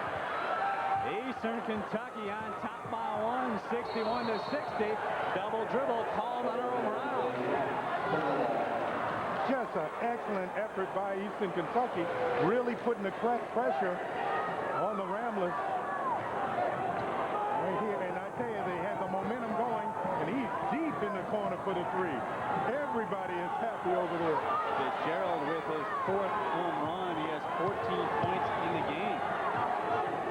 Eastern Kentucky on top by 1, 61-60. Double dribble called on Earl Brown. Just an excellent effort by Eastern Kentucky, really putting the pressure on the Ramblers. Right here, and I tell you, they had the momentum going, and he's deep in the corner for the 3. Everybody is happy over there. Fitzgerald with his 4th home run. He has 14 points in the game.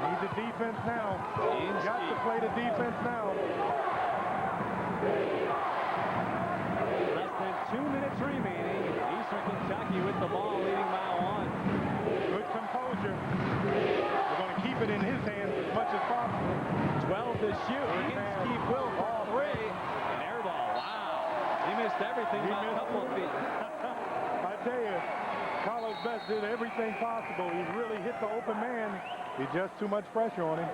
Need the defense now. He's got to play the defense now. Less than 2 minutes remaining. Eastern Kentucky with the ball, leading by 1. Good composure. We're going to keep it in his hands as much as possible. 12 to shoot. Hinsky will for 3. An air ball. Wow. He missed everything by a couple of feet. I tell you, Carlos Best did everything possible. He really hit the open man. He just too much pressure on him.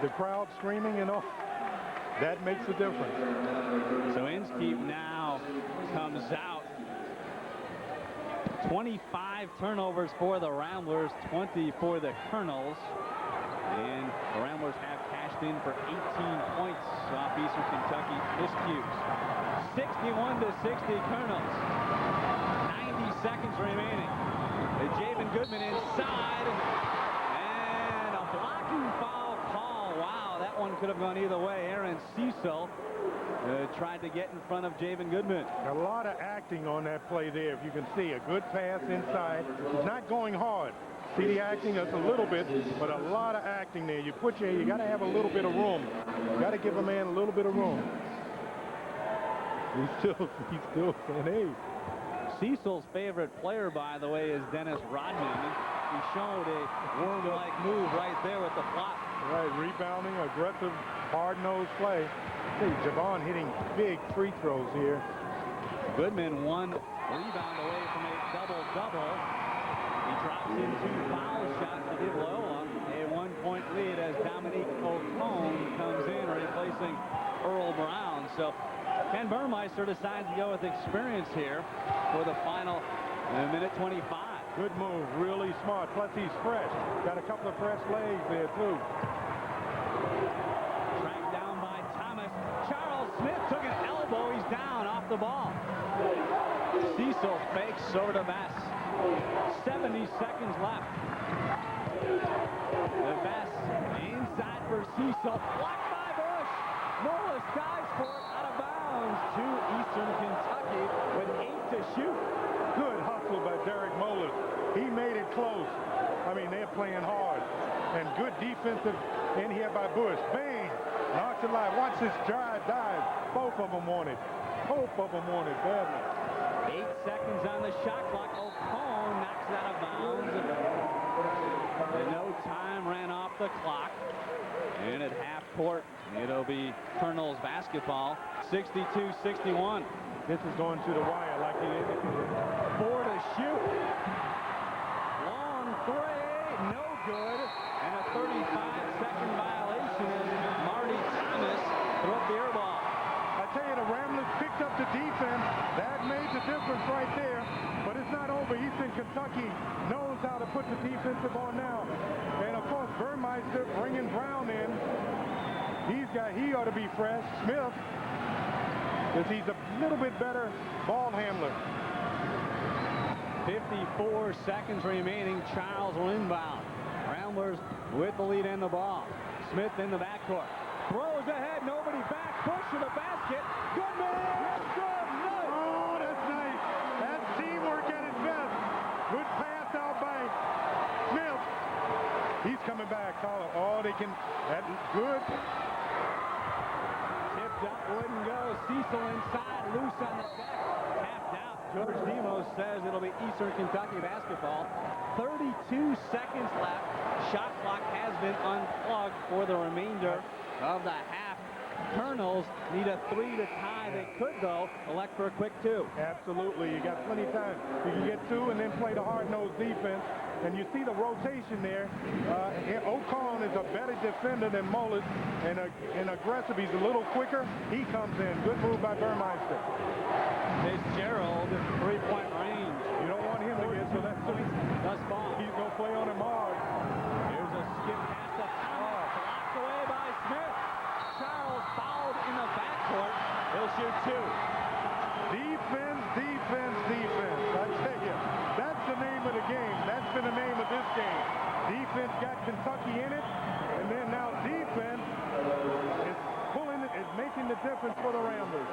The crowd screaming and all. That makes a difference. So Inskeep now comes out. 25 turnovers for the Ramblers, 20 for the Colonels. And the Ramblers have cashed in for 18 points off Eastern Kentucky miscues. 61-60 Colonels. 90 seconds remaining. Javan Goodman inside. And a blocking foul call. Wow, that one could have gone either way. Aaron Cecil tried to get in front of Javan Goodman. A lot of acting on that play there. If you can see a good pass inside. He's not going hard. See the acting? That's a little bit, but a lot of acting there. You got to have a little bit of room. You got to give a man a little bit of room. He's still saying, hey. Cecil's favorite player, by the way, is Dennis Rodman. He showed a worm-like move right there with the block. Right, rebounding, aggressive, hard-nosed play. See, Javan hitting big free throws here. Goodman one rebound away from a double-double. He drops in 2 foul shots to give Loyola a 1-point lead as Dominique Ocone comes in, replacing Earl Brown. So Ken Burmeister decides to go with experience here for the final minute 25. Good move, really smart. Plus he's fresh. Got a couple of fresh legs there too. Tracked down by Thomas. Charles Smith took an elbow. He's down off the ball. Cecil fakes over to Bass. 70 seconds left. The Bass inside for Cecil. Blocked by Bush. Moelis dives for it out of bounds to Eastern Kentucky with 8 to shoot. Good hustle by Derek Moelis. He made it close. I mean, they're playing hard. And good defensive in here by Bush. Bang! Knocks it live. Watch this drive, dive. Both of them want it. Both of them want it badly. 8 seconds on the shot clock. Ocone knocks it out of bounds. And no time ran off the clock. And at half court, it'll be Colonel's basketball. 62-61. This is going to the wire like he indicated. 4 to shoot. Long 3, no good. And a 35-second violation as Marty Thomas threw up the air ball. I tell you, the Ramblers picked up the defense. That made the difference right there. But it's not over. Eastern Kentucky knows how to put the defensive on now. And of course, Burmeister bringing Brown in. He ought to be fresh. Smith, because he's a little bit better ball handler. 54 seconds remaining. Charles will inbound. Ramblers with the lead and the ball. Smith in the backcourt. Throws ahead, nobody back. Push to the basket. Goodman! Good night! Oh, that's nice. That's teamwork at its best. Good pass out by Smith. He's coming back. Oh, they can. That's good. Tipped up, wouldn't go. Cecil inside, loose on the deck. Tapped out. George Demos says it'll be Eastern Kentucky basketball. 32 seconds left. Shot clock has been unplugged for the remainder of the half. Colonels need a 3 to tie. They could, though, elect for a quick 2. Absolutely. You got plenty of time. You can get 2 and then play the hard-nosed defense. And you see the rotation there. Ocone is a better defender than Moelis and aggressive. He's a little quicker. He comes in. Good move by Burmeister. Fitzgerald, 3-point range. You don't want him to get, so that's points thus far. He's going to play on him hard. Here's a skip pass to Thomas. Blocked away by Smith. Charles fouled in the backcourt. He'll shoot 2. Defense, defense, defense. I tell you, that's the name of the game. That's been the name of this game. Defense got Kentucky in it, and then now defense is making the difference for the Ramblers.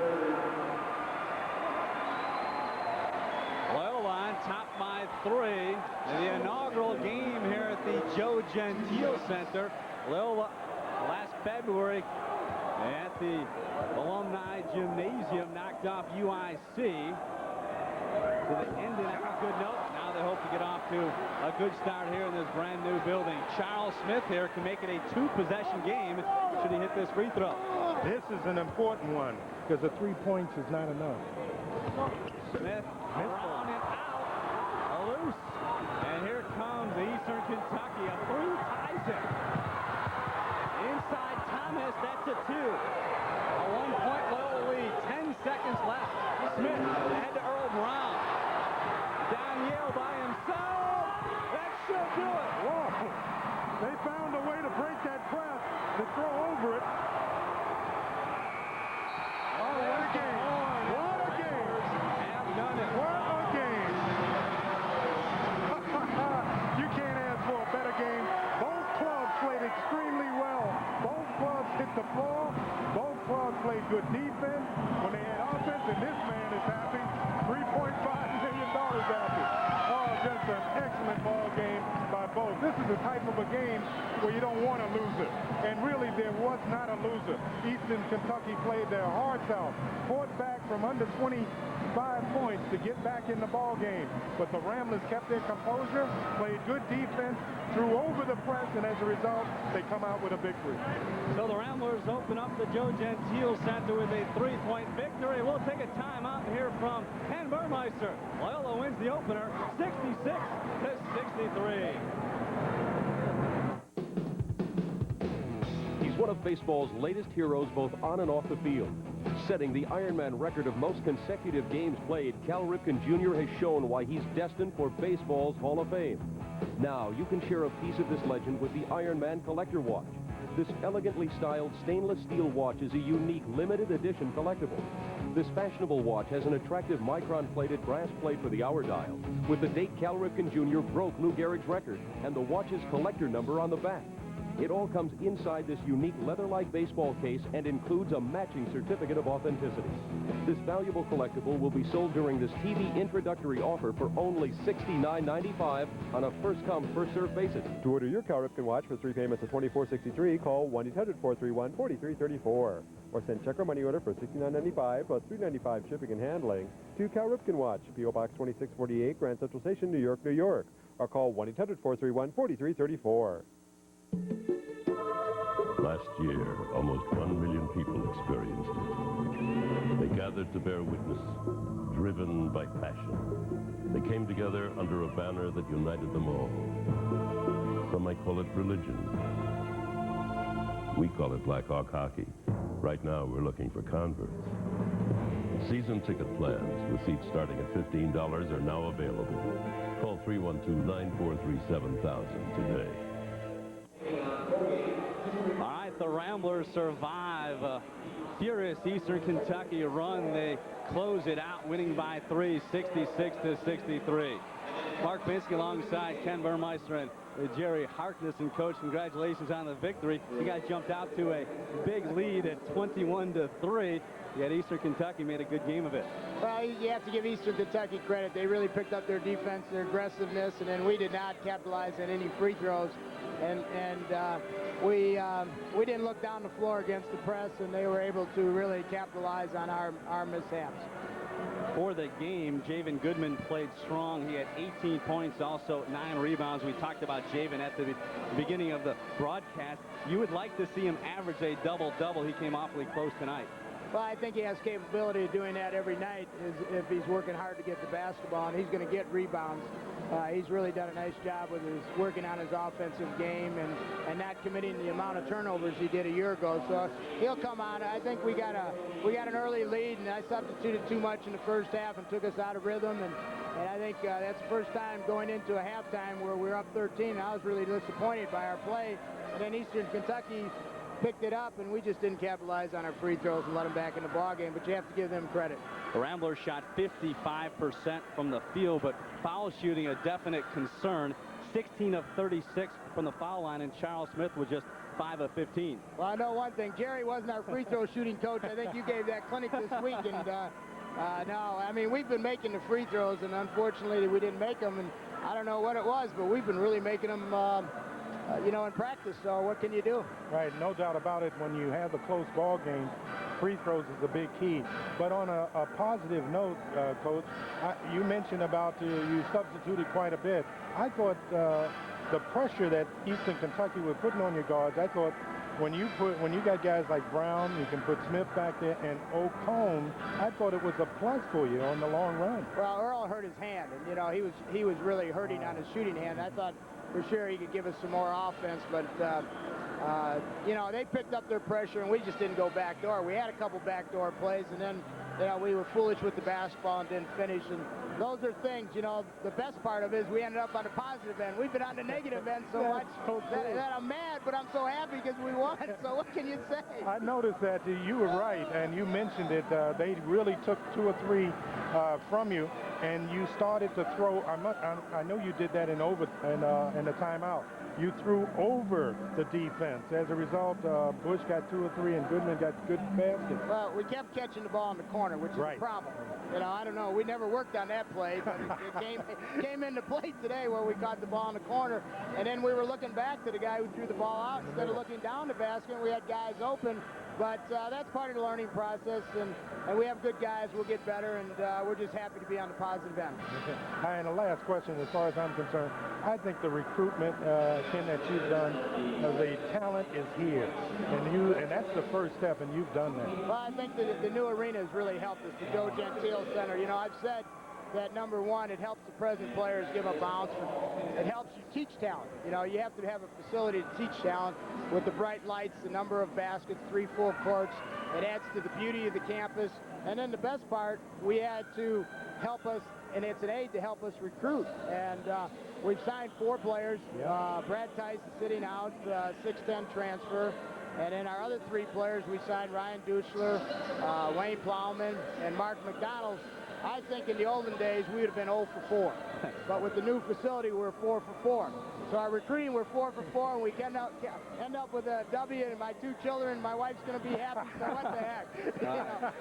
Loyola on top by 3. The inaugural game here at the Joe Gentile Center. Loyola last February at the Alumni Gymnasium knocked off UIC. So they ended on a good note. Now they hope to get off to a good start here in this brand new building. Charles Smith here can make it a 2-possession game should he hit this free throw. This is an important one because the 3 points is not enough. Smith around and out. Loose. And here comes Eastern Kentucky. A 3 ties it. Inside Thomas, that's a 2. Smith and to Earl Brown. Donyale by himself. That should do it. Whoa. They found a way to break that press, to throw over it. Oh, what a game. What a game. Have done it. What a game. You can't ask for a better game. Both clubs played extremely well. Both clubs hit the ball. Both clubs played good defense. When they had offense, and this man is happy. $3.5 million happy. Oh, just an excellent ball game by both. This is the type of a game where you don't want a loser. And really, there was not a loser. Eastern Kentucky played their hearts out. Fought back from under 25 points to get back in the ball game. But the Ramblers kept their composure, played good defense, threw over the press, and as a result, they come out with a victory. So the Ramblers open up the Joe Gentile Center with a 3-point victory. We'll take a timeout and hear from Ken Burmeister. Loyola wins the opener 66-63. He's one of baseball's latest heroes both on and off the field. Setting the Ironman record of most consecutive games played, Cal Ripken Jr. has shown why he's destined for baseball's Hall of Fame. Now you can share a piece of this legend with the Ironman Collector Watch. This elegantly styled stainless steel watch is a unique limited edition collectible. This fashionable watch has an attractive micron-plated brass plate for the hour dial, with the date Cal Ripken Jr. broke Lou Gehrig's record and the watch's collector number on the back. It all comes inside this unique leather-like baseball case and includes a matching certificate of authenticity. This valuable collectible will be sold during this TV introductory offer for only $69.95 on a first-come, first-served basis. To order your Cal Ripken watch for 3 payments of $24.63, call 1-800-431-4334. Or send check or money order for $69.95 plus $3.95 shipping and handling to Cal Ripken Watch, P.O. Box 2648, Grand Central Station, New York, New York. Or call 1-800-431-4334. Last year, almost 1 million people experienced it. They gathered to bear witness, driven by passion. They came together under a banner that united them all. Some might call it religion. We call it Black Hawk hockey. Right now, we're looking for converts. Season ticket plans with seats starting at $15 are now available. Call 312-943-7000 today. All right, the Ramblers survive a furious Eastern Kentucky run. They close it out, winning by 3, 66-63. Mark Pinsky alongside Ken Burmeister and Jerry Harkness. And Coach, congratulations on the victory. You guys jumped out to a big lead at 21-3. Yet Eastern Kentucky made a good game of it. Well, you have to give Eastern Kentucky credit. They really picked up their defense, their aggressiveness, and then we did not capitalize on any free throws. And we didn't look down the floor against the press, and they were able to really capitalize on our mishaps. For the game, Javan Goodman played strong. He had 18 points, also 9 rebounds. We talked about Javan at the beginning of the broadcast. You would like to see him average a double-double. He came awfully close tonight. Well, I think he has capability of doing that every night if he's working hard to get the basketball, and he's going to get rebounds. He's really done a nice job with his working on his offensive game and not committing the amount of turnovers he did a year ago. So he'll come on. I think we got an early lead, and I substituted too much in the first half and took us out of rhythm. And I think that's the first time going into a halftime where we're up 13. And I was really disappointed by our play. And then Eastern Kentucky picked it up, and we just didn't capitalize on our free throws and let them back in the ballgame, but you have to give them credit. The Ramblers shot 55% from the field, but foul shooting a definite concern. 16 of 36 from the foul line, and Charles Smith was just 5 of 15. Well, I know one thing. Jerry wasn't our free throw shooting coach. I think you gave that clinic this week, and no, I mean, we've been making the free throws, and unfortunately we didn't make them, and I don't know what it was, but we've been really making them in practice, so what can you do? Right, no doubt about it. When you have the close ball game, free throws is a big key. But on a positive note, Coach, you mentioned about you substituted quite a bit. I thought the pressure that Eastern Kentucky were putting on your guards, I thought when you got guys like Brown, you can put Smith back there, and O'Cone, I thought it was a plus for you on the long run. Well, Earl hurt his hand, and he was really hurting on his shooting hand. I thought for sure he could give us some more offense, but they picked up their pressure, and we just didn't go backdoor. We had a couple backdoor plays, and then you know, we were foolish with the basketball and didn't finish. And those are things, you know, the best part of it is we ended up on the positive end. We've been on the negative end so much that I'm mad, but I'm so happy because we won. So what can you say? I noticed that you were right, and you mentioned it. They really took 2 or 3 from you, and you started to throw. I know you did that in the timeout. You threw over the defense. As a result, Bush got 2 or 3, and Goodman got good baskets. Well, we kept catching the ball in the corner, which is a problem. You know, I don't know. We never worked on that play, but it came into play today where we caught the ball in the corner, and then we were looking back to the guy who threw the ball out instead of looking down the basket. We had guys open. But that's part of the learning process, and we have good guys. We'll get better, and we're just happy to be on the positive end. And the last question, as far as I'm concerned, I think the recruitment, Ken, that you've done, the talent is here, and that's the first step, and you've done that. Well, I think the new arena has really helped us, the Joe Gentile Center. You know, I've said that number one, it helps the present players give a bounce. It helps you teach talent. You know, you have to have a facility to teach talent with the bright lights, the number of baskets, 3 full courts. It adds to the beauty of the campus. And then the best part, we had to help us, and it's an aid to help us recruit. And we've signed 4 players. Brad Tice is sitting out, 6'10" transfer. And then our other 3 players, we signed Ryan Duchler, Wayne Plowman, and Mark McDonald. I think in the olden days, we would have been 0 for 4. But with the new facility, we're 4 for 4. So our recruiting, we're 4 for 4, and we end up with a W, and my 2 children, my wife's going to be happy, so what the heck? You know?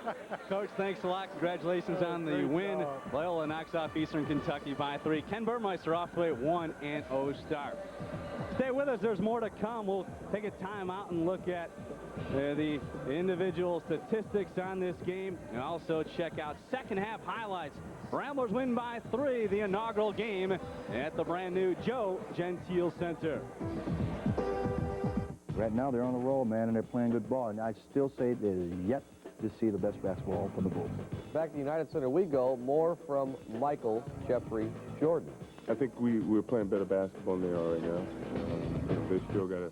Coach, thanks a lot. Congratulations on the win. Loyola knocks off Eastern Kentucky by 3. Ken Burmeister off to a 1-0 start. Stay with us. There's more to come. We'll take a time out and look at the individual statistics on this game, and also check out second half highlights. Ramblers win by 3, the inaugural game at the brand new Joe Gentile Center. Right now they're on the roll, man, and they're playing good ball, and I still say that it is yet to see the best basketball from the Bulls. Back to the United Center we go. More from Michael Jeffrey Jordan. I think we're playing better basketball than they are right now. They still got to.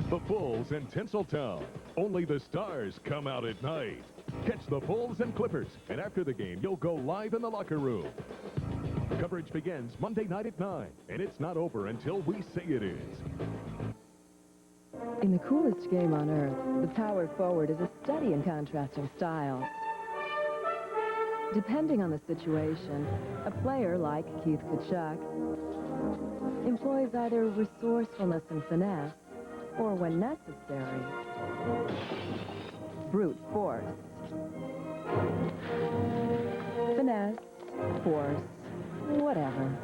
The Bulls in Tinseltown. Only the stars come out at night. Catch the Bulls and Clippers, and after the game, you'll go live in the locker room. Coverage begins Monday night at 9, and it's not over until we say it is. In the coolest game on earth, the power forward is a study in contrasting styles. Depending on the situation, a player like Keith Kachuk employs either resourcefulness and finesse, or when necessary, brute force. Finesse, force, whatever.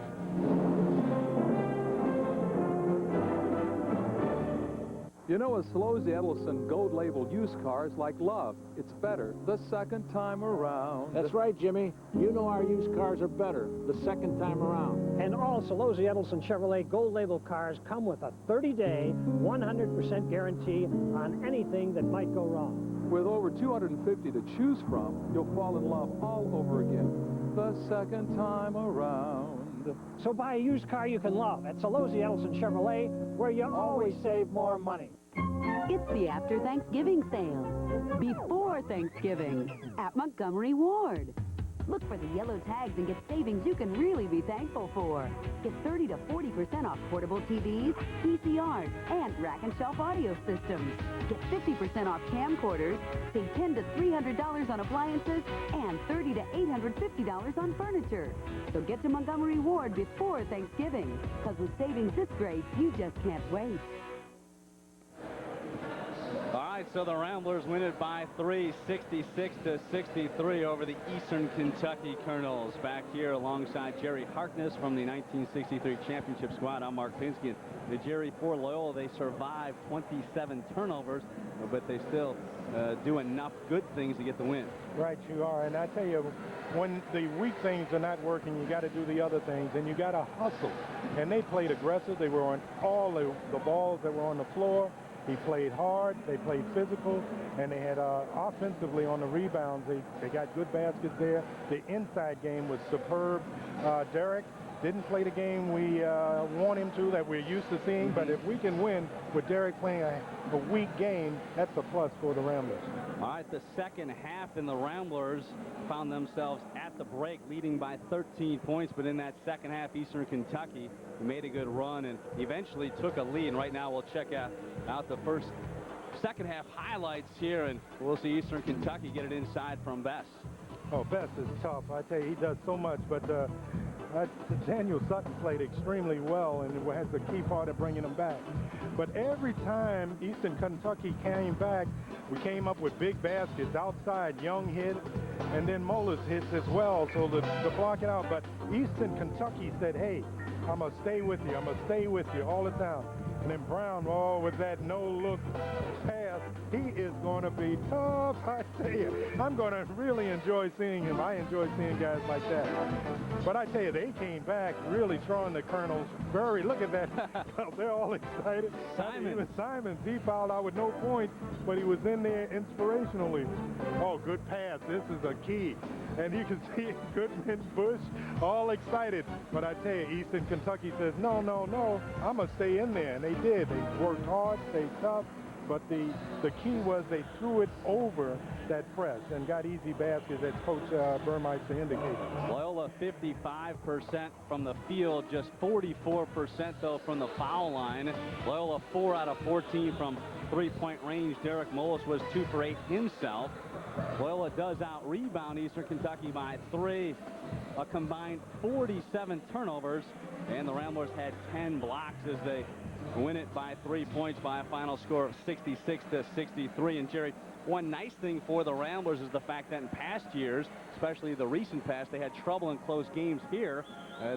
You know, a Solozzi Edelson gold labeled used car is like love. It's better the second time around. That's right, Jimmy. You know our used cars are better the second time around. And all Solozzi Edelson Chevrolet gold label cars come with a 30-day, 100% guarantee on anything that might go wrong. With over 250 to choose from, you'll fall in love all over again the second time around. So buy a used car you can love at Solozzi Edelson Chevrolet, where you always save more money. It's the after Thanksgiving sale. Before Thanksgiving at Montgomery Ward. Look for the yellow tags and get savings you can really be thankful for. Get 30 to 40% off portable TVs, VCRs, and rack and shelf audio systems. Get 50% off camcorders, save $10 to $300 on appliances, and $30 to $850 on furniture. So get to Montgomery Ward before Thanksgiving, because with savings this great, you just can't wait. All right, so the Ramblers win it by 3, 66 to 63 over the Eastern Kentucky Colonels. Back here alongside Jerry Harkness from the 1963 championship squad. I'm Mark Pinsky. The Jerry, for Loyola, they survived 27 turnovers, but they still do enough good things to get the win. Right, you are. And I tell you, when the weak things are not working, you got to do the other things, and you got to hustle. And they played aggressive. They were on all the balls that were on the floor. He played hard, they played physical, and they had offensively on the rebounds, they got good baskets there. The inside game was superb. Derek, Didn't play the game we want him to, that we're used to seeing, but if we can win with Derek playing a weak game, that's a plus for the Ramblers. All right, the second half in the Ramblers found themselves at the break leading by 13 points, but in that second half, Eastern Kentucky made a good run and eventually took a lead. And right now we'll check out the second half highlights here, and we'll see Eastern Kentucky get it inside from Best. Oh, Best is tough. I tell you, he does so much, but Daniel Sutton played extremely well and has the key part of bringing him back. But every time Eastern Kentucky came back, we came up with big baskets outside. Young hit, and then Molas hits as well, so to block it out. But Eastern Kentucky said, hey, I'm going to stay with you. I'm going to stay with you all the time. And then Brown, oh, with that no-look pass, he is going to be tough, I tell you. I'm going to really enjoy seeing him. I enjoy seeing guys like that. But I tell you, they came back really throwing the Colonels. Look at that. They're all excited. Even Simons, he fouled out with no points, but he was in there inspirationally. Oh, good pass. This is a key. And you can see Goodman, Bush, all excited. But I tell you, Eastern Kentucky says, no, no, no, I'm going to stay in there. And they did. They worked hard, stayed tough. But the key was they threw it over that press and got easy baskets, as Coach Burmeister indicated. Loyola 55% from the field, just 44% though from the foul line. Loyola 4 out of 14 from three-point range. Derek Molas was 2 for 8 himself. Loyola does out-rebound Eastern Kentucky by 3. A combined 47 turnovers, and the Ramblers had 10 blocks as they win it by 3 points by a final score of 66-63. And Jerry, one nice thing for the Ramblers is the fact that in past years, especially the recent past, they had trouble in close games. Here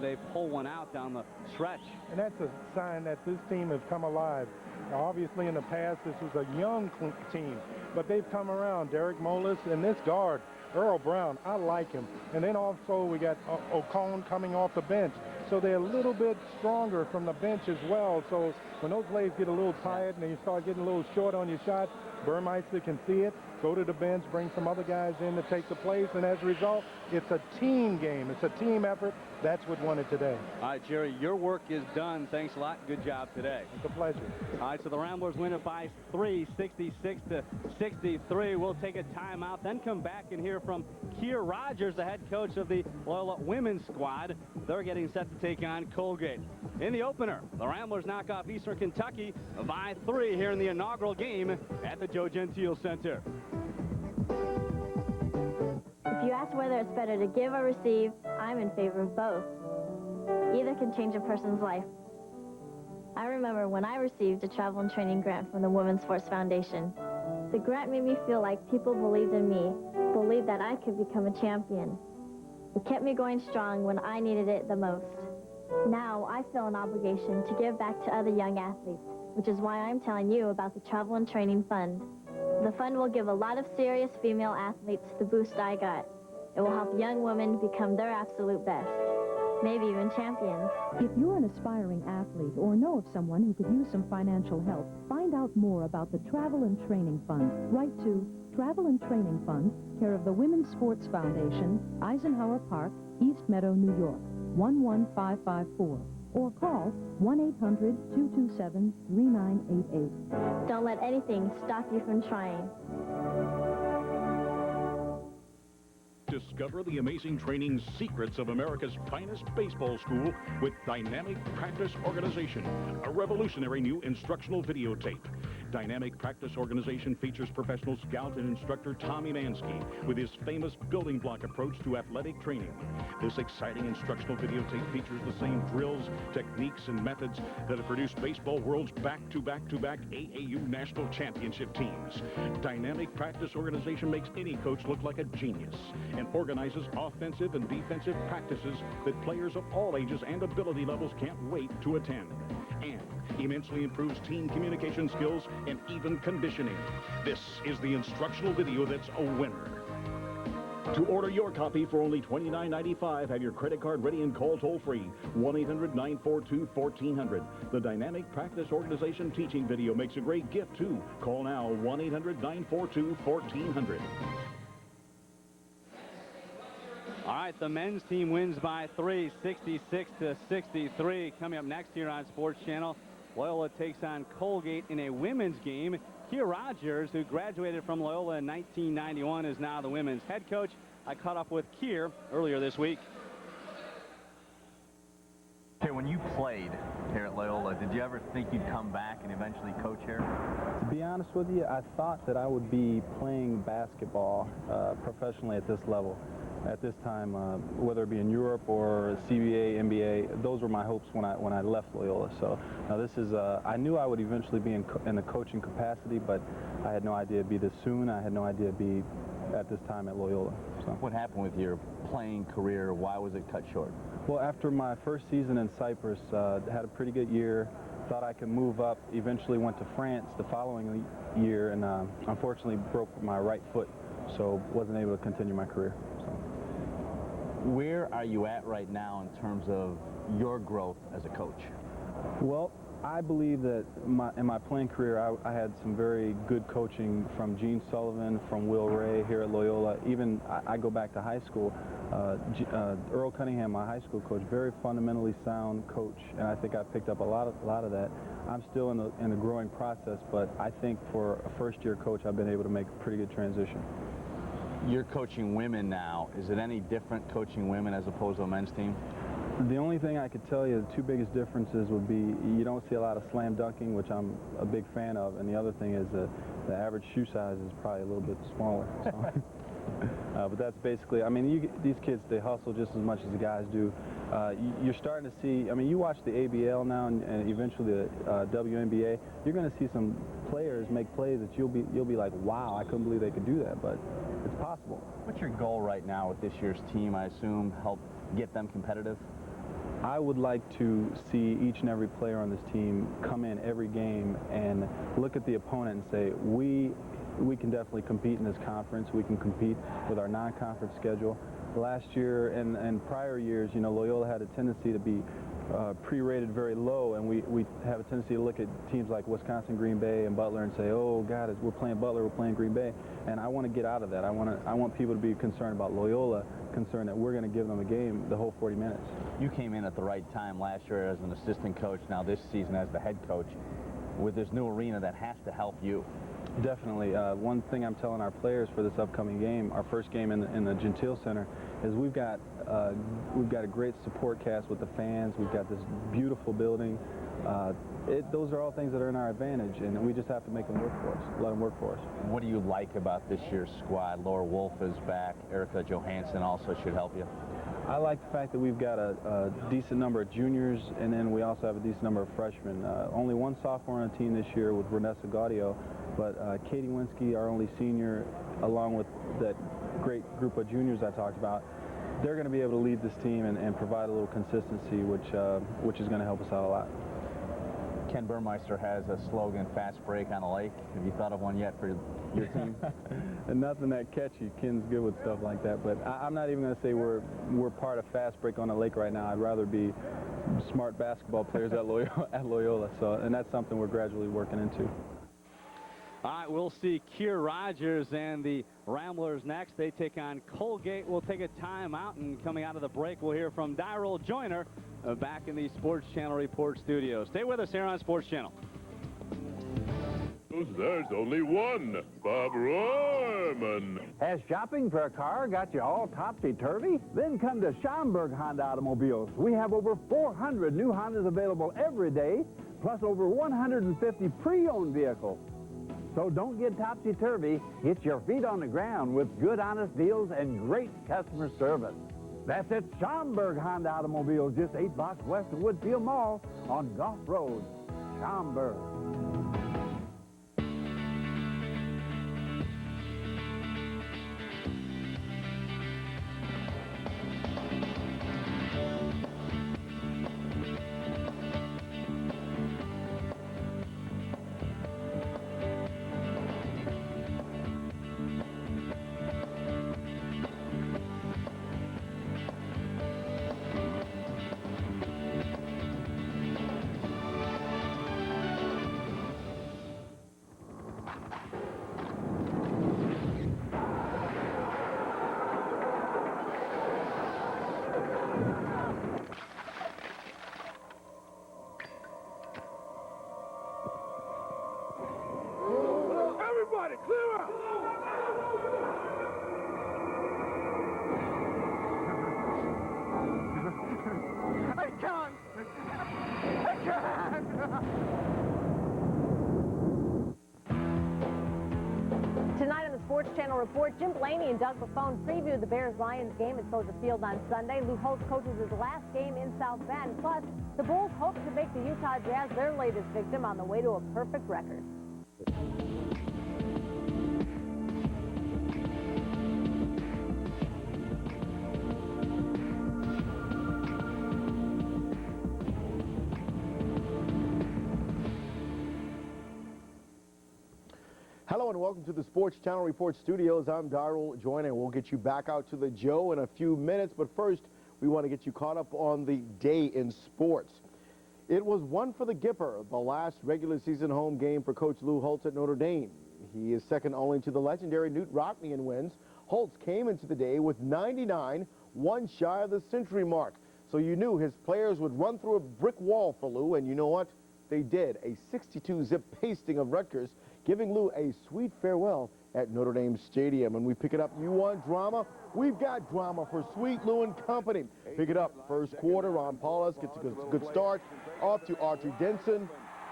they pull one out down the stretch. And that's a sign that this team has come alive. Obviously in the past this was a young team, but they've come around. Derek Molas and this guard Earl Brown, I like him. And then also we got Ocone coming off the bench. So they're a little bit stronger from the bench as well. So when those legs get a little tired and you start getting a little short on your shot, Burmeister can see it, go to the bench, bring some other guys in to take the place, and as a result, it's a team game. It's a team effort. That's what won it today. All right, Jerry, your work is done. Thanks a lot. Good job today. It's a pleasure. All right, so the Ramblers win it by 3, 66-63. We'll take a timeout, then come back and hear from Keir Rogers, the head coach of the Loyola women's squad. They're getting set to take on Colgate. In the opener, the Ramblers knock off Eastern Kentucky by 3 here in the inaugural game at the Joe Gentile Center. If you ask whether it's better to give or receive, I'm in favor of both. Either can change a person's life. I remember when I received a travel and training grant from the Women's Sports Foundation. The grant made me feel like people believed in me, believed that I could become a champion. It kept me going strong when I needed it the most. Now I feel an obligation to give back to other young athletes, which is why I'm telling you about the Travel and Training Fund. The fund will give a lot of serious female athletes the boost I got. It will help young women become their absolute best, maybe even champions. If you're an aspiring athlete or know of someone who could use some financial help, find out more about the Travel and Training Fund. Write to Travel and Training Fund, care of the Women's Sports Foundation, Eisenhower Park, East Meadow, New York, 11554. Or call 1-800-227-3988. Don't let anything stop you from trying. Discover the amazing training secrets of America's finest baseball school with Dynamic Practice Organization, a revolutionary new instructional videotape. Dynamic Practice Organization features professional scout and instructor Tommy Mansky with his famous building block approach to athletic training. This exciting instructional videotape features the same drills, techniques, and methods that have produced baseball world's back-to-back-to-back AAU national championship teams. Dynamic Practice Organization makes any coach look like a genius and organizes offensive and defensive practices that players of all ages and ability levels can't wait to attend. And immensely improves team communication skills and even conditioning. This is the instructional video that's a winner. To order your copy for only $29.95, have your credit card ready and call toll-free, 1-800-942-1400. The Dynamic Practice Organization teaching video makes a great gift, too. Call now, 1-800-942-1400. All right, the men's team wins by 3, 66-63. Coming up next here on Sports Channel, Loyola takes on Colgate in a women's game. Keir Rogers, who graduated from Loyola in 1991, is now the women's head coach. I caught up with Keir earlier this week. Hey, when you played here at Loyola, did you ever think you'd come back and eventually coach here? To be honest with you, I thought that I would be playing basketball professionally at this level. At this time, whether it be in Europe or CBA, NBA, those were my hopes when I left Loyola. So now this is, I knew I would eventually be in the coaching capacity, but I had no idea it'd be this soon. I had no idea it'd be at this time at Loyola. So. What happened with your playing career? Why was it cut short? Well, after my first season in Cyprus, had a pretty good year. Thought I could move up. Eventually went to France the following year, and unfortunately broke my right foot, so wasn't able to continue my career. So. Where are you at right now in terms of your growth as a coach? Well, I believe that in my playing career, I had some very good coaching from Gene Sullivan, from Will Ray here at Loyola. Even I go back to high school. Earl Cunningham, my high school coach, very fundamentally sound coach, and I think I picked up a lot of that. I'm still in the growing process, but I think for a first-year coach, I've been able to make a pretty good transition. You're coaching women now. Is it any different coaching women as opposed to a men's team? The only thing I could tell you, the two biggest differences would be you don't see a lot of slam dunking, which I'm a big fan of, and the other thing is the average shoe size is probably a little bit smaller. So. But that's basically, I mean, these kids, they hustle just as much as the guys do. You're starting to see, I mean, you watch the ABL now and eventually the WNBA, you're going to see some players make plays that you'll be like, wow, I couldn't believe they could do that, but it's possible. What's your goal right now with this year's team? I assume help get them competitive? I would like to see each and every player on this team come in every game and look at the opponent and say, we can definitely compete in this conference. We can compete with our non-conference schedule. Last year and prior years, you know, Loyola had a tendency to be pre-rated very low, and we have a tendency to look at teams like Wisconsin, Green Bay, and Butler and say, oh, God, we're playing Butler, we're playing Green Bay. And I want to get out of that. I want people to be concerned about Loyola, concerned that we're going to give them a game the whole 40 minutes. You came in at the right time last year as an assistant coach, now this season as the head coach, with this new arena that has to help you. Definitely. One thing I'm telling our players for this upcoming game, our first game in the Gentile Center, is we've got a great support cast with the fans. We've got this beautiful building. Those are all things that are in our advantage, and we just have to make them work for us, let them work for us. What do you like about this year's squad? Laura Wolf is back. Erica Johansson also should help you. I like the fact that we've got a decent number of juniors, and then we also have a decent number of freshmen. Only one sophomore on the team this year with Vanessa Gaudio, but Katie Winsky, our only senior, along with that great group of juniors I talked about, they're going to be able to lead this team and provide a little consistency, which is going to help us out a lot. Ken Burmeister has a slogan, fast break on a lake. Have you thought of one yet for your team? And nothing that catchy. Ken's good with stuff like that, but I'm not even going to say we're part of fast break on a lake right now. I'd rather be smart basketball players at Loyola. So, and that's something we're gradually working into. All right, we'll see Keir Rogers and the Ramblers next. They take on Colgate. We'll take a timeout, and coming out of the break, we'll hear from Dyrell Joyner back in the Sports Channel Report studio. Stay with us here on Sports Channel. There's only one, Bob Royman. Has shopping for a car got you all topsy-turvy? Then come to Schaumburg Honda Automobiles. We have over 400 new Hondas available every day, plus over 150 pre-owned vehicles. So don't get topsy-turvy. Get your feet on the ground with good, honest deals and great customer service. That's at Schaumburg Honda Automobiles, just 8 blocks west of Woodfield Mall on Gulf Road, Schaumburg. Everybody, clear out! I can't! I can't! Tonight on the Sports Channel Report, Jim Blaney and Doug Buffone previewed the Bears-Lions game at Soldier Field on Sunday. Lou Holtz coaches his last game in South Bend. Plus, the Bulls hope to make the Utah Jazz their latest victim on the way to a perfect record. Hello and welcome to the Sports Channel Report Studios. I'm Darrell Joyner. We'll get you back out to the Joe in a few minutes, but first we want to get you caught up on the day in sports. It was one for the Gipper, the last regular season home game for Coach Lou Holtz at Notre Dame. He is second only to the legendary Newt Rockne in wins. Holtz came into the day with 99, one shy of the century mark. So you knew his players would run through a brick wall for Lou, and you know what? They did. A 62-zip pasting of Rutgers, giving Lou a sweet farewell at Notre Dame Stadium. And we pick it up. You want drama? We've got drama for Sweet Lou and company. Pick it up. First quarter, Ron Paulus gets a good start. Off to Archie Denson.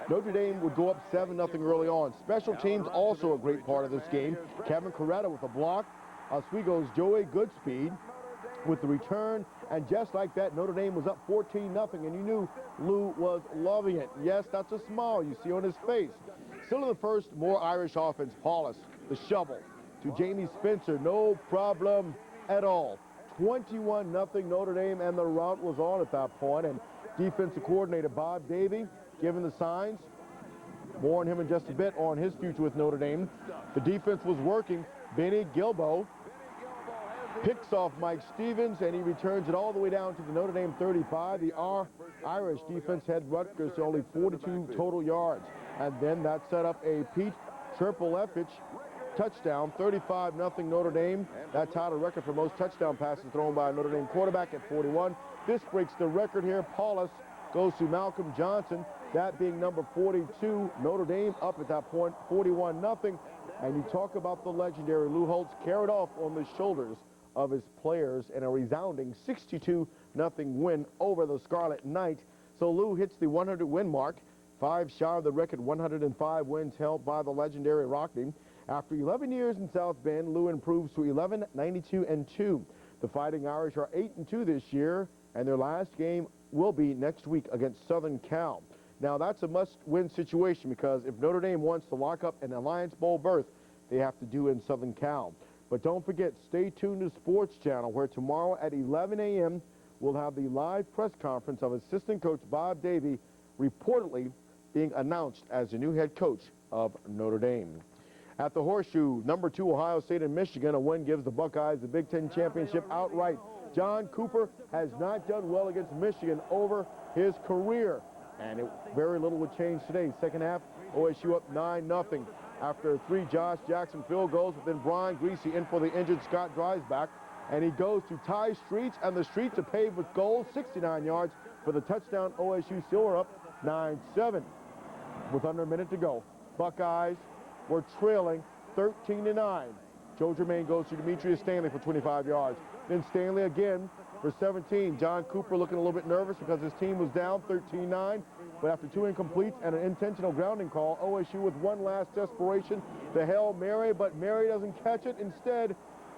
Notre Dame would go up 7-0 early on. Special teams also a great part of this game. Kevin Coretta with a block. Oswego's Joey Goodspeed with the return. And just like that, Notre Dame was up 14-0. And you knew Lou was loving it. Yes, that's a smile you see on his face. Still in the first, more Irish offense. Paulus, the shovel to Jamie Spencer. No problem at all. 21-0 Notre Dame, and the rout was on at that point. And defensive coordinator Bob Davie giving the signs. More on him in just a bit on his future with Notre Dame. The defense was working. Benny Gilbo picks off Mike Stevens, and he returns it all the way down to the Notre Dame 35. The Irish defense had Rutgers to only 42 total yards. And then that set up a Pete Cherpelevich touchdown, 35-0 Notre Dame. That tied a record for most touchdown passes thrown by a Notre Dame quarterback at 41. This breaks the record here. Paulus goes to Malcolm Johnson, that being number 42. Notre Dame up at that point, 41-0. And you talk about the legendary Lou Holtz carried off on the shoulders of his players in a resounding 62-0 win over the Scarlet Knight. So Lou hits the 100-win mark. 5 shy of the record 105 wins held by the legendary Rockne. After 11 years in South Bend, Lou improves to 11-92-2. The Fighting Irish are 8-2 this year, and their last game will be next week against Southern Cal. Now, that's a must-win situation because if Notre Dame wants to lock up an Alliance Bowl berth, they have to do in Southern Cal. But don't forget, stay tuned to Sports Channel, where tomorrow at 11 a.m. we'll have the live press conference of assistant coach Bob Davie, reportedly being announced as the new head coach of Notre Dame. At the Horseshoe, number 2 Ohio State and Michigan, a win gives the Buckeyes the Big Ten championship outright. John Cooper has not done well against Michigan over his career, and very little would change today. Second half, OSU up 9-0 after 3 Josh Jackson field goals, but then Brian Greasy in for the injured Scott Dreisbach, and he goes to Ty Streets, and the streets are paved with gold, 69 yards for the touchdown. OSU still are up 9-7. With under a minute to go, Buckeyes were trailing 13-9. Joe Germain goes to Demetrius Stanley for 25 yards. Then Stanley again for 17. John Cooper looking a little bit nervous because his team was down 13-9. But after 2 incompletes and an intentional grounding call, OSU with one last desperation, the Hail Mary, but Mary doesn't catch it. Instead,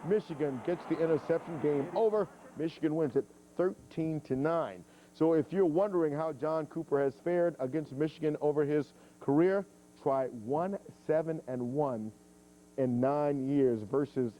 Michigan gets the interception. Game over. Michigan wins it 13-9. So if you're wondering how John Cooper has fared against Michigan over his career, try 1-7-1 in 9 years versus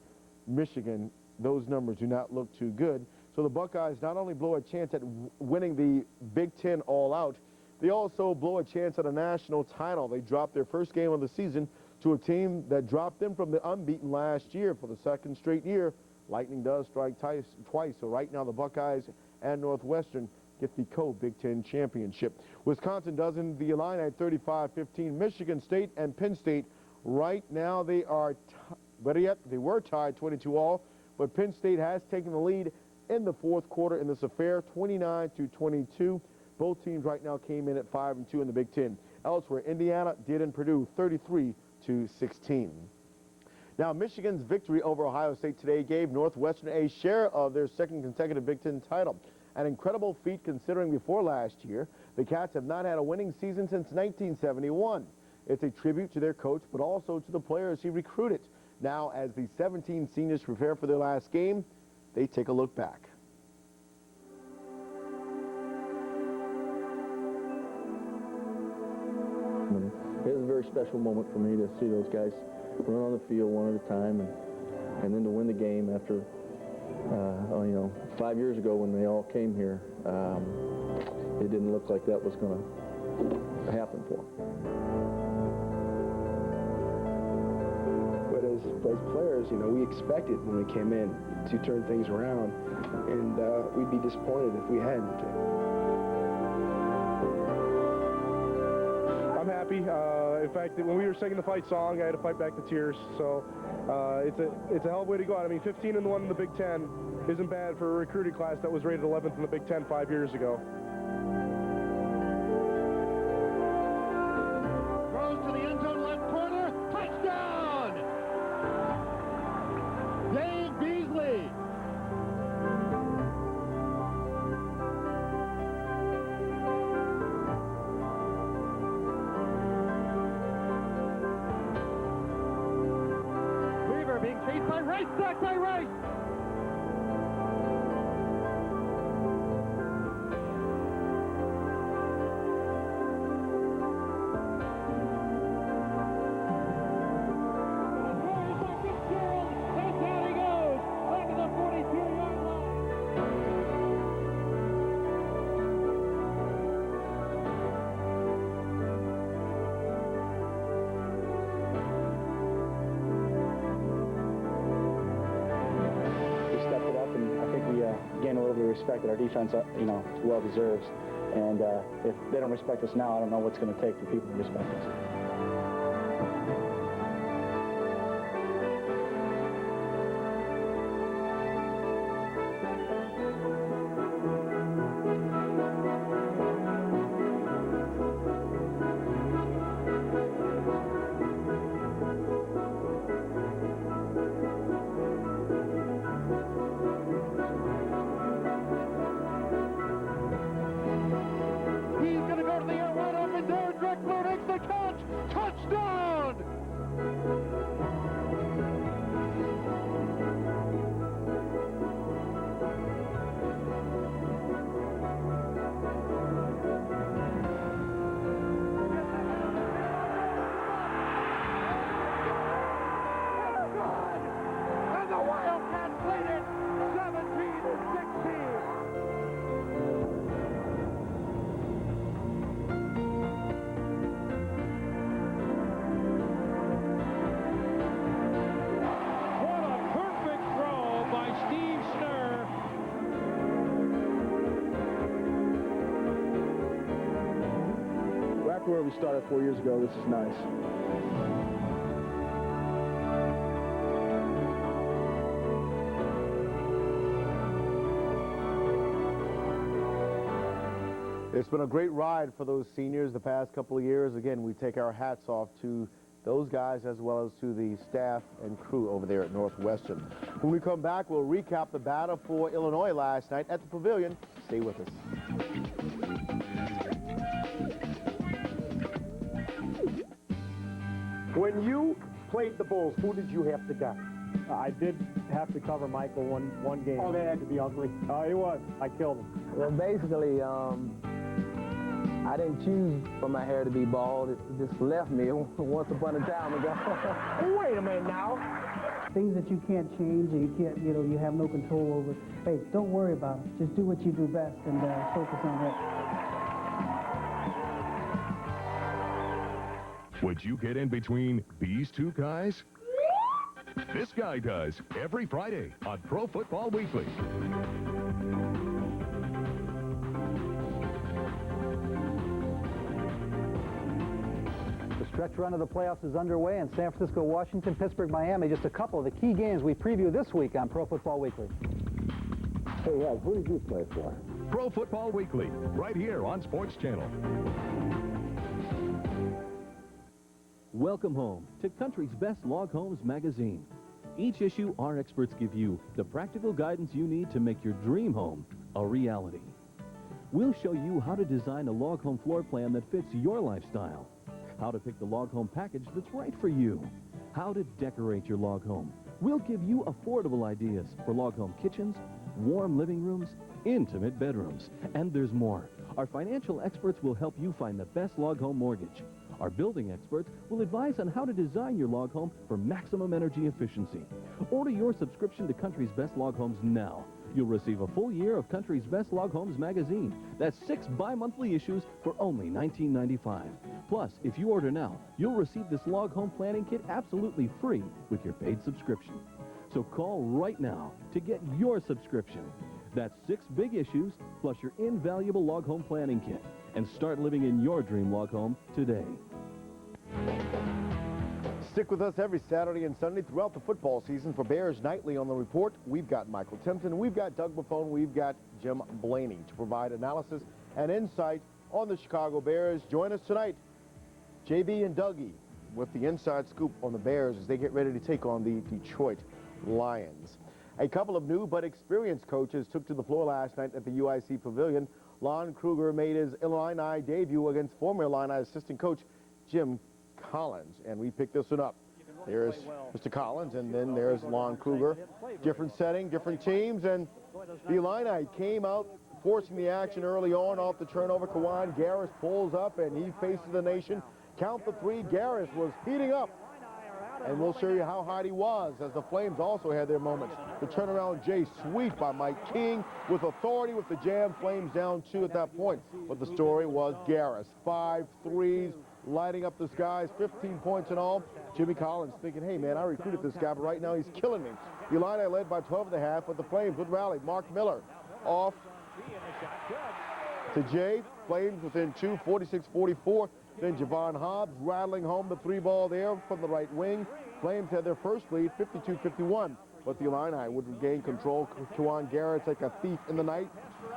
Michigan. Those numbers do not look too good. So the Buckeyes not only blow a chance at winning the Big Ten all out, they also blow a chance at a national title. They dropped their first game of the season to a team that dropped them from the unbeaten last year for the second straight year. Lightning does strike twice. So right now the Buckeyes and Northwestern get the co-Big Ten championship. Wisconsin does in the line at 35-15. Michigan State and Penn State right now they are, better yet, they were tied 22-all, but Penn State has taken the lead in the fourth quarter in this affair, 29-22. Both teams right now came in at 5-2 in the Big Ten. Elsewhere, Indiana did in Purdue 33-16. Now, Michigan's victory over Ohio State today gave Northwestern a share of their second consecutive Big Ten title. An incredible feat considering before last year, the Cats have not had a winning season since 1971. It's a tribute to their coach, but also to the players he recruited. Now, as the 17 seniors prepare for their last game, they take a look back. It was a very special moment for me to see those guys run on the field one at a time, and then to win the game after, you know, 5 years ago when they all came here, it didn't look like that was going to happen for them. But as players, you know, we expected when we came in to turn things around, and we'd be disappointed if we hadn't. I'm happy. In fact, when we were singing the fight song, I had to fight back the tears. So it's a hell of a way to go out. I mean, 15-1 in the Big Ten isn't bad for a recruiting class that was rated 11th in the Big Ten 5 years ago. Throws to the end zone left corner. Touchdown! Dave Beasley. Weaver being chased by Rice, sacked by Rice. Gain a little bit of respect that our defense, you know, well deserves. And if they don't respect us now, I don't know what's going to take for people to respect us. Where we started 4 years ago, this is nice. It's been a great ride for those seniors the past couple of years. Again, we take our hats off to those guys as well as to the staff and crew over there at Northwestern. When we come back, we'll recap the battle for Illinois last night at the Pavilion. Stay with us. When you played the Bulls, who did you have to guard? I did have to cover Michael one game. Oh, that had to be ugly. He was. I killed him. Well, basically, I didn't choose for my hair to be bald. It just left me once upon a time ago. Wait a minute now. Things that you can't change and you can't, you know, you have no control over. Hey, don't worry about it. Just do what you do best and focus on that. Would you get in between these two guys? This guy does every Friday on Pro Football Weekly. The stretch run of the playoffs is underway in San Francisco, Washington, Pittsburgh, Miami. Just a couple of the key games we preview this week on Pro Football Weekly. Hey, Ed, who did you play for? Pro Football Weekly, right here on Sports Channel. Welcome home to Country's Best Log Homes magazine. Each issue, our experts give you the practical guidance you need to make your dream home a reality. We'll show you how to design a log home floor plan that fits your lifestyle, how to pick the log home package that's right for you, how to decorate your log home. We'll give you affordable ideas for log home kitchens, warm living rooms, intimate bedrooms, and there's more. Our financial experts will help you find the best log home mortgage. Our building experts will advise on how to design your log home for maximum energy efficiency. Order your subscription to Country's Best Log Homes now. You'll receive a full year of Country's Best Log Homes magazine. That's 6 bi-monthly issues for only $19.95. Plus, if you order now, you'll receive this log home planning kit absolutely free with your paid subscription. So call right now to get your subscription. That's 6 big issues plus your invaluable log home planning kit. And start living in your dream log home today. Stick with us every Saturday and Sunday throughout the football season for Bears Nightly on the Report. We've got Michael Timpson, we've got Doug Buffone, we've got Jim Blaney to provide analysis and insight on the Chicago Bears. Join us tonight, JB and Dougie, with the inside scoop on the Bears as they get ready to take on the Detroit Lions. A couple of new but experienced coaches took to the floor last night at the UIC Pavilion. Lon Kruger made his Illini debut against former Illini assistant coach Jim Collins, and we picked this one up. There's Mr. Collins, and then there's Lon Kruger. Different setting, different teams, and the Illini came out forcing the action early on off the turnover. Kawan Garris pulls up, and he faces the nation. Count the 3. Garris was heating up, and we'll show you how hot he was as the Flames also had their moments. The turnaround Jay sweep by Mike King with authority with the jam. Flames down 2 at that point, but the story was Garris. 5 threes, lighting up the skies, 15 points in all. Jimmy Collins thinking, hey, man, I recruited this guy, but right now he's killing me. The Illini led by 12 at the half, but the Flames would rally. Mark Miller off to Jay. Flames within 2, 46-44. Then Javon Hobbs rattling home the 3 ball there from the right wing. Flames had their first lead, 52-51. But the Illini would regain control. Kawan Garris like a thief in the night.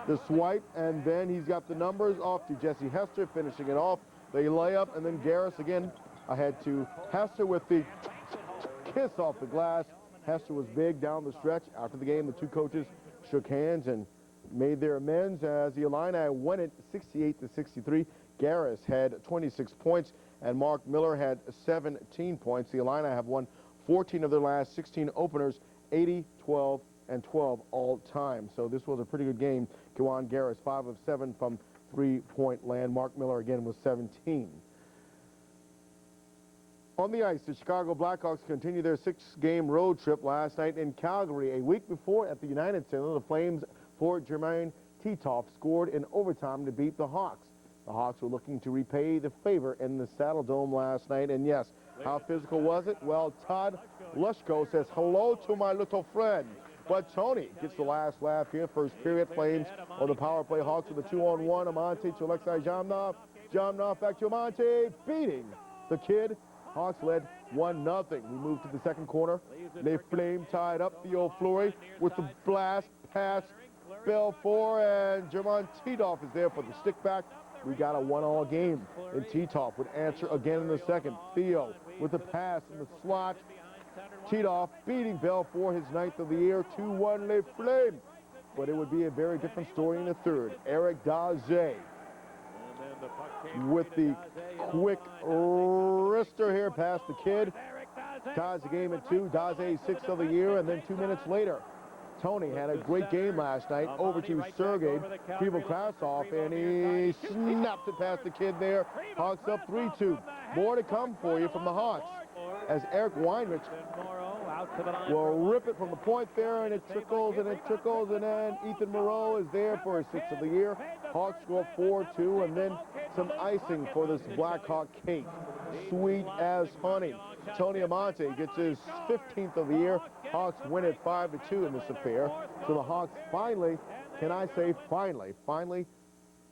The swipe, and then he's got the numbers off to Jesse Hester, finishing it off. They lay up, and then Garris again ahead to Hester with the kiss off the glass. Hester was big down the stretch. After the game, the 2 coaches shook hands and made their amends as the Illini won it 68-63. Garris had 26 points, and Mark Miller had 17 points. The Illini have won 14 of their last 16 openers, 80, 12, and 12 all time. So this was a pretty good game. Kawan Garris, 5 of 7 from three-point land. Mark Miller again was 17. On the ice, the Chicago Blackhawks continue their 6-game road trip last night in Calgary. A week before at the United Center, the Flames for Jermaine Titoff scored in overtime to beat the Hawks. The Hawks were looking to repay the favor in the Saddle Dome last night, and yes, how physical was it? Well, Todd Lushko says hello to my little friend. But Tony gets the last laugh here. First period, Flames on the power play. Hawks with a 2-on-1. Amante to Alexei Jamnov. Jamnov back to Amante, beating the kid. Hawks led 1-0. We move to the second corner. They Flame tied up Theo Fleury with the blast pass. Belfour and Jermaine Titoff is there for the stick back. We got a 1-all game. And Titoff would answer again in the second. Theo with the pass in the slot. Titoff beating Belfour, his 9th of the year. 2-1 Les Flames. But it would be a very different story in the third. Eric Daze with the quick wrister here past the kid. Ties the game at 2. Daze 6th of the year. And then 2 minutes later, Tony had a great game last night. Over to Sergei Krivokrasov, and he snapped it past the kid there. Hawks up 3-2. More to come for you from the Hawks, as Eric Weinrich will rip it from the point there, and it trickles, and then Ethan Moreau is there for his 6th of the year. Hawks go up 4-2, and then some icing for this Blackhawk cake. Sweet as honey. Tony Amante gets his 15th of the year. Hawks win it 5-2 in this affair. So the Hawks finally, can I say finally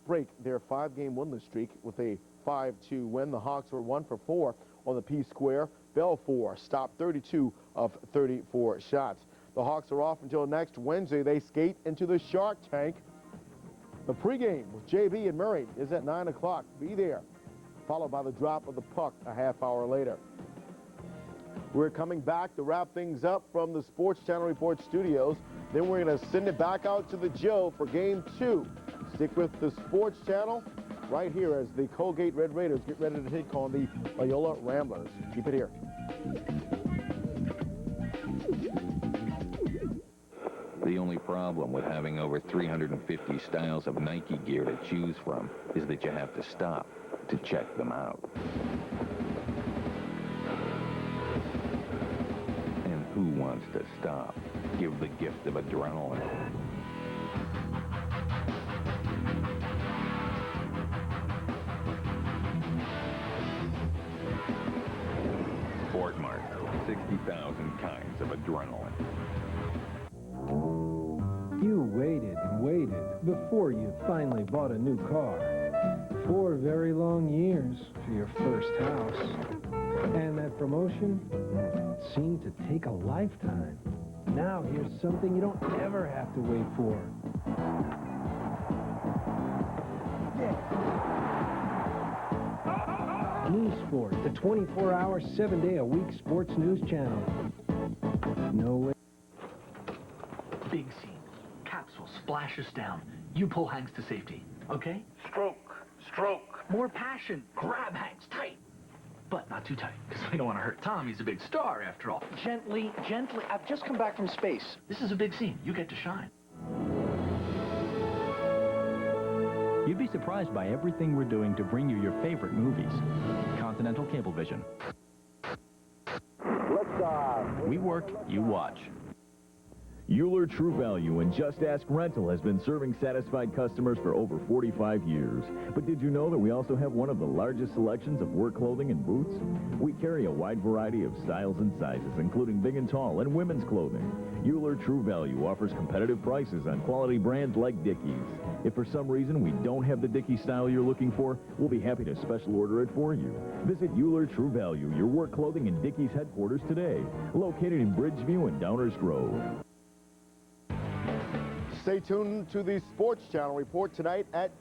break their 5-game winless streak with a 5-2 win. The Hawks were 1 for 4 on the P-square. Belfour stopped 32 of 34 shots. The Hawks are off until next Wednesday. They skate into the Shark Tank. The pregame with JB and Murray is at 9 o'clock. Be there, followed by the drop of the puck a half hour later. We're coming back to wrap things up from the Sports Channel Report studios. Then we're going to send it back out to the Joe for Game 2. Stick with the Sports Channel right here as the Colgate Red Raiders get ready to take on the Loyola Ramblers. Keep it here. The only problem with having over 350 styles of Nike gear to choose from is that you have to stop to check them out. And who wants to stop? Give the gift of adrenaline. Fort Mart, 60,000 kinds of adrenaline. You waited and waited before you finally bought a new car. 4 very long years for your first house. And that promotion seemed to take a lifetime. Now here's something you don't ever have to wait for. News Sport, the 24-hour, 7-day-a-week sports news channel. No way. Big scene. Capsule splashes down. You pull Hanks to safety, okay? Stroke. More passion. Grab Hanks tight. But not too tight, because we don't want to hurt Tom. He's a big star, after all. Gently. I've just come back from space. This is a big scene. You get to shine. You'd be surprised by everything we're doing to bring you your favorite movies. Continental Cablevision. We work, you watch. Euler True Value and Just Ask Rental has been serving satisfied customers for over 45 years. But did you know that we also have one of the largest selections of work clothing and boots? We carry a wide variety of styles and sizes, including big and tall and women's clothing. Euler True Value offers competitive prices on quality brands like Dickies. If for some reason we don't have the Dickies style you're looking for, we'll be happy to special order it for you. Visit Euler True Value, your work clothing and Dickies headquarters today, located in Bridgeview and Downers Grove. Stay tuned to the Sports Channel Report tonight at